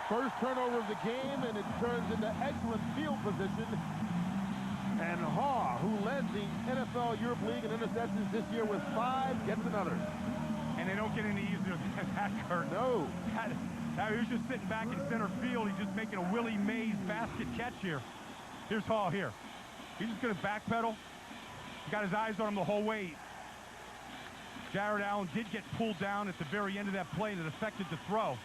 First turnover of the game, and it turns into excellent field position. And Haw, who led the NFL Europe League in interceptions this year with 5, gets another. And they don't get any easier than that, Kurt. No. He was just sitting back in center field. He's just making a Willie Mays basket catch here. Here's Haw here. He's just going to backpedal. He got his eyes on him the whole way. Jared Allen did get pulled down at the very end of that play that affected the throw.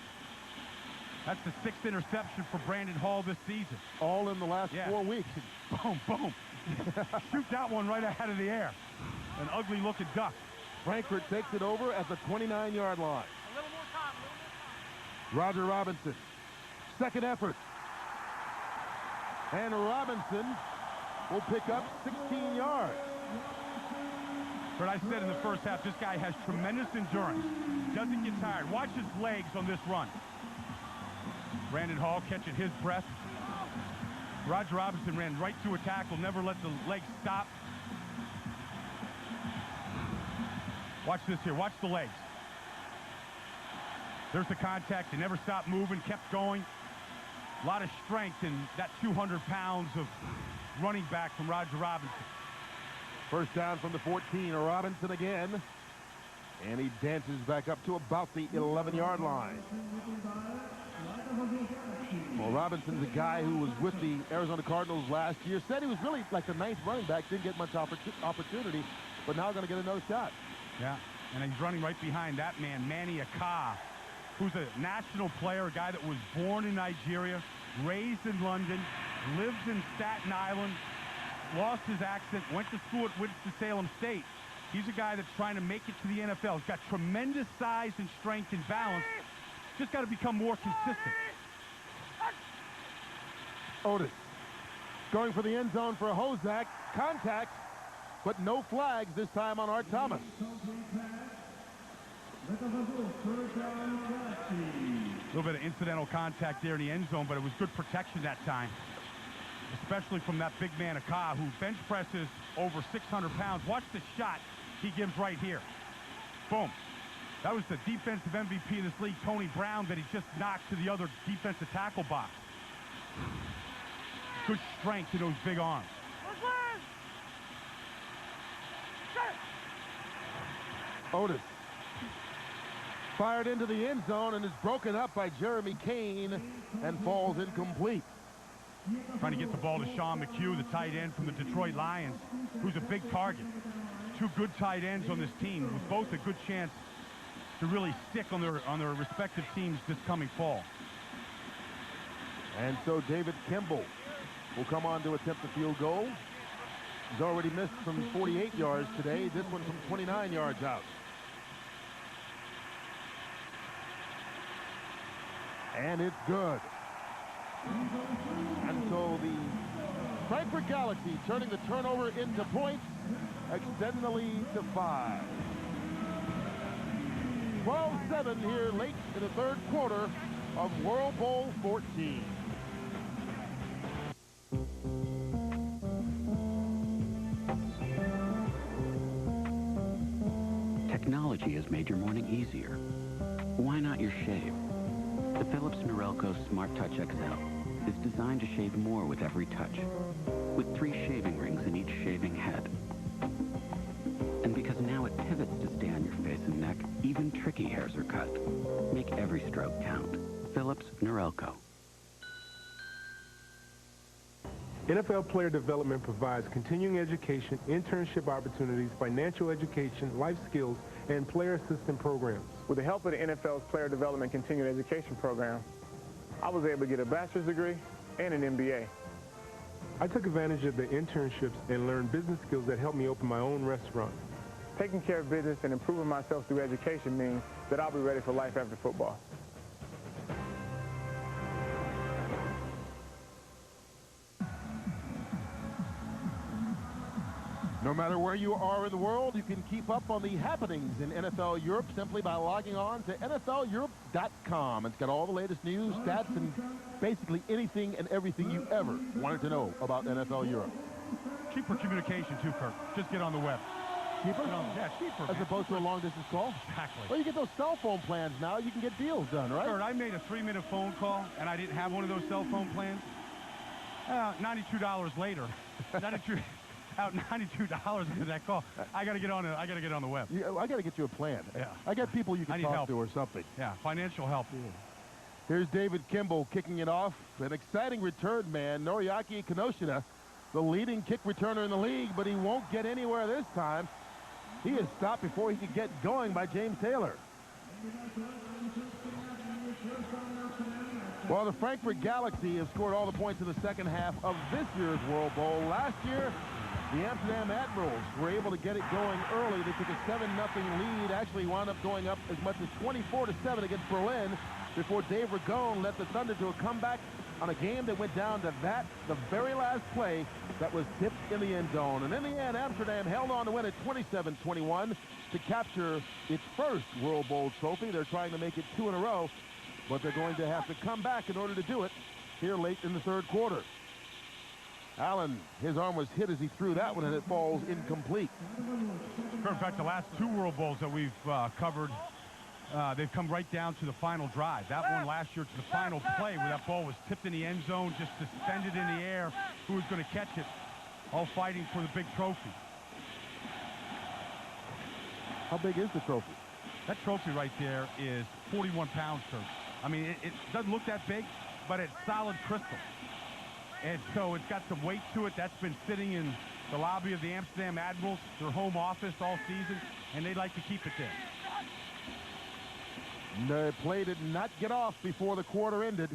That's the 6th interception for Brandon Hall this season. All in the last 4 weeks. Boom, boom. Shoot that one right out of the air. An ugly-looking duck. Frankfurt takes it over at the 29-yard line. A little more time. Roger Robinson. Second effort. And Robinson will pick up 16 yards. But I said in the first half, this guy has tremendous endurance. Doesn't get tired. Watch his legs on this run. Brandon Hall catching his breath. Roger Robinson ran right through a tackle, never let the legs stop. Watch this here. Watch the legs. There's the contact. They never stopped moving, kept going. A lot of strength in that 200 pounds of running back from Roger Robinson. First down from the 14. Robinson again. And he dances back up to about the 11-yard line. Well, Robinson's a guy who was with the Arizona Cardinals last year. Said he was really like the 9th running back. Didn't get much opportunity, but now going to get another shot. Yeah, and he's running right behind that man, Manny Aka, who's a national player, a guy that was born in Nigeria, raised in London, lives in Staten Island, lost his accent, went to school at Winston-Salem State. He's a guy that's trying to make it to the NFL. He's got tremendous size and strength and balance. Just got to become more consistent. Otis going for the end zone for Hozak. Contact, but no flags this time on Art Thomas. A little bit of incidental contact there in the end zone, but it was good protection that time, especially from that big man Aka, who bench presses over 600 pounds. Watch the shot he gives right here. Boom. That was the defensive MVP of this league, Tony Brown, that he just knocked to the other defensive tackle box. Good strength in those big arms. Otis fired into the end zone and is broken up by Jeremy Kane and falls incomplete. Trying to get the ball to Sean McHugh, the tight end from the Detroit Lions, who's a big target. 2 good tight ends on this team with both a good chance to really stick on their respective teams this coming fall. And so David Kimball will come on to attempt the field goal. He's already missed from 48 yards today. This one from 29 yards out. And it's good. And so the Frankfurt Galaxy turning the turnover into points, extending the lead to 5. 12-7 here late in the 3rd quarter of World Bowl 14. Technology has made your morning easier. Why not your shave? The Philips Norelco Smart Touch XL is designed to shave more with every touch, with 3 shaving rings in each shaving head. And because now it pivots to stay on your face and neck, even tricky hairs are cut. Make every stroke count. Philips Norelco. NFL player development provides continuing education, internship opportunities, financial education, life skills, and player assistant programs. With the help of the NFL's Player Development Continuing Education Program, I was able to get a bachelor's degree and an MBA. I took advantage of the internships and learned business skills that helped me open my own restaurant. Taking care of business and improving myself through education means that I'll be ready for life after football. No matter where you are in the world, you can keep up on the happenings in NFL Europe simply by logging on to NFLEurope.com. It's got all the latest news, stats, and basically anything and everything you ever wanted to know about NFL Europe. Cheaper communication, too, Kirk. Just get on the web. Cheaper? Yeah, cheaper. As opposed to a long-distance call? Exactly. Well, you get those cell phone plans now. You can get deals done, right? Kurt, I made a 3-minute phone call, and I didn't have one of those cell phone plans. $92 later. Out $92 into that call. I got to get on the web. Yeah, I got to get you a plan. Yeah. I got people you can talk help. to or something. Yeah, financial help. Yeah. Here's David Kimball kicking it off. An exciting return man, Noriaki Kinoshita, the leading kick returner in the league, but he won't get anywhere this time. He is stopped before he could get going by James Taylor. Well, the Frankfurt Galaxy have scored all the points in the second half of this year's World Bowl. Last year, the Amsterdam Admirals were able to get it going early. They took a 7-0 lead, actually wound up going up as much as 24-7 against Berlin before Dave Ragone led the Thunder to a comeback on a game that went down to the very last play that was tipped in the end zone. And in the end, Amsterdam held on to win at 27-21 to capture its first World Bowl trophy. They're trying to make it 2 in a row, but they're going to have to come back in order to do it here late in the third quarter. Allen, his arm was hit as he threw that one, and it falls incomplete. In fact, the last 2 World Bowls that we've covered, they've come right down to the final drive. That one last year to the final play where that ball was tipped in the end zone, just suspended in the air. Who was going to catch it? All fighting for the big trophy. How big is the trophy? That trophy right there is 41 pounds, Kirk. I mean, it doesn't look that big, but it's solid crystal. And so it's got some weight to it. That's been sitting in the lobby of the Amsterdam Admirals, their home office all season, and they'd like to keep it there. The play did not get off before the quarter ended.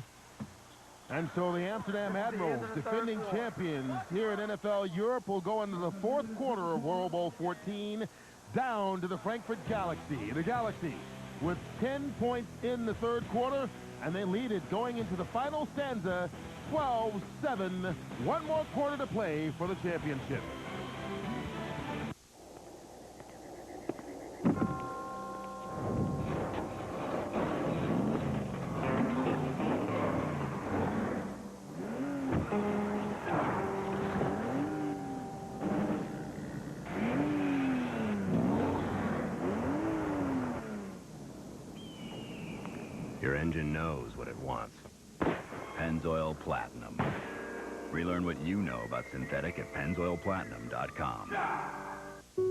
And so the Amsterdam Admirals, defending champions here in NFL Europe, will go into the fourth quarter of World Bowl 14, down to the Frankfurt Galaxy. The Galaxy with 10 points in the third quarter, and they lead it going into the final stanza, 12-7. One more quarter to play for the championship. Your engine knows what it wants. Pennzoil Platinum. Relearn what you know about synthetic at pennzoilplatinum.com.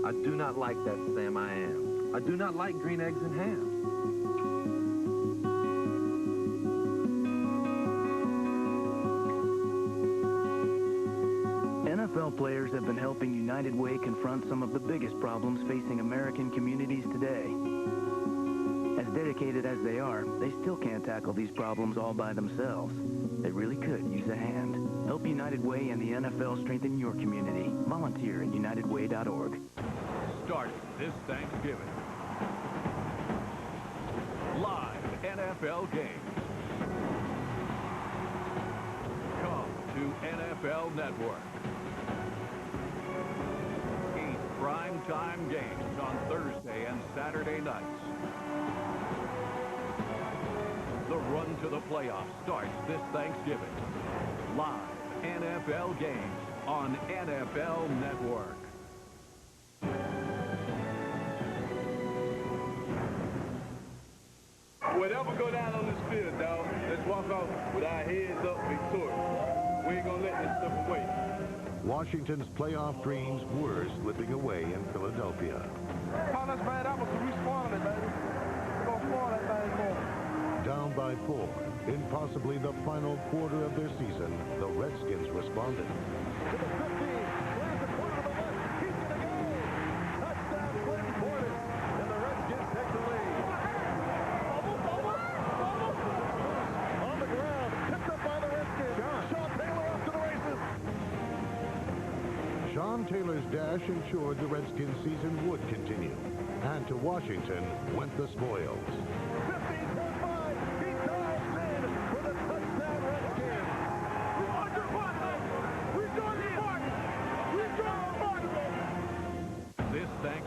I do not like that Sam I am. I do not like green eggs and ham. NFL players have been helping United Way confront some of the biggest problems facing American communities today. As dedicated as they are, they still can't tackle these problems all by themselves. They really could use a hand. Help United Way and the NFL strengthen your community. Volunteer at unitedway.org. Start this Thanksgiving. Live NFL games. Come to NFL Network. 8 primetime games on Thursday and Saturday nights. The run to the playoffs starts this Thanksgiving. Live NFL games on NFL Network. Whatever go down on this field, dog, let's walk off with our heads up victorious. We ain't gonna let this slip away. Washington's playoff dreams were slipping away in Philadelphia. Call us bad apples, so we spoiling it, baby. We're gonna spoil that thing more. Down by 4, in possibly the final quarter of their season, the Redskins responded. To the 15, clears the corner to the left. He's going to go. Touchdown, Clinton Portis, and the Redskins take the lead. On the ground, picked up by the Redskins. Sean Taylor off to the races. Sean Taylor's dash ensured the Redskins' season would continue. And to Washington went the spoils. 15.5. He dives in for the touchdown, Redskins. We're doing the mark. We're doing the mark.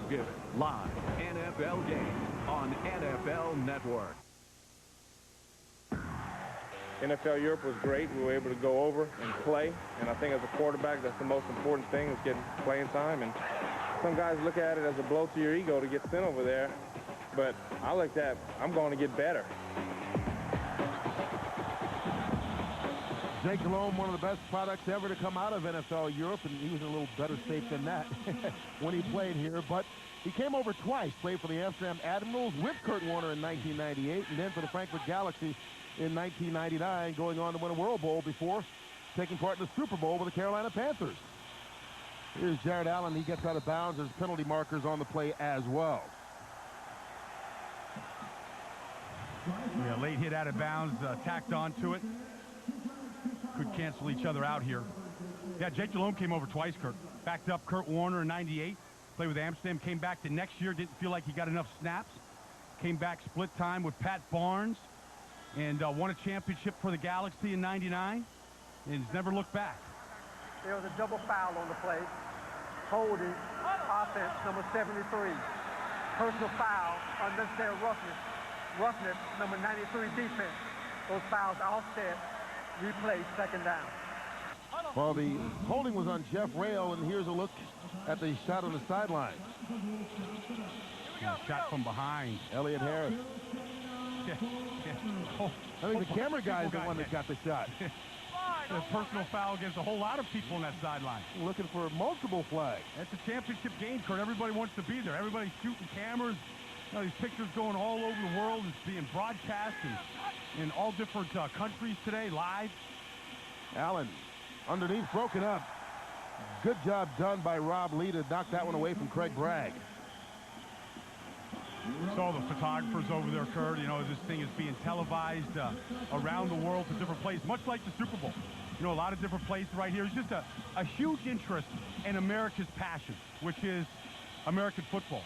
Thanksgiving. Live NFL games on NFL Network. NFL Europe was great. We were able to go over and play. And I think as a quarterback, that's the most important thing, is getting playing time. And some guys look at it as a blow to your ego to get sent over there. But I looked at, I'm going to get better. Jake Delhomme, one of the best products ever to come out of NFL Europe, and he was in a little better shape than that when he played here. But he came over twice, played for the Amsterdam Admirals with Kurt Warner in 1998, and then for the Frankfurt Galaxy in 1999, going on to win a World Bowl before taking part in the Super Bowl with the Carolina Panthers. Here's Jared Allen. He gets out of bounds. There's penalty markers on the play as well. Yeah, late hit out of bounds, tacked onto it. Could cancel each other out here. Yeah, Jake Delhomme came over twice, Kurt. Backed up Kurt Warner in 98. Played with Amsterdam. Came back the next year. Didn't feel like he got enough snaps. Came back split time with Pat Barnes. And won a championship for the Galaxy in 99. And he's never looked back. There was a double foul on the play. Holding offense number 73. Personal foul, unnecessary roughness. Roughness, number 93 defense. Those fouls offset. Replay, second down. Well, the holding was on Jeff Rail, and here's a look at the shot on the sideline. Shot from behind. Elliott Harris. Oh, I think the camera guy is the one that got the shot. A personal foul against a whole lot of people on that sideline. Looking for multiple flags. That's a championship game, Kurt. Everybody wants to be there. Everybody's shooting cameras. You know, these pictures going all over the world. It's being broadcast in all different countries today, live. Allen, Underneath, broken up. Good job done by Rob Lee to knock that one away from Craig Bragg. Saw the photographers over there, Kurt. You know, this thing is being televised around the world to different places, much like the Super Bowl. You know, a lot of different places right here. It's just a huge interest in America's passion, which is American football.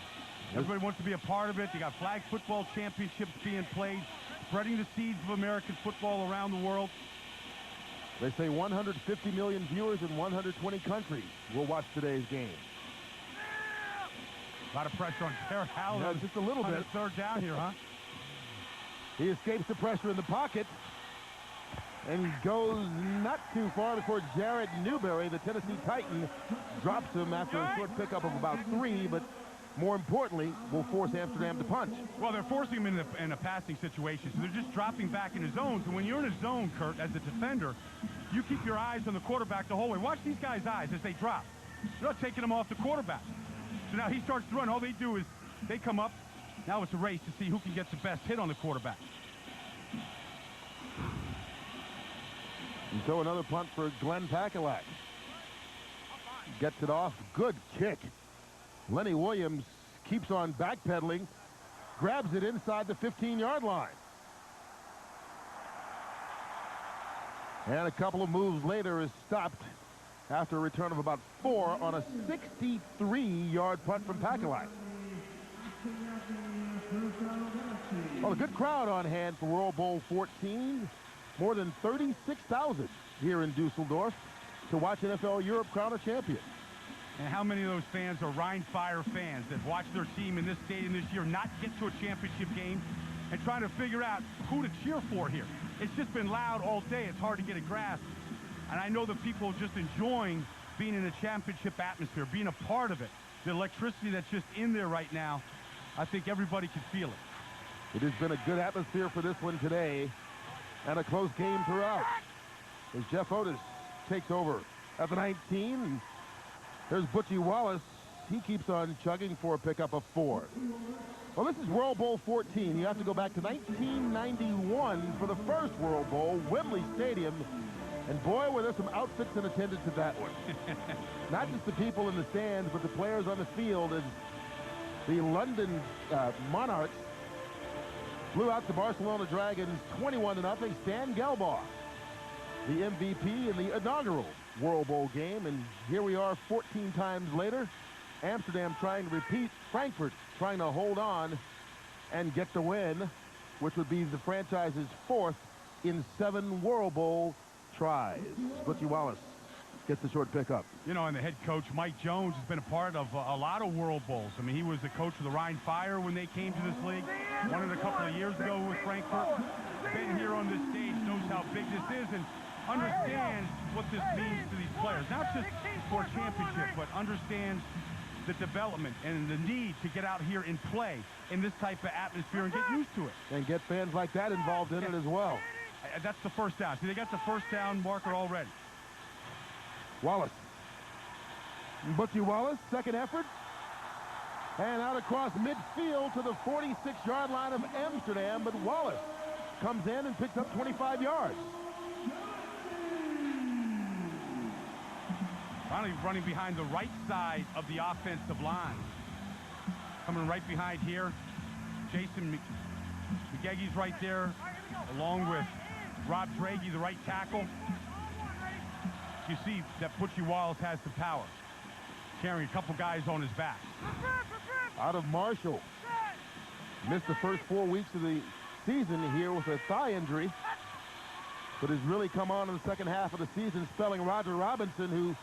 Everybody wants to be a part of it. You got flag football championships being played, spreading the seeds of American football around the world. They say 150 million viewers in 120 countries will watch today's game. A lot of pressure on Jared Allen. Yeah, just a little bit. Third down here, huh? He escapes the pressure in the pocket and goes not too far before Jared Newberry, the Tennessee Titan, drops him after a short pickup of about 3, but more importantly, will force Amsterdam to punch. Well, they're forcing him in a passing situation, so they're just dropping back in his zone. So when you're in a zone, Kurt, as a defender, you keep your eyes on the quarterback the whole way. Watch these guys' eyes as they drop. They're not taking them off the quarterback. So now he starts to run. All they do is they come up. Now it's a race to see who can get the best hit on the quarterback. And so another punt for Glenn Pakalak. Gets it off. Good kick. Lenny Williams keeps on backpedaling. Grabs it inside the 15-yard line. And a couple of moves later is stopped after a return of about 4 on a 63-yard punt from Pakalak. Well, a good crowd on hand for World Bowl 14. More than 36,000 here in Dusseldorf to watch NFL Europe crown a champion. And how many of those fans are Rhine-Fire fans that watch their team in this stadium this year not get to a championship game and trying to figure out who to cheer for here? It's just been loud all day. It's hard to get a grasp. And I know that people are just enjoying being in a championship atmosphere, being a part of it. The electricity that's just in there right now, I think everybody can feel it. It has been a good atmosphere for this one today and a close game throughout. As Jeff Otis takes over at the 19. There's Butchie Wallace. He keeps on chugging for a pickup of 4. Well, this is World Bowl 14. You have to go back to 1991 for the first World Bowl, Wembley Stadium. And boy, were there some outfits in attendance to that one. Not just the people in the stands, but the players on the field as the London Monarchs blew out the Barcelona Dragons 21-0. Stan Gelbaugh, the MVP in the inaugural World Bowl game. And here we are 14 times later. Amsterdam trying to repeat. Frankfurt trying to hold on and get the win, which would be the franchise's 4th in 7 World Bowl tries. Butchie Wallace gets the short pickup. You know, and the head coach, Mike Jones, has been a part of a lot of World Bowls. I mean, he was the coach of the Rhine Fire when they came to this league. Won it a couple of years ago with Frankfurt. Been here on this stage, knows how big this is, and understands what this means to these players. Not just for a championship, but understands the development and the need to get out here and play in this type of atmosphere and get used to it. And get fans like that involved in it as well. That's the first down. See, they got the first down marker already. Wallace. Butchie Wallace, second effort. And out across midfield to the 46-yard line of Amsterdam, but Wallace comes in and picks up 25 yards. Finally running behind the right side of the offensive line. Coming right behind here. Jason McGee's right there, along with Rob Draghi, the right tackle. You see that Butchie Wallace has the power, carrying a couple guys on his back. Out of Marshall. Missed the first 4 weeks of the season here with a thigh injury, but has really come on in the second half of the season, spelling Roger Robinson, who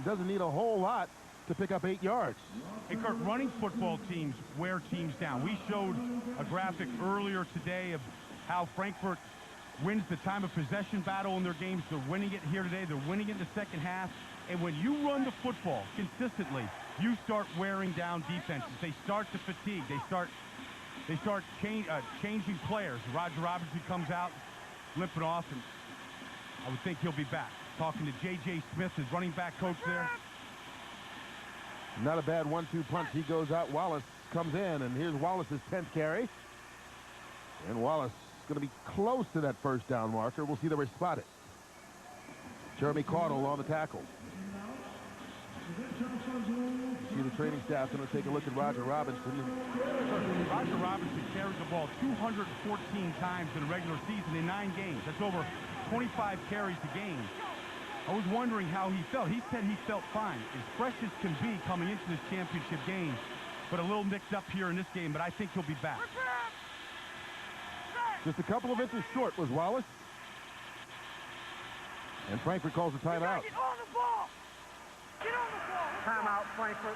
doesn't need a whole lot to pick up 8 yards. Hey, Kurt, running football teams wear teams down. We showed a graphic earlier today of how Frankfurt wins the time of possession battle in their games. They're winning it here today. They're winning it in the second half. And when you run the football consistently, you start wearing down defenses. They start to fatigue. They start changing players. Roger Robinson comes out, limping off, and I would think he'll be back. Talking to J.J. Smith, his running back coach there. Not a bad 1-2 punch. He goes out. Wallace comes in, and here's Wallace's 10th carry. And Wallace is going to be close to that first down marker. We'll see that we're spotted. Jeremy Caudle on the tackle. See the training staff going to take a look at Roger Robinson. Roger Robinson carried the ball 214 times in a regular season in 9 games. That's over 25 carries a game. I was wondering how he felt. He said he felt fine, as fresh as can be coming into this championship game, but a little nicked up here in this game, but I think he'll be back. Just a couple of inches short was Wallace. And Frankfurt calls a timeout. Get on the ball! Get on the ball! Timeout, Frankfurt.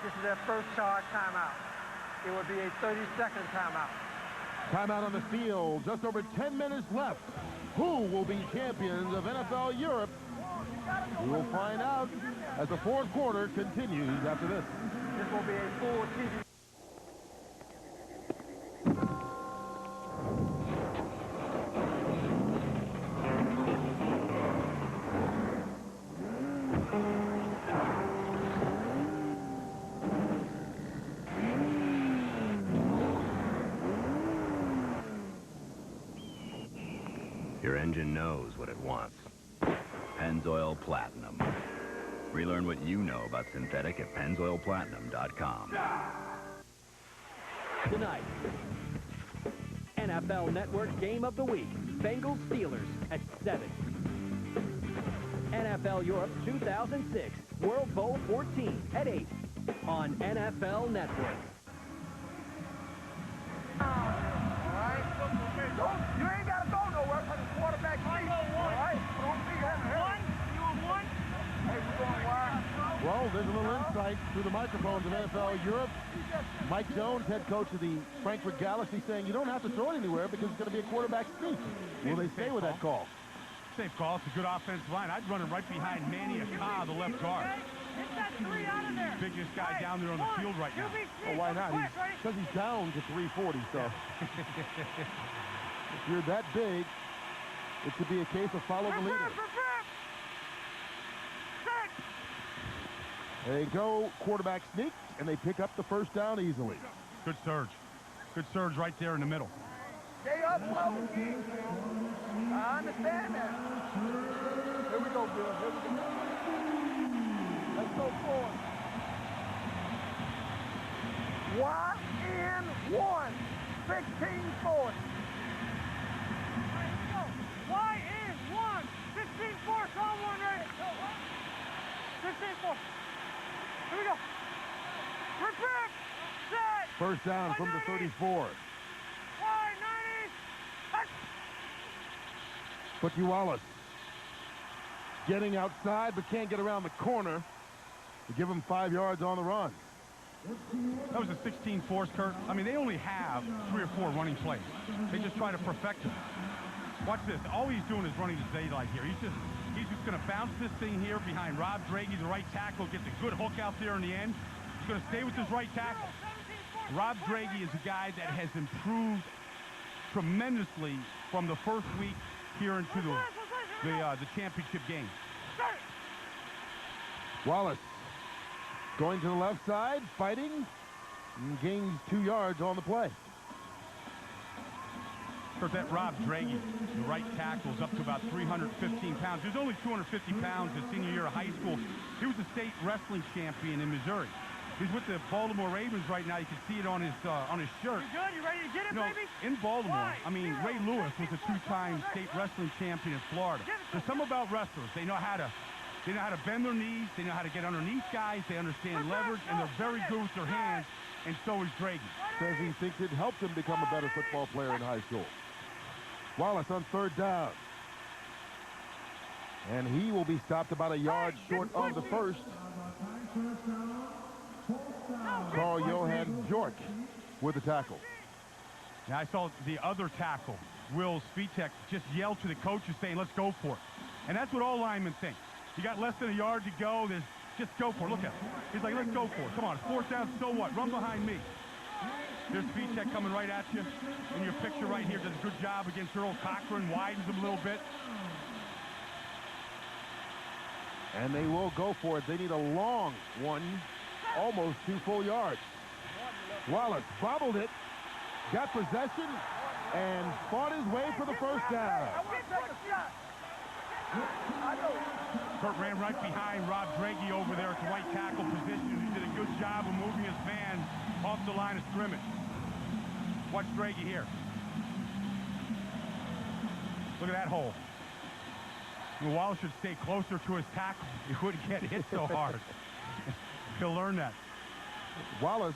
This is their first charge timeout. It will be a 30-second timeout. Timeout on the field. Just over 10 minutes left. Who will be champions of NFL Europe? We will find out as the fourth quarter continues after this. This will be a full TV. Your engine knows what it wants. Pennzoil Platinum. Relearn what you know about synthetic at pennzoilplatinum.com. Tonight, NFL Network Game of the Week. Bengals Steelers at 7. NFL Europe 2006. World Bowl 14 at 8 on NFL Network. You ain't got to go nowhere because the quarterback leads. All right? Don't be having you on one? Hey, we're going wide. Well, there's a little insight through the microphones of NFL Europe. Mike Jones, head coach of the Frankfurt Galaxy, saying you don't have to throw it anywhere because it's going to be a quarterback sneak. Will they stay with that call? Safe call. It's a good offensive line. I'd run it right behind Manny Akah, the left guard. Biggest guy down there on the field right now. Well, why not? Because he's down to 340, so. If you're that big, it could be a case of follow the leader. They go quarterback sneak, and they pick up the first down easily. Good surge. Good surge right there in the middle. Stay up, Bubba. I understand that. Here we go, Bill. Here we go. Let's go forward. Y-N-1. 16-4. Y-N-1. 16-4. Call one ready. 16-4. Here we go. Prepare. Set. First down from the 34. Y-90. Butchie Wallace. getting outside but can't get around the corner to give him 5 yards on the run. That was a 16 force, Kurt. I mean, they only have 3 or 4 running plays. They just try to perfect them. Watch this. All he's doing is running his daylight here. He's just going to bounce this thing here behind Rob Draghi, the right tackle, gets a good hook out there in the end. He's going to stay with his right tackle. Rob Draghi is a guy that has improved tremendously from the first week here into the championship game. Wallace going to the left side, fighting, and gains 2 yards on the play. Kurt, that Rob Draghi, the right tackle, is up to about 315 pounds. He was only 250 pounds his senior year of high school. He was a state wrestling champion in Missouri. He's with the Baltimore Ravens right now. You can see it on his shirt. You good? You ready to get it, baby? In Baltimore, I mean, Ray Lewis was a 2-time state wrestling champion in Florida. There's something about wrestlers. They know how to bend their knees. They know how to get underneath guys. They understand leverage, and they're very good with their hands, and so is Draghi. Says he thinks it helped him become a better football player in high school. Wallace on 3rd down. And he will be stopped about a yard short of the first. Carl-Johan Bjork with the tackle. Now I saw the other tackle, Will Spitek, just yell to the coaches saying, let's go for it. And that's what all linemen think. You got less than a yard to go. Just go for it. Look at him. He's like, let's go for it. Come on, it's 4th down, so what? Run behind me. There's Spitek coming right at you. In your picture right here, does a good job against Earl Cochran, widens him a little bit. And they will go for it. They need a long one, almost 2 full yards. Wallace bobbled it, got possession, and fought his way for the 1st down. Kurt ran right behind Rob Draghi over there at the right tackle position. He did a good job of moving his man off the line of scrimmage. Watch Draghi here. Look at that hole. And Wallace should stay closer to his tackle. He wouldn't get hit so hard. He'll learn that. Wallace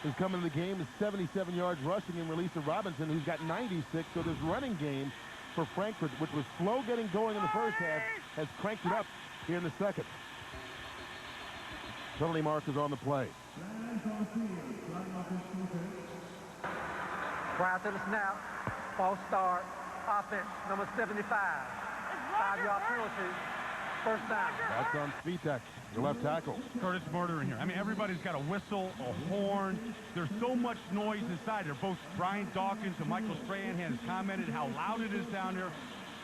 has come into the game with 77 yards rushing in release of Robinson, who's got 96. So this running game for Frankfurt, which was slow getting going in the first half, has cranked it up here in the second. Penalty markers on the play. Prior to the snap, false start, offense, number 75. 5-yard penalty, 1st down. That's on Spitek, the left tackle. Curtis Murder in here. I mean, everybody's got a whistle, a horn. There's so much noise inside there. Both Brian Dawkins and Michael Strahan has commented how loud it is down there.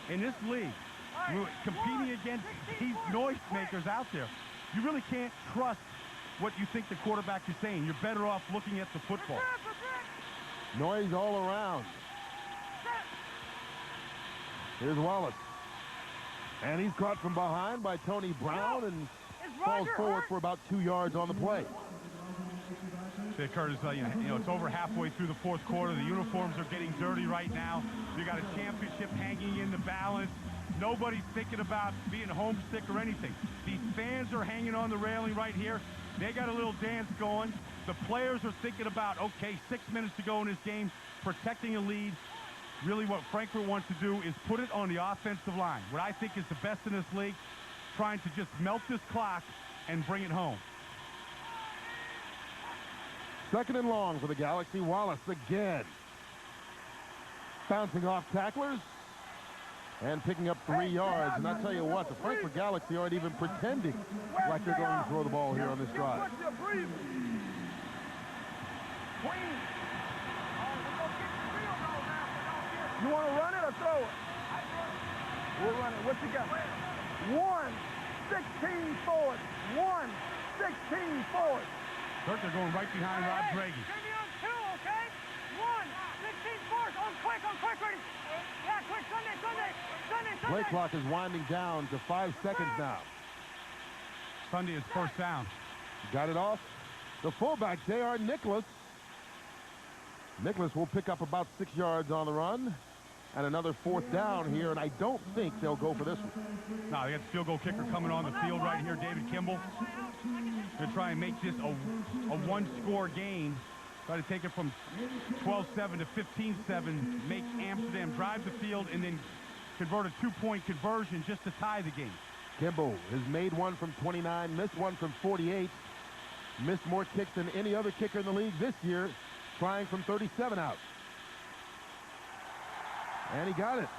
In this league, competing against these noisemakers out there, you really can't trust what you think the quarterback is saying. You're better off looking at the football. Noise all around. Here's Wallace. And he's caught from behind by Tony Brown and falls forward for about 2 yards on the play. See, Curtis, you know, it's over halfway through the 4th quarter. The uniforms are getting dirty right now. You got a championship hanging in the balance. Nobody's thinking about being homesick or anything. These fans are hanging on the railing right here. They got a little dance going. The players are thinking about, okay, 6 minutes to go in this game, protecting a lead. Really what Frankfurt wants to do is put it on the offensive line. What I think is the best in this league, trying to just melt this clock and bring it home. 2nd and long for the Galaxy. Wallace again. Bouncing off tacklers and picking up 3 yards. And I tell you what, the Frankfurt Galaxy aren't even pretending like they're going to throw the ball here on this drive. You want to run it or throw it? We'll run it. What you got? 1-16 forward. 1-16 forward. Kurt, they're going right behind Rob Draghi. Give me on 2, okay? 1-16 forward. On quick, ready. Yeah, quick, Sunday. Play clock is winding down to 5 seconds now. Sunday is 1st down. Got it off. The fullback, J.R. Nicholas. Nicholas will pick up about 6 yards on the run. And another 4th down here, and I don't think they'll go for this one. No, they got the field goal kicker coming on the field right here, David Kimball. They're trying to make this a one-score game. Try to take it from 12-7 to 15-7, make Amsterdam drive the field, and then convert a 2-point conversion just to tie the game. Kimball has made one from 29, missed one from 48, missed more kicks than any other kicker in the league this year, trying from 37 out. And he got it.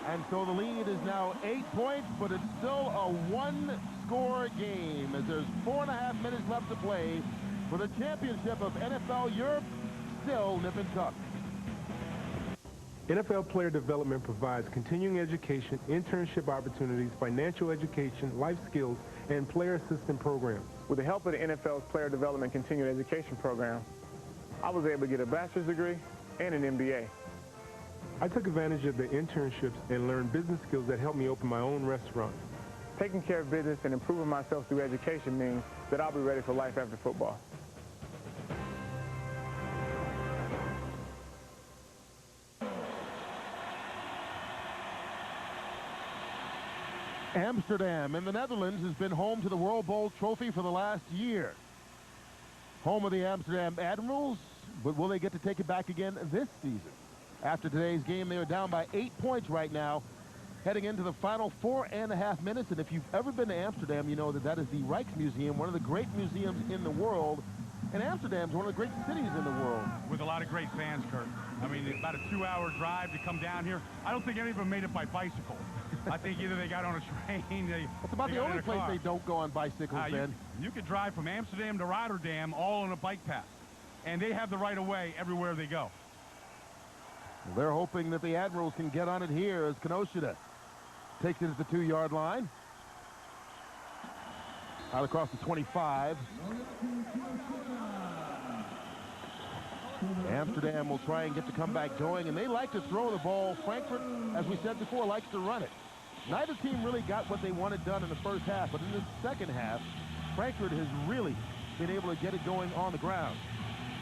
And so the lead is now 8 points, but it's still a one-score game as there's 4.5 minutes left to play for the championship of NFL Europe, still nip and tuck. NFL player development provides continuing education, internship opportunities, financial education, life skills, and player assistance programs. With the help of the NFL's Player Development Continuing Education Program, I was able to get a bachelor's degree and an MBA. I took advantage of the internships and learned business skills that helped me open my own restaurant. Taking care of business and improving myself through education means that I'll be ready for life after football. Amsterdam in the Netherlands has been home to the World Bowl trophy for the last year. Home of the Amsterdam Admirals, but will they get to take it back again this season? After today's game, they are down by 8 points right now, heading into the final 4.5 minutes. And if you've ever been to Amsterdam, you know that that is the Rijksmuseum, one of the great museums in the world. And Amsterdam's one of the great cities in the world. With a lot of great fans, Kurt. I mean, it's about a 2-hour drive to come down here. I don't think any of them made it by bicycle. I think either they got on a train, That's about the only place they don't go on bicycles, Ben. You could drive from Amsterdam to Rotterdam all on a bike path. And they have the right of way everywhere they go. Well, they're hoping that the Admirals can get on it here as Kinoshita takes it at the 2-yard line. Out across the 25. Amsterdam will try and get the comeback going, and they like to throw the ball. Frankfurt, as we said before, likes to run it. Neither team really got what they wanted done in the first half, but in the second half, Frankfurt has really been able to get it going on the ground.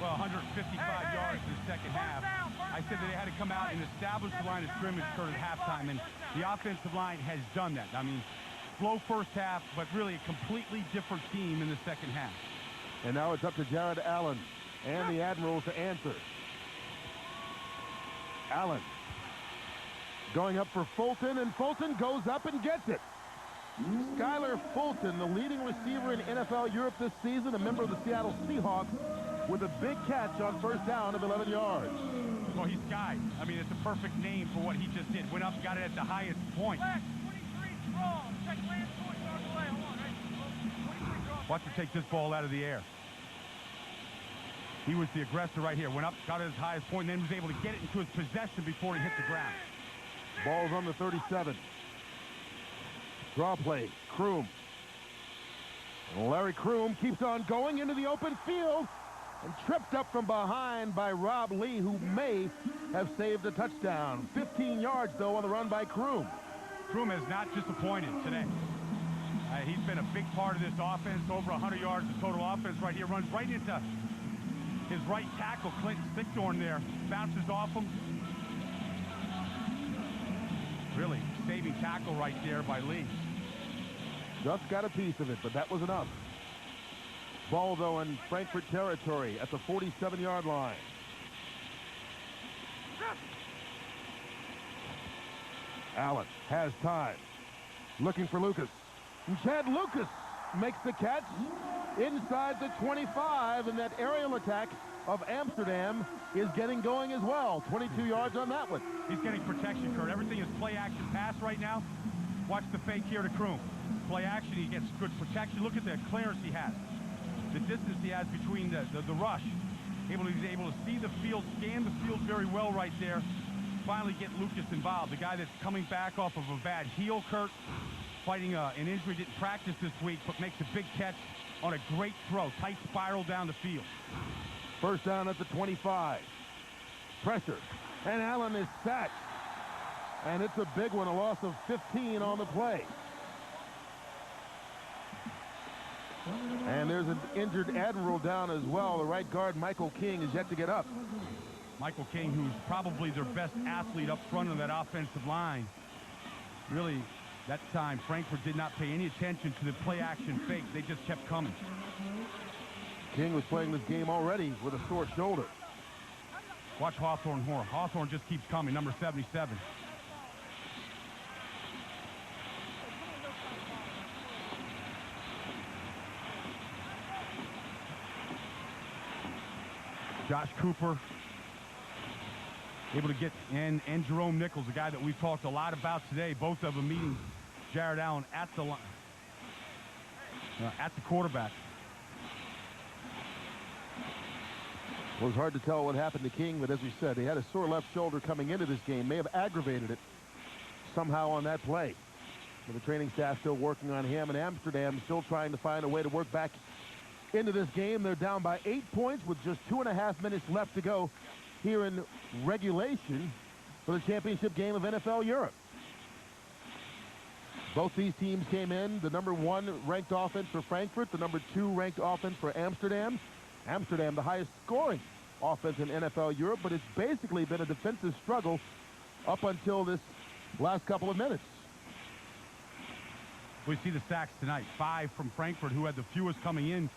Well, 155 yards in the second half. I said that they had to come out and establish the line of scrimmage at halftime, and the offensive line has done that. I mean, slow first half, but really a completely different team in the second half. And now it's up to Jared Allen and the Admirals to answer. Allen going up for Fulton, and Fulton goes up and gets it. Skylar Fulton, the leading receiver in NFL Europe this season, a member of the Seattle Seahawks, with a big catch on first down of 11 yards. Well, he's Sky. I mean, it's a perfect name for what he just did. Went up and got it at the highest point. Watch him take this ball out of the air. He was the aggressor right here. Went up, got it at his highest point, and then was able to get it into his possession before he hit the ground. Ball's on the 37. Draw play, Kroom. And Larry Kroom keeps on going into the open field and tripped up from behind by Rob Lee, who may have saved a touchdown. 15 yards, though, on the run by Kroom. Kroom has not disappointed today. He's been a big part of this offense, over 100 yards of total offense right here. Runs right into his right tackle, Clinton Stickthorn there. Bounces off him. Really saving tackle right there by Lee. Just got a piece of it, but that was enough. Ball, though, in Frankfurt territory at the 47-yard line. Allen has time. Looking for Lucas. And Chad Lucas makes the catch inside the 25, and that aerial attack of Amsterdam is getting going as well. 22 yards on that one. He's getting protection, Kurt. Everything is play action pass right now. Watch the fake here to Kroom. Play action, he gets good protection. Look at the clearance he has. The distance he has between the rush. He's able to see the field, scan the field very well right there. Finally get Lucas involved. The guy that's coming back off of a bad heel, Kurt. Fighting an injury, didn't practice this week, but makes a big catch on a great throw. Tight spiral down the field. First down at the 25. Pressure. And Allen is sacked. And it's a big one, a loss of 15 on the play. And there's an injured Admiral down as well. The right guard, Michael King, is yet to get up. Michael King, who's probably their best athlete up front of that offensive line. Really, that time, Frankfurt did not pay any attention to the play-action fake. They just kept coming. King was playing this game already with a sore shoulder. Watch Hawthorne. Hawthorne just keeps coming, number 77. Josh Cooper able to get, and Jerome Nichols, a guy that we've talked a lot about today, both of them meeting Jared Allen at the line, at the quarterback. Well, it was hard to tell what happened to King, but as we said, he had a sore left shoulder coming into this game. May have aggravated it somehow on that play. But the training staff still working on him, and Amsterdam still trying to find a way to work back into this game. They're down by 8 points with just 2.5 minutes left to go here in regulation for the championship game of NFL Europe. Both these teams came in. The #1 ranked offense for Frankfurt, the #2 ranked offense for Amsterdam. Amsterdam, the highest scoring offense in NFL Europe, but it's basically been a defensive struggle up until this last couple of minutes. We see the sacks tonight. 5 from Frankfurt, who had the fewest coming in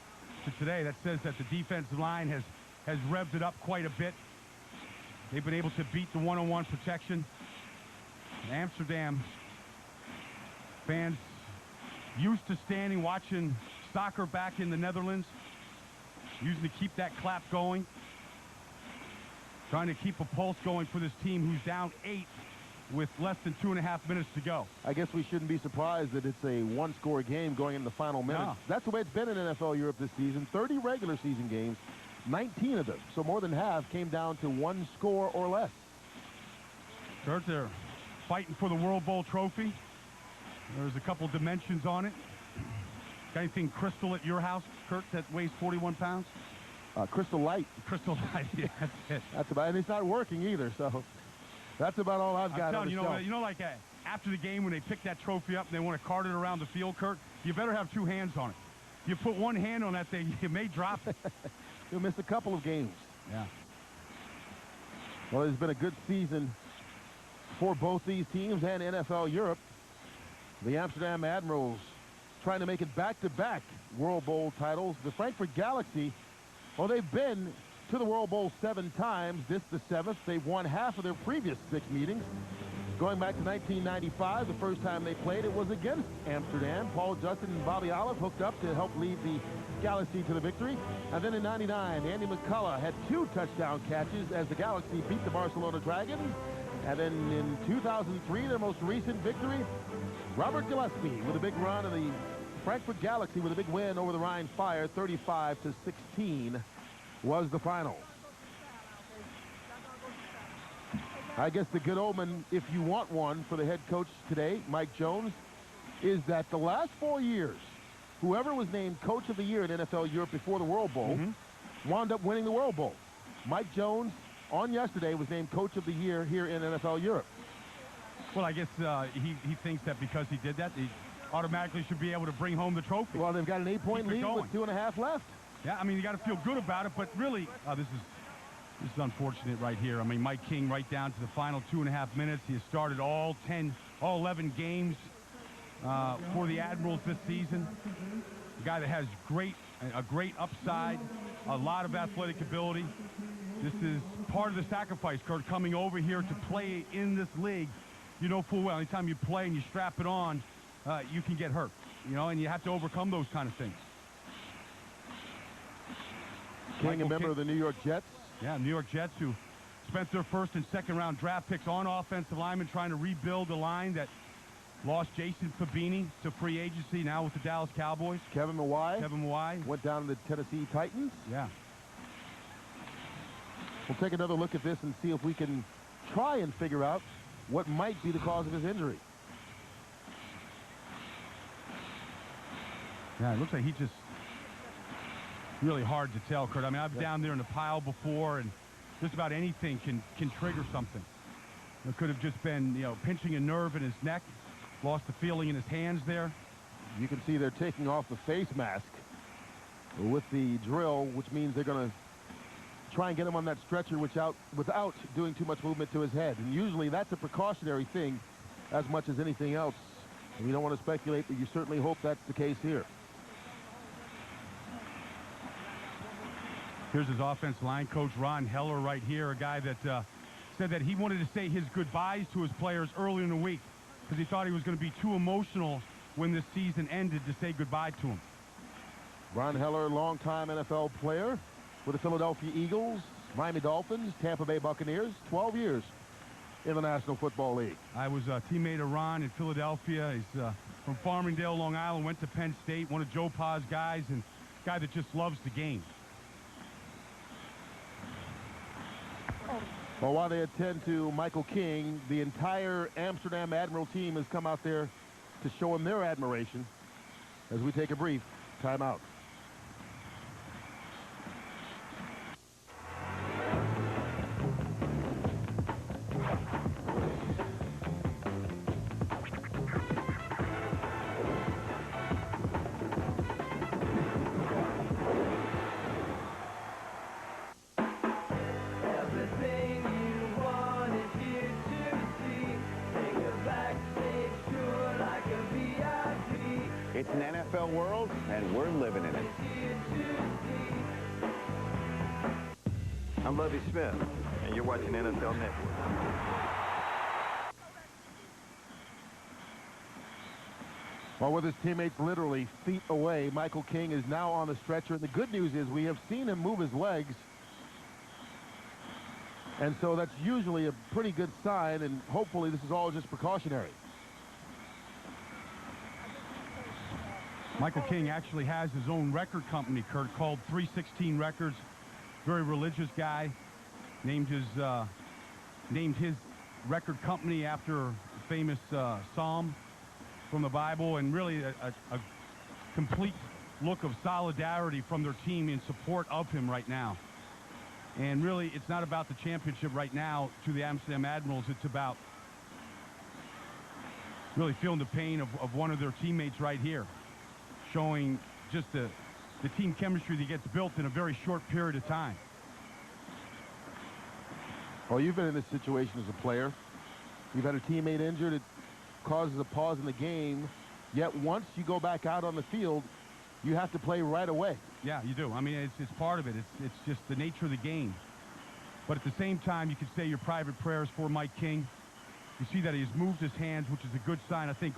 to today. That says that the defensive line has revved it up quite a bit. They've been able to beat the one-on-one protection. Amsterdam fans used to standing, watching soccer back in the Netherlands, using to keep that clap going, trying to keep a pulse going for this team who's down 8 with less than 2.5 minutes to go. I guess we shouldn't be surprised that it's a one-score game going in the final minutes. No. That's the way it's been in NFL Europe this season. 30 regular season games, 19 of them, so more than half, came down to 1 score or less. Kurt, they're fighting for the World Bowl trophy. There's a couple dimensions on it. Got anything crystal at your house, Kurt, that weighs 41 pounds? Crystal Light. Crystal Light, yeah, that's it. That's about it. And it's not working either, so that's about all I've got on the shelf. You know, like after the game when they pick that trophy up and they want to cart it around the field, Kurt, you better have 2 hands on it. You put one hand on that thing, you may drop it. You'll miss a couple of games. Yeah. Well, it's been a good season for both these teams and NFL Europe. The Amsterdam Admirals trying to make it back-to-back World Bowl titles. The Frankfurt Galaxy, well, they've been to the World Bowl 7 times. This the 7th. They've won half of their previous 6 meetings. Going back to 1995, the first time they played, it was against Amsterdam. Paul Justin and Bobby Olive hooked up to help lead the Galaxy to the victory. And then in '99, Andy McCullough had 2 touchdown catches as the Galaxy beat the Barcelona Dragons. And then in 2003, their most recent victory, Robert Gillespie with a big run, and the Frankfurt Galaxy with a big win over the Rhine Fire, 35-16 was the final. I guess the good omen, if you want one, for the head coach today, Mike Jones, is that the last 4 years, whoever was named Coach of the Year in NFL Europe before the World Bowl wound up winning the World Bowl. Mike Jones, on yesterday, was named Coach of the Year here in NFL Europe. Well, I guess he thinks that because he did that, he automatically should be able to bring home the trophy. Well, they've got an 8-point lead with 2.5 left. Yeah, I mean, you got to feel good about it, but really, this is unfortunate right here. I mean, Mike King right down to the final 2.5 minutes. He has started all 11 games for the Admirals this season. A guy that has a great upside, a lot of athletic ability. This is part of the sacrifice, Kurt, coming over here to play in this league. You know full well, anytime you play and you strap it on, you can get hurt, you know, and you have to overcome those kind of things. King, a member of the New York Jets. Yeah, New York Jets, who spent their 1st and 2nd round draft picks on offensive linemen trying to rebuild a line that lost Jason Fabini to free agency, now with the Dallas Cowboys. Kevin Mawai went down to the Tennessee Titans. Yeah. We'll take another look at this and see if we can try and figure out what might be the cause of his injury. Yeah, it looks like he just really hard to tell, Kurt. I mean, I've been down there in the pile before, and just about anything can trigger something. It could have just been, you know, pinching a nerve in his neck, lost the feeling in his hands there. You can see they're taking off the face mask with the drill, which means they're going to try and get him on that stretcher without doing too much movement to his head. And usually that's a precautionary thing as much as anything else. And we don't want to speculate, but you certainly hope that's the case here. Here's his offensive line coach, Ron Heller, right here, a guy that said that he wanted to say his goodbyes to his players early in the week because he thought he was going to be too emotional when this season ended to say goodbye to him. Ron Heller, longtime NFL player with the Philadelphia Eagles, Miami Dolphins, Tampa Bay Buccaneers, 12 years in the National Football League. I was a teammate of Ron in Philadelphia. He's from Farmingdale, Long Island, went to Penn State, one of Joe Pa's guys, and a guy that just loves the game. Well, while they attend to Michael King, the entire Amsterdam Admiral team has come out there to show him their admiration as we take a brief timeout. It's an NFL world, and we're living in it. I'm Lovie Smith, and you're watching NFL Network. Well, with his teammates literally feet away, Michael King is now on the stretcher. And the good news is we have seen him move his legs. And so that's usually a pretty good sign, and hopefully this is all just precautionary. Michael King actually has his own record company, Kurt, called 316 Records. Very religious guy. Named his record company after a famous psalm from the Bible, and really a complete look of solidarity from their team in support of him right now. And really, it's not about the championship right now to the Amsterdam Admirals. It's about really feeling the pain of one of their teammates right here, showing just the team chemistry that gets built in a very short period of time. Well, you've been in this situation as a player. You've had a teammate injured. It causes a pause in the game. Yet once you go back out on the field, you have to play right away. Yeah, you do. I mean, it's part of it. It's just the nature of the game. But at the same time, you can say your private prayers for Mike King. You see that he's moved his hands, which is a good sign. I think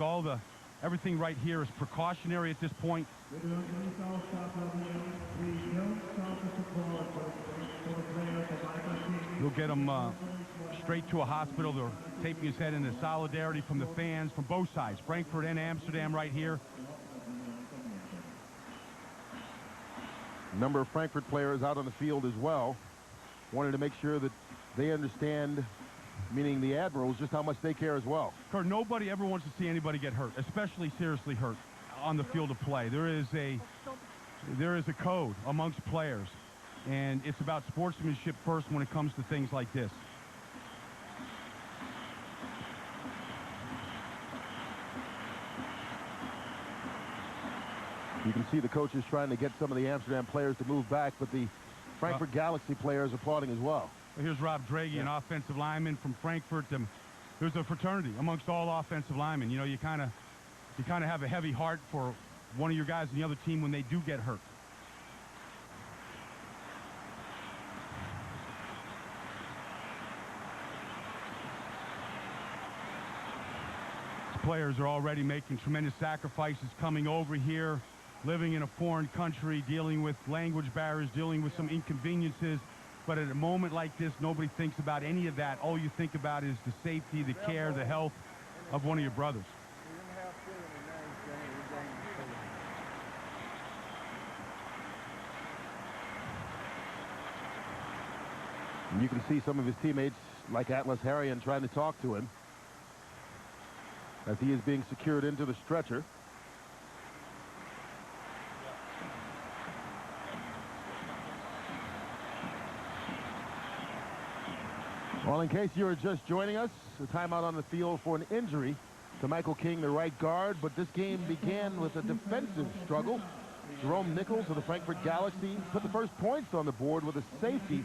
everything right here is precautionary at this point. We'll get him straight to a hospital. They're taping his head into solidarity from the fans from both sides, Frankfurt and Amsterdam right here. A number of Frankfurt players out on the field as well. Wanted to make sure that they understand, meaning the Admirals, just how much they care as well. Kurt, nobody ever wants to see anybody get hurt, especially seriously hurt on the field of play. There is a code amongst players, and it's about sportsmanship first when it comes to things like this. You can see the coaches trying to get some of the Amsterdam players to move back, but the Frankfurt Galaxy players applauding as well. Here's Rob Draghi, an offensive lineman from Frankfurt. There's a fraternity amongst all offensive linemen. You know, you kind of have a heavy heart for one of your guys on the other team when they do get hurt. Players are already making tremendous sacrifices coming over here, living in a foreign country, dealing with language barriers, dealing with some inconveniences. But at a moment like this, nobody thinks about any of that. All you think about is the safety, the care, the health of one of your brothers. And you can see some of his teammates, like Atlas Harrion, trying to talk to him as he is being secured into the stretcher. Well, in case you were just joining us, a timeout on the field for an injury to Michael King, the right guard, but this game began with a defensive struggle. Jerome Nichols of the Frankfurt Galaxy put the first points on the board with a safety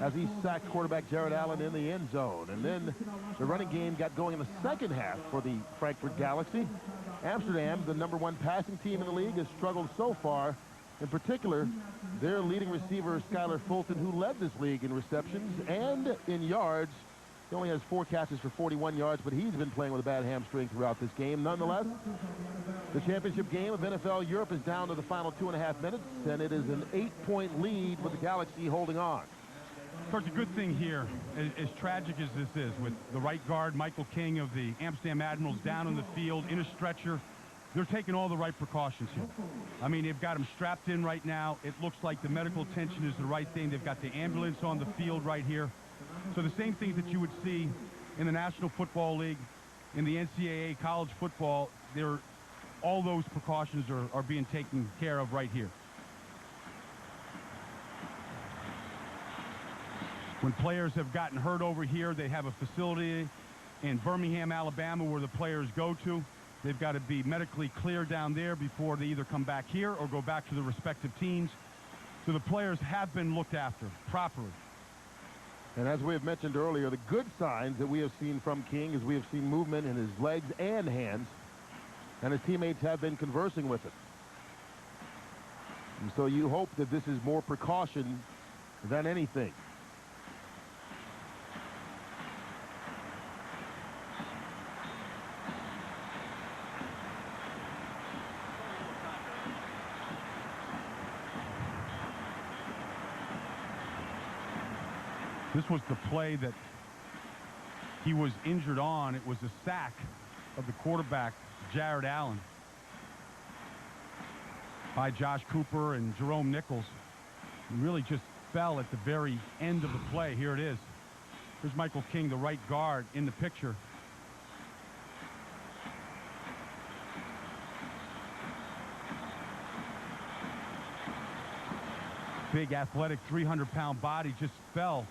as he sacked quarterback Jared Allen in the end zone. And then the running game got going in the second half for the Frankfurt Galaxy. Amsterdam, the #1 passing team in the league, has struggled so far. In particular, their leading receiver, Skylar Fulton, who led this league in receptions and in yards. He only has 4 catches for 41 yards, but he's been playing with a bad hamstring throughout this game. Nonetheless, the championship game of NFL Europe is down to the final 2.5 minutes, and it is an 8-point lead with the Galaxy holding on. Kurt, the good thing here, as tragic as this is, with the right guard, Michael King of the Amsterdam Admirals, down on the field in a stretcher, they're taking all the right precautions here. I mean, they've got him strapped in right now. It looks like the medical attention is the right thing. They've got the ambulance on the field right here. So the same things that you would see in the National Football League, in the NCAA college football, all those precautions are being taken care of right here. When players have gotten hurt over here, they have a facility in Birmingham, Alabama, where the players go to. They've got to be medically cleared down there before they either come back here or go back to the respective teams. So the players have been looked after properly. And as we have mentioned earlier, the good signs that we have seen from King is we have seen movement in his legs and hands, and his teammates have been conversing with him. And so you hope that this is more precaution than anything. This was the play that he was injured on. It was a sack of the quarterback, Jared Allen, by Josh Cooper and Jerome Nichols. He really just fell at the very end of the play. Here it is. Here's Michael King, the right guard, in the picture. Big, athletic, 300-pound body just fell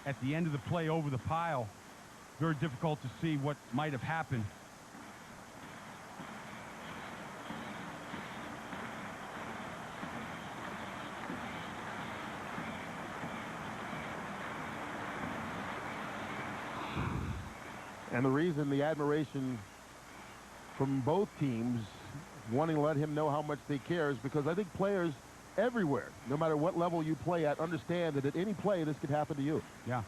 at the end of the play over the pile. Very difficult to see what might have happened. And the reason the admiration from both teams wanting to let him know how much they care is because I think players everywhere, no matter what level you play at, understand that at any play this could happen to you. Yeah.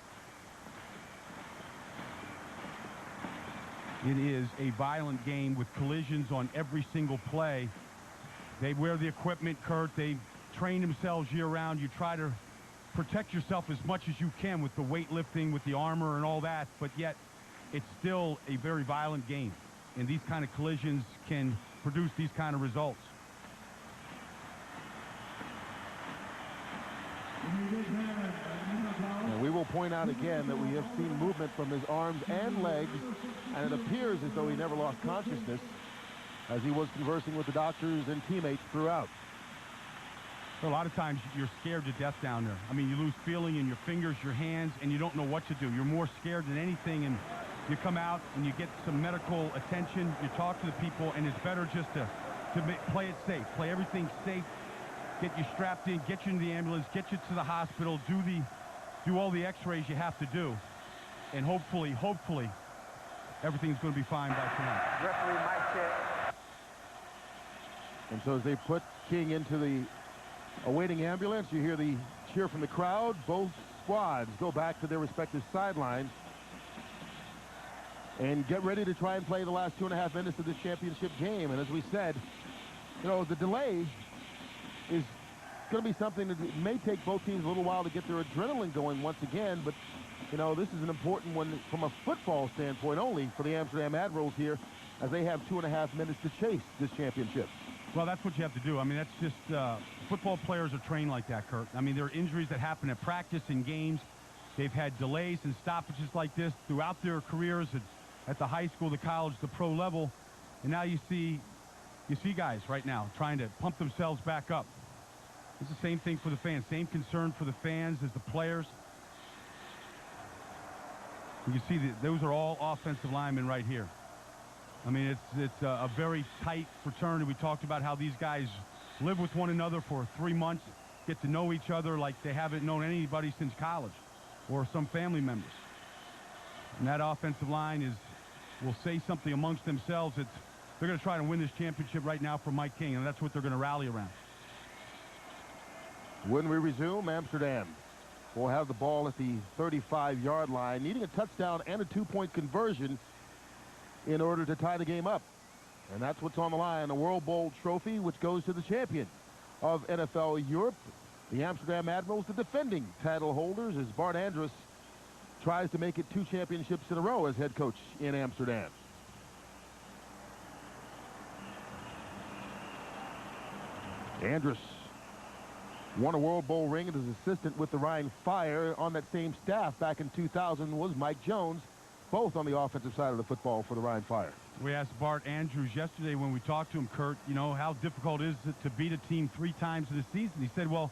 It is a violent game with collisions on every single play. They wear the equipment, Kurt. They train themselves year-round. You try to protect yourself as much as you can with the weightlifting, with the armor and all that, but yet it's still a very violent game. And these kind of collisions can produce these kind of results. And we will point out again that we have seen movement from his arms and legs, and it appears as though he never lost consciousness as he was conversing with the doctors and teammates throughout. A lot of times you're scared to death down there. I mean, you lose feeling in your fingers, your hands, and you don't know what to do. You're more scared than anything, and you come out and you get some medical attention, you talk to the people, and it's better just to play it safe, play everything safe, get you strapped in, get you in the ambulance, get you to the hospital, do all the x-rays you have to do, and hopefully everything's going to be fine by tonight. Referee mic check. And so as they put King into the awaiting ambulance, you hear the cheer from the crowd. Both squads go back to their respective sidelines and get ready to try and play the last 2.5 minutes of this championship game. And as we said, you know, the delay is going to be something that may take both teams a little while to get their adrenaline going once again, but you know, this is an important one from a football standpoint only for the Amsterdam Admirals here, as they have 2.5 minutes to chase this championship. Well, that's what you have to do. I mean, that's just football players are trained like that, Kurt. I mean, there are injuries that happen at practice and games. They've had delays and stoppages like this throughout their careers at the high school, the college, the pro level, and now you see guys right now trying to pump themselves back up. It's the same thing for the fans, same concern for the fans as the players. You see those are all offensive linemen right here. I mean, it's a very tight fraternity. We talked about how these guys live with one another for 3 months, get to know each other like they haven't known anybody since college or some family members. And that offensive line will say something amongst themselves. They're going to try to win this championship right now for Mike King, and that's what they're going to rally around. When we resume, Amsterdam will have the ball at the 35-yard line, needing a touchdown and a 2-point conversion in order to tie the game up. And that's what's on the line, the World Bowl trophy, which goes to the champion of NFL Europe, The Amsterdam Admirals, the defending title holders, as Bart Andrus tries to make it 2 championships in a row as head coach in Amsterdam. Andrus won a World Bowl ring and is assistant with the Rhine Fire. On that same staff back in 2000 was Mike Jones, both on the offensive side of the football for the Rhine Fire. We asked Bart Andrews yesterday when we talked to him, Kurt, you know, how difficult is it to beat a team 3 times in a season? He said, well,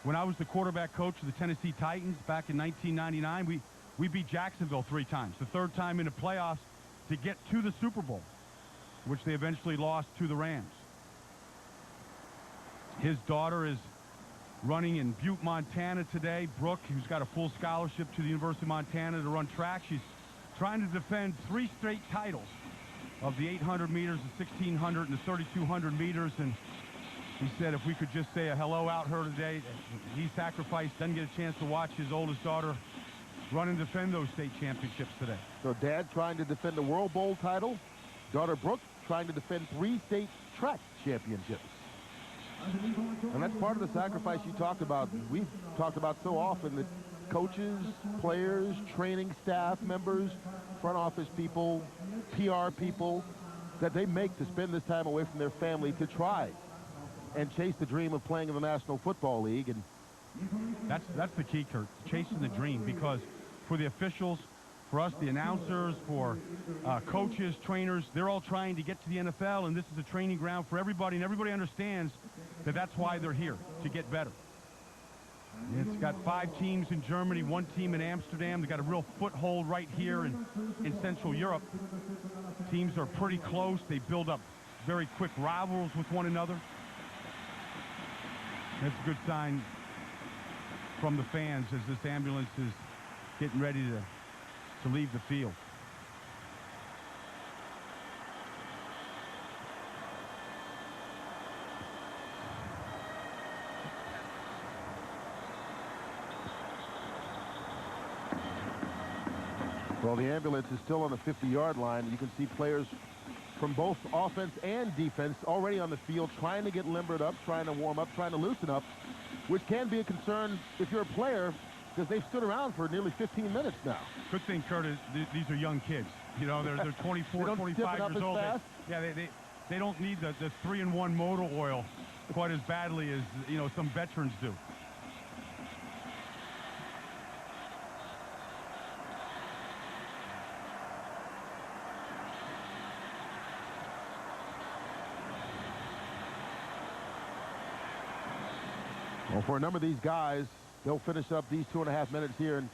when I was the quarterback coach of the Tennessee Titans back in 1999, we beat Jacksonville 3 times, the 3rd time in the playoffs to get to the Super Bowl, which they eventually lost to the Rams. His daughter is running in Butte, Montana today. Brooke, who's got a full scholarship to the University of Montana to run track. She's trying to defend 3 straight titles of the 800 meters, the 1600, and the 3200 meters. And he said if we could just say a hello out her today. He sacrificed, doesn't get a chance to watch his oldest daughter run and defend those state championships today. So dad trying to defend the World Bowl title. Daughter Brooke trying to defend 3 state track championships. And that's part of the sacrifice you talked about. We've talked about so often that coaches, players, training staff members, front office people, PR people, that they make to spend this time away from their family to try and chase the dream of playing in the National Football League. And that's the key, Kurt, chasing the dream, because for the officials, for us, the announcers, for coaches, trainers, they're all trying to get to the NFL, and this is a training ground for everybody, and everybody understands that that's why they're here, to get better. And it's got 5 teams in Germany, 1 team in Amsterdam. They've got a real foothold right here in Central Europe. Teams are pretty close. They build up very quick rivals with one another. That's a good sign from the fans as this ambulance is getting ready to leave the field. Well, the ambulance is still on the 50-yard line. You can see players from both offense and defense already on the field trying to get limbered up, trying to warm up, trying to loosen up, which can be a concern if you're a player because they've stood around for nearly 15 minutes now. Good thing, Kurt, is these are young kids. You know, they're 24, 25 years old. They don't need the 3-in-1 motor oil quite as badly as, you know, some veterans do. Well, for a number of these guys, they'll finish up these 2.5 minutes here in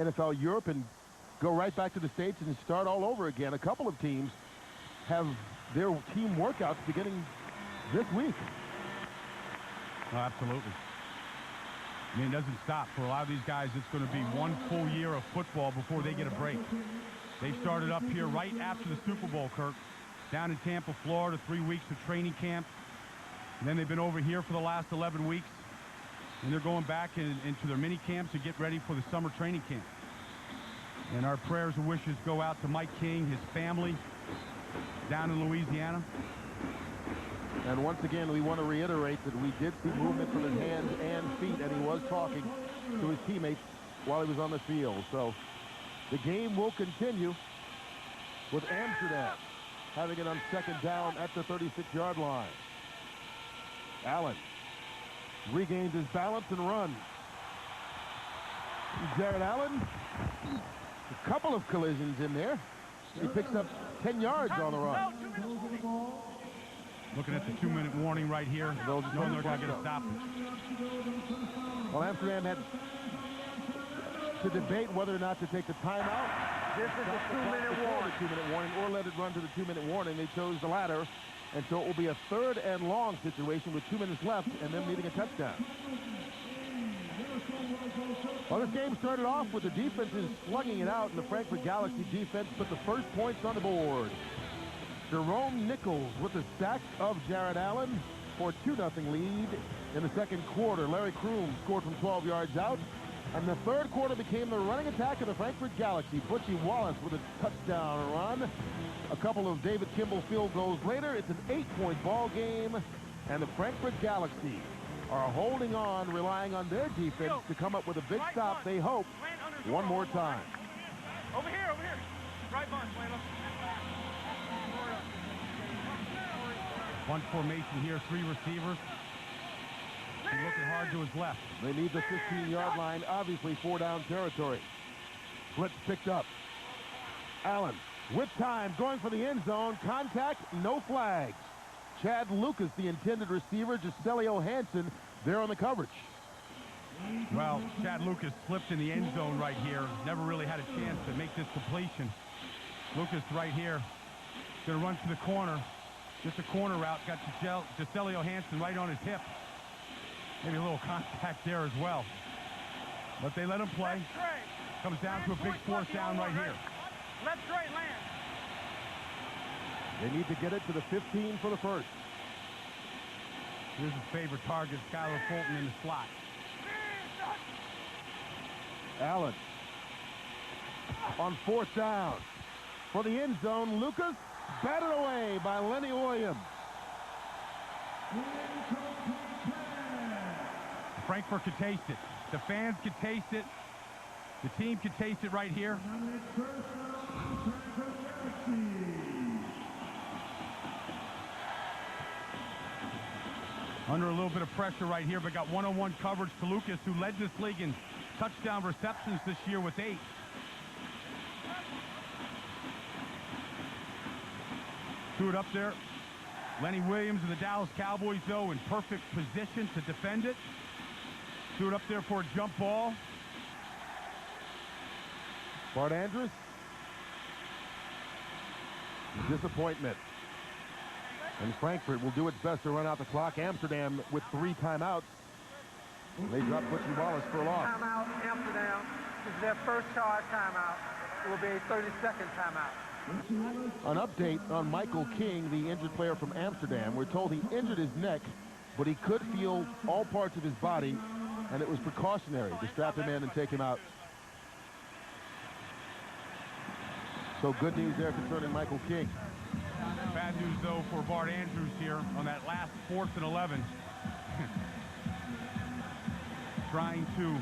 NFL Europe and go right back to the States and start all over again. A couple of teams have their team workouts beginning this week. Oh, absolutely. I mean, it doesn't stop. For a lot of these guys, it's going to be 1 full year of football before they get a break. They started up here right after the Super Bowl, Kirk, down in Tampa, Florida, 3 weeks of training camp. And then they've been over here for the last 11 weeks. And they're going back into their mini camps to get ready for the summer training camp. And our prayers and wishes go out to Mike King, his family, down in Louisiana. And once again, we want to reiterate that we did see movement from his hands and feet, and he was talking to his teammates while he was on the field. So the game will continue with Amsterdam having it on 2nd down at the 36-yard line. Allen regains his balance and runs. Jared Allen, a couple of collisions in there. He picks up 10 yards on the run. Looking at the 2-minute warning right here. Knowing they're going to get a stoppage. Well, Amsterdam had to debate whether or not to take the timeout. This is a 2-minute warning. The 2-minute warning, or let it run to the 2-minute warning. They chose the latter. And so it will be a 3rd and long situation with 2 minutes left and them needing a touchdown. Well, this game started off with the defenses slugging it out, and the Frankfurt Galaxy defense put the first points on the board. Jerome Nichols with the sack of Jared Allen for a 2-0 lead in the 2nd quarter. Larry Kroom scored from 12 yards out. And the 3rd quarter became the running attack of the Frankfurt Galaxy. Butchie Wallace with a touchdown run. A couple of David Kimball field goals later, it's an 8-point ball game. And the Frankfurt Galaxy are holding on, relying on their defense to come up with a big stop, they hope, one more time. Over here, over here. Right bunch, Layla. Bunt formation here, 3 receivers. He's looking hard to his left. They need the 15-yard line, obviously 4-down territory. Blitz picked up. Allen with time, going for the end zone. Contact, no flags. Chad Lucas, the intended receiver. Giselio Hansen there on the coverage. Well, Chad Lucas slipped in the end zone right here. Never really had a chance to make this completion. Lucas right here. Going to run to the corner. Just a corner route. Got Giselio Hansen right on his hip. Maybe a little contact there as well. But they let him play. Comes down to a big 4th down right here. Left straight, land. They need to get it to the 15 for the first. Here's his favorite target, Skylar Fulton in the slot. Allen on 4th down. For the end zone, Lucas batted away by Lenny Williams. Frankfurt could taste it. The fans could taste it. The team could taste it right here. Under a little bit of pressure right here, but got one-on-one coverage to Lucas, who led this league in touchdown receptions this year with 8. Threw it up there. Lenny Williams and the Dallas Cowboys, though, in perfect position to defend it. Threw it up there for a jump ball. Bart Andrus. Disappointment. And Frankfurt will do its best to run out the clock. Amsterdam with 3 timeouts. They drop Butchie Wallace for a loss. Timeout, Amsterdam. This is their first charge timeout. It will be a 30-second timeout. An update on Michael King, the injured player from Amsterdam. We're told he injured his neck, but he could feel all parts of his body, and it was precautionary to strap him in and take him out. So good news there concerning Michael King. Bad news, though, for Bart Andrews here on that last 4th and 11. Trying to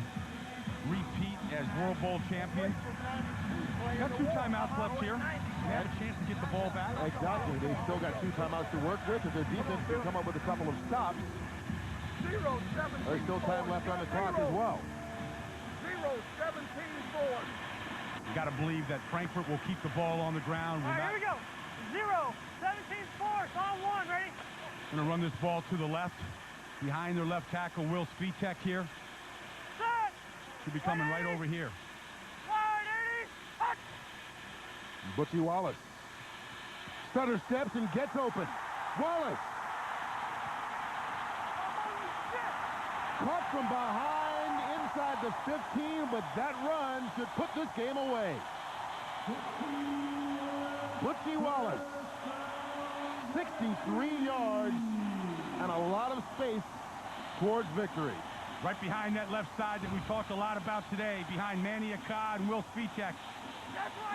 repeat as World Bowl champions. Got 2 timeouts left here. They had a chance to get the ball back. Exactly. They've still got 2 timeouts to work with. If their defense can come up with a couple of stops, there's still time left on the clock as well. 0-17-4. You got to believe that Frankfurt will keep the ball on the ground. All right, here we go. 0-17-4. It's on 1. Ready? Going to run this ball to the left. Behind their left tackle, Will Spitek here. Set. Should be coming right over here. Wide 80. Butchie Wallace. Stutter steps and gets open. Wallace. Caught from behind inside the 15, but that run should put this game away. Butchie Wallace. 63 yards and a lot of space towards victory. Right behind that left side that we talked a lot about today, behind Manny Akkad and Will Spitek.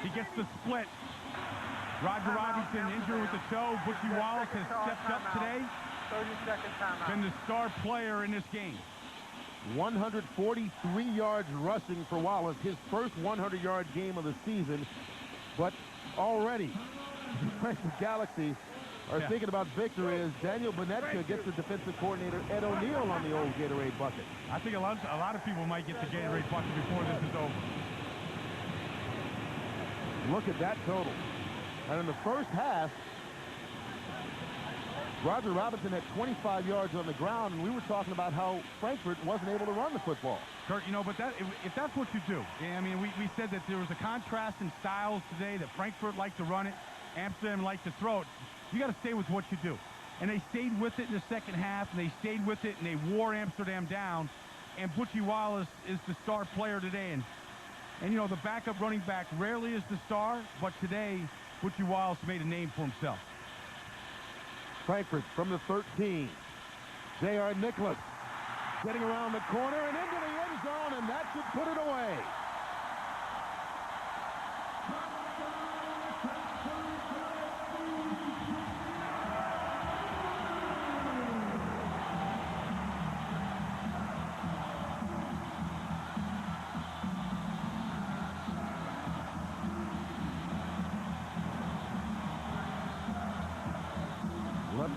He gets the split. Roger Robinson injured with the toe. Butchie Wallace has stepped up today. 30-second timeout. Been the star player in this game. 143 yards rushing for Wallace, his first 100-yard game of the season. But already, the Frankfurt Galaxy are thinking about victory as Daniel Bonetka gets the defensive coordinator Ed O'Neill on the old Gatorade bucket. I think a lot of people might get the Gatorade bucket before this is over. Look at that total. And in the first half, Roger Robinson had 25 yards on the ground, and we were talking about how Frankfurt wasn't able to run the football. Kurt, you know, but if that's what you do, I mean, we said that there was a contrast in styles today, that Frankfurt liked to run it, Amsterdam liked to throw it. You got to stay with what you do. And they stayed with it in the second half, and they stayed with it, and they wore Amsterdam down. And Butchie Wallace is the star player today. And you know, the backup running back rarely is the star, but today, Butchie Wallace made a name for himself. Frankfurt from the 13. J.R. Nicholas getting around the corner and into the end zone, and that should put it away.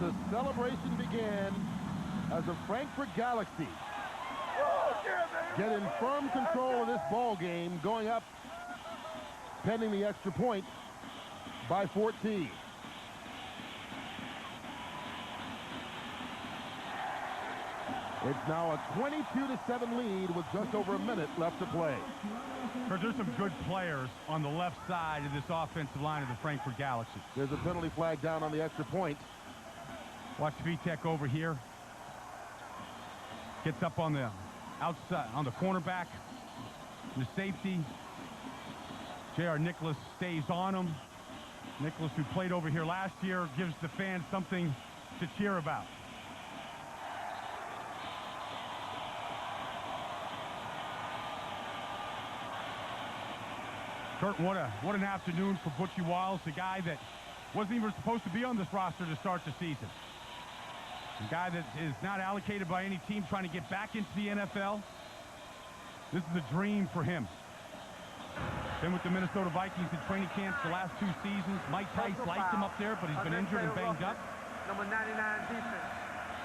the celebration began as the Frankfurt Galaxy get in firm control of this ball game, going up, pending the extra point, by 14. It's now a 22-7 lead with just over a minute left to play. There's some good players on the left side of this offensive line of the Frankfurt Galaxy. There's a penalty flag down on the extra point. Watch Vitek over here. Gets up on the outside, on the cornerback, the safety. J.R. Nicholas stays on him. Nicholas, who played over here last year, gives the fans something to cheer about. Kurt, what an afternoon for Butchie Wiles, the guy that wasn't even supposed to be on this roster to start the season. A guy that is not allocated by any team trying to get back into the NFL. This is a dream for him. Been with the Minnesota Vikings in training camps the last 2 seasons. Mike Tice liked him up there, but he's been injured and banged up. Number 99 defense.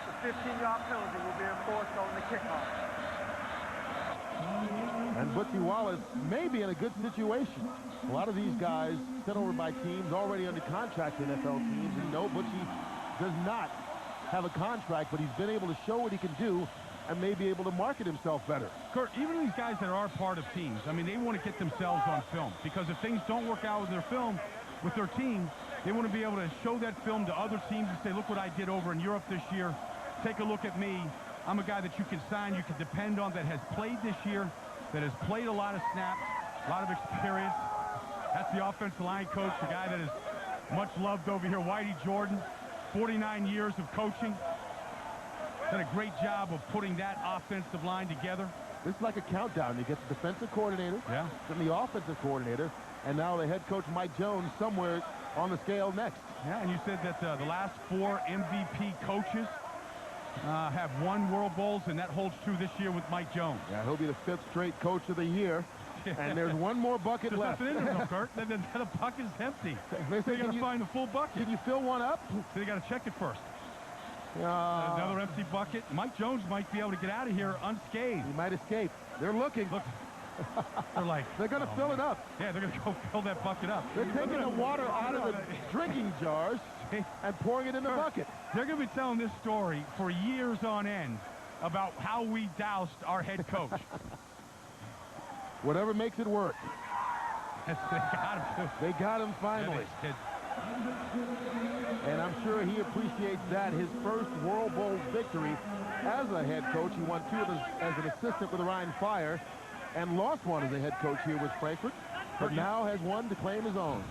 The 15-yard penalty will be enforced on the kickoff. And Butchie Wiles may be in a good situation. A lot of these guys sent over by teams already under contract to NFL teams, and no, Butchie does not have a contract, but he's been able to show what he can do and may be able to market himself better. Kurt, even these guys that are part of teams, I mean, they want to get themselves on film, because if things don't work out with their film, with their team, they want to be able to show that film to other teams and say, look what I did over in Europe this year. Take a look at me. I'm a guy that you can sign, you can depend on, that has played this year, that has played a lot of snaps, a lot of experience. That's the offensive line coach, the guy that is much loved over here, Whitey Jordan. 49 years of coaching. Done a great job of putting that offensive line together. This is like a countdown. You get the defensive coordinator, yeah, then the offensive coordinator, and now the head coach Mike Jones somewhere on the scale next. Yeah, and you said that the last 4 MVP coaches have won World Bowls, and that holds true this year with Mike Jones. Yeah, he'll be the 5th straight coach of the year. And there's one more bucket there's left. Nothing in there, Kurt. The bucket's empty. They got to find the full bucket. Can you fill one up? So they got to check it first. Another empty bucket. Mike Jones might be able to get out of here unscathed. He might escape. They're looking. Look. They're like, they're going to fill it up. Yeah, they're going to go fill that bucket up. They're taking the water out of the drinking jars and pouring it in the bucket. They're going to be telling this story for years on end about how we doused our head coach. Whatever makes it work. They got him. They got him finally. And I'm sure he appreciates that. His first World Bowl victory as a head coach. He won 2 as an assistant with Ryan Fire and lost 1 as a head coach here with Frankfurt, but now has 1 to claim his own.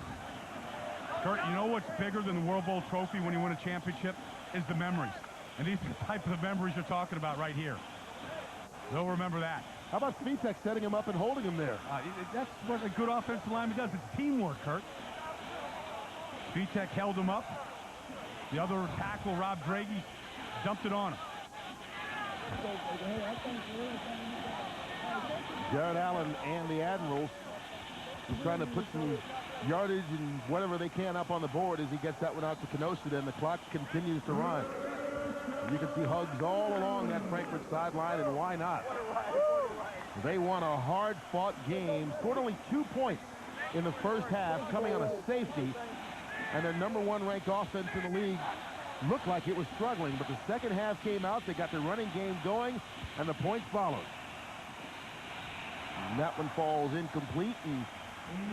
Kurt, you know what's bigger than the World Bowl trophy when you win a championship? Is the memories. And these are the type of memories you're talking about right here. They'll remember that. How about Svitek setting him up and holding him there? That's what a good offensive lineman does. It's teamwork, Kurt. Svitek held him up. The other tackle, Rob Draghi, dumped it on him. Jared Allen and the Admirals are trying to put some yardage and whatever they can up on the board as he gets that one out to Kenosha, and the clock continues to run. You can see hugs all along that Frankfurt sideline, and why not? They won a hard-fought game, scored only 2 points in the first half, coming on a safety, and their #1 ranked offense in the league looked like it was struggling, but the second half came out, they got the running game going, and the points followed. And that one falls incomplete, and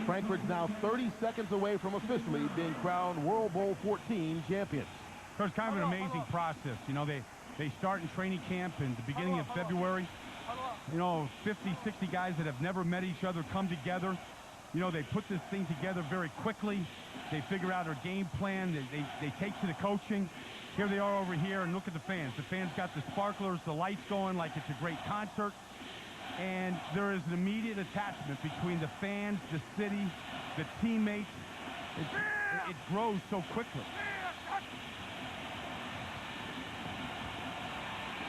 Frankfurt's now 30 seconds away from officially being crowned World Bowl 14 champions. So it's kind of an amazing process. You know, they start in training camp in the beginning of February. You know, 50, 60 guys that have never met each other come together. You know, they put this thing together very quickly. They figure out their game plan. They take to the coaching. Here they are over here, and look at the fans. The fans got the sparklers, the lights going like it's a great concert. And there is an immediate attachment between the fans, the city, the teammates. It grows so quickly.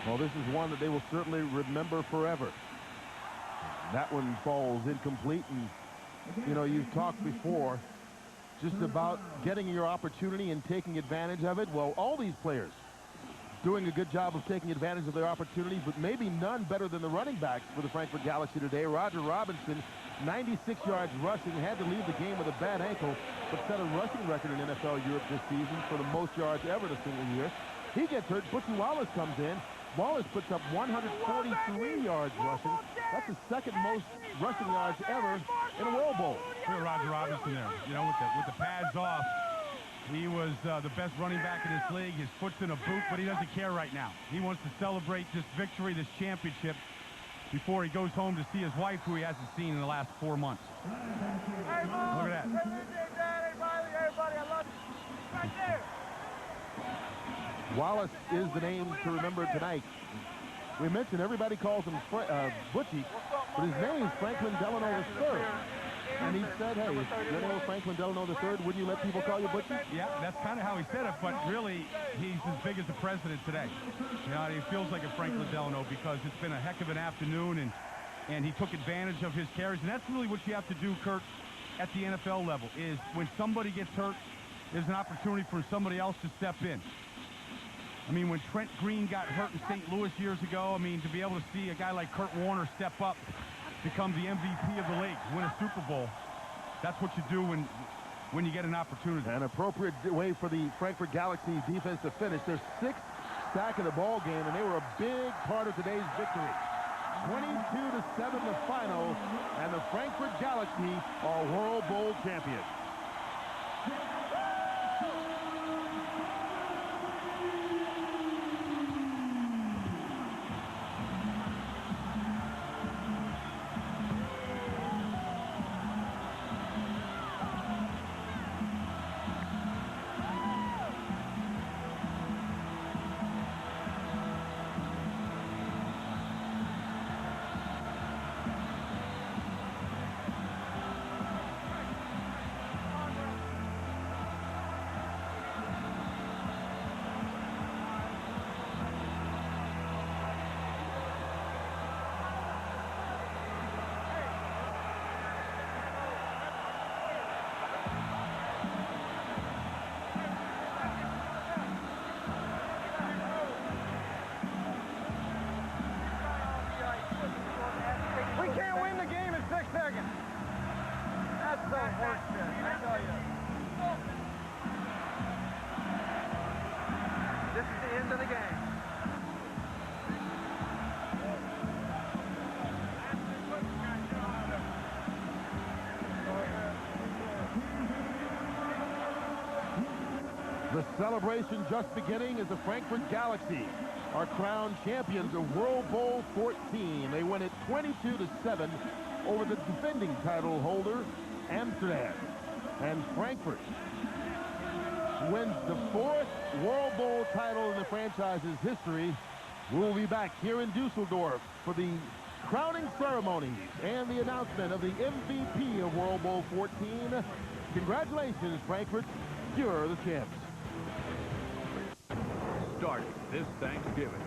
Well, this is one that they will certainly remember forever. That one falls incomplete, and, you know, you've talked before just about getting your opportunity and taking advantage of it. Well, all these players doing a good job of taking advantage of their opportunities, but maybe none better than the running backs for the Frankfurt Galaxy today. Roger Robinson, 96 yards rushing, had to leave the game with a bad ankle, but set a rushing record in NFL Europe this season for the most yards ever in a single year. He gets hurt. Butchie Wallace comes in. Wallace puts up 143 yards rushing. That's the second most rushing yards ever in a World Bowl. Look at Roger Robinson there. You know, with the pads off, he was the best running back in this league. His foot's in a boot, but he doesn't care right now. He wants to celebrate this victory, this championship, before he goes home to see his wife, who he hasn't seen in the last 4 months. Hey, Mom. Look at that. Hey, everybody, I love you. Right there. Wallace is the name to remember tonight. We mentioned everybody calls him Butchie, but his name is Franklin Delano III. And he said, hey, if your name was Franklin Delano III, wouldn't you let people call you Butchie? Yeah, that's kind of how he said it, but really, he's as big as the president today. You know, he feels like a Franklin Delano because it's been a heck of an afternoon, and he took advantage of his carries. And that's really what you have to do, Kurt, at the NFL level, is when somebody gets hurt, there's an opportunity for somebody else to step in. I mean, when Trent Green got hurt in St. Louis years ago, I mean, to be able to see a guy like Kurt Warner step up, become the MVP of the league, win a Super Bowl, that's what you do when you get an opportunity. An appropriate way for the Frankfurt Galaxy defense to finish. Their sixth sack of the ball game, and they were a big part of today's victory. 22-7 the final, and the Frankfurt Galaxy are World Bowl champions. This is the end of the game. The celebration just beginning as the Frankfurt Galaxy are crowned champions of World Bowl 14. They win it 22-7 over the defending title holder, Amsterdam. And Frankfurt wins the fourth World Bowl title in the franchise's history. We'll be back here in Dusseldorf for the crowning ceremonies and the announcement of the MVP of World Bowl 14. Congratulations, Frankfurt. You're the champs. Starting this Thanksgiving,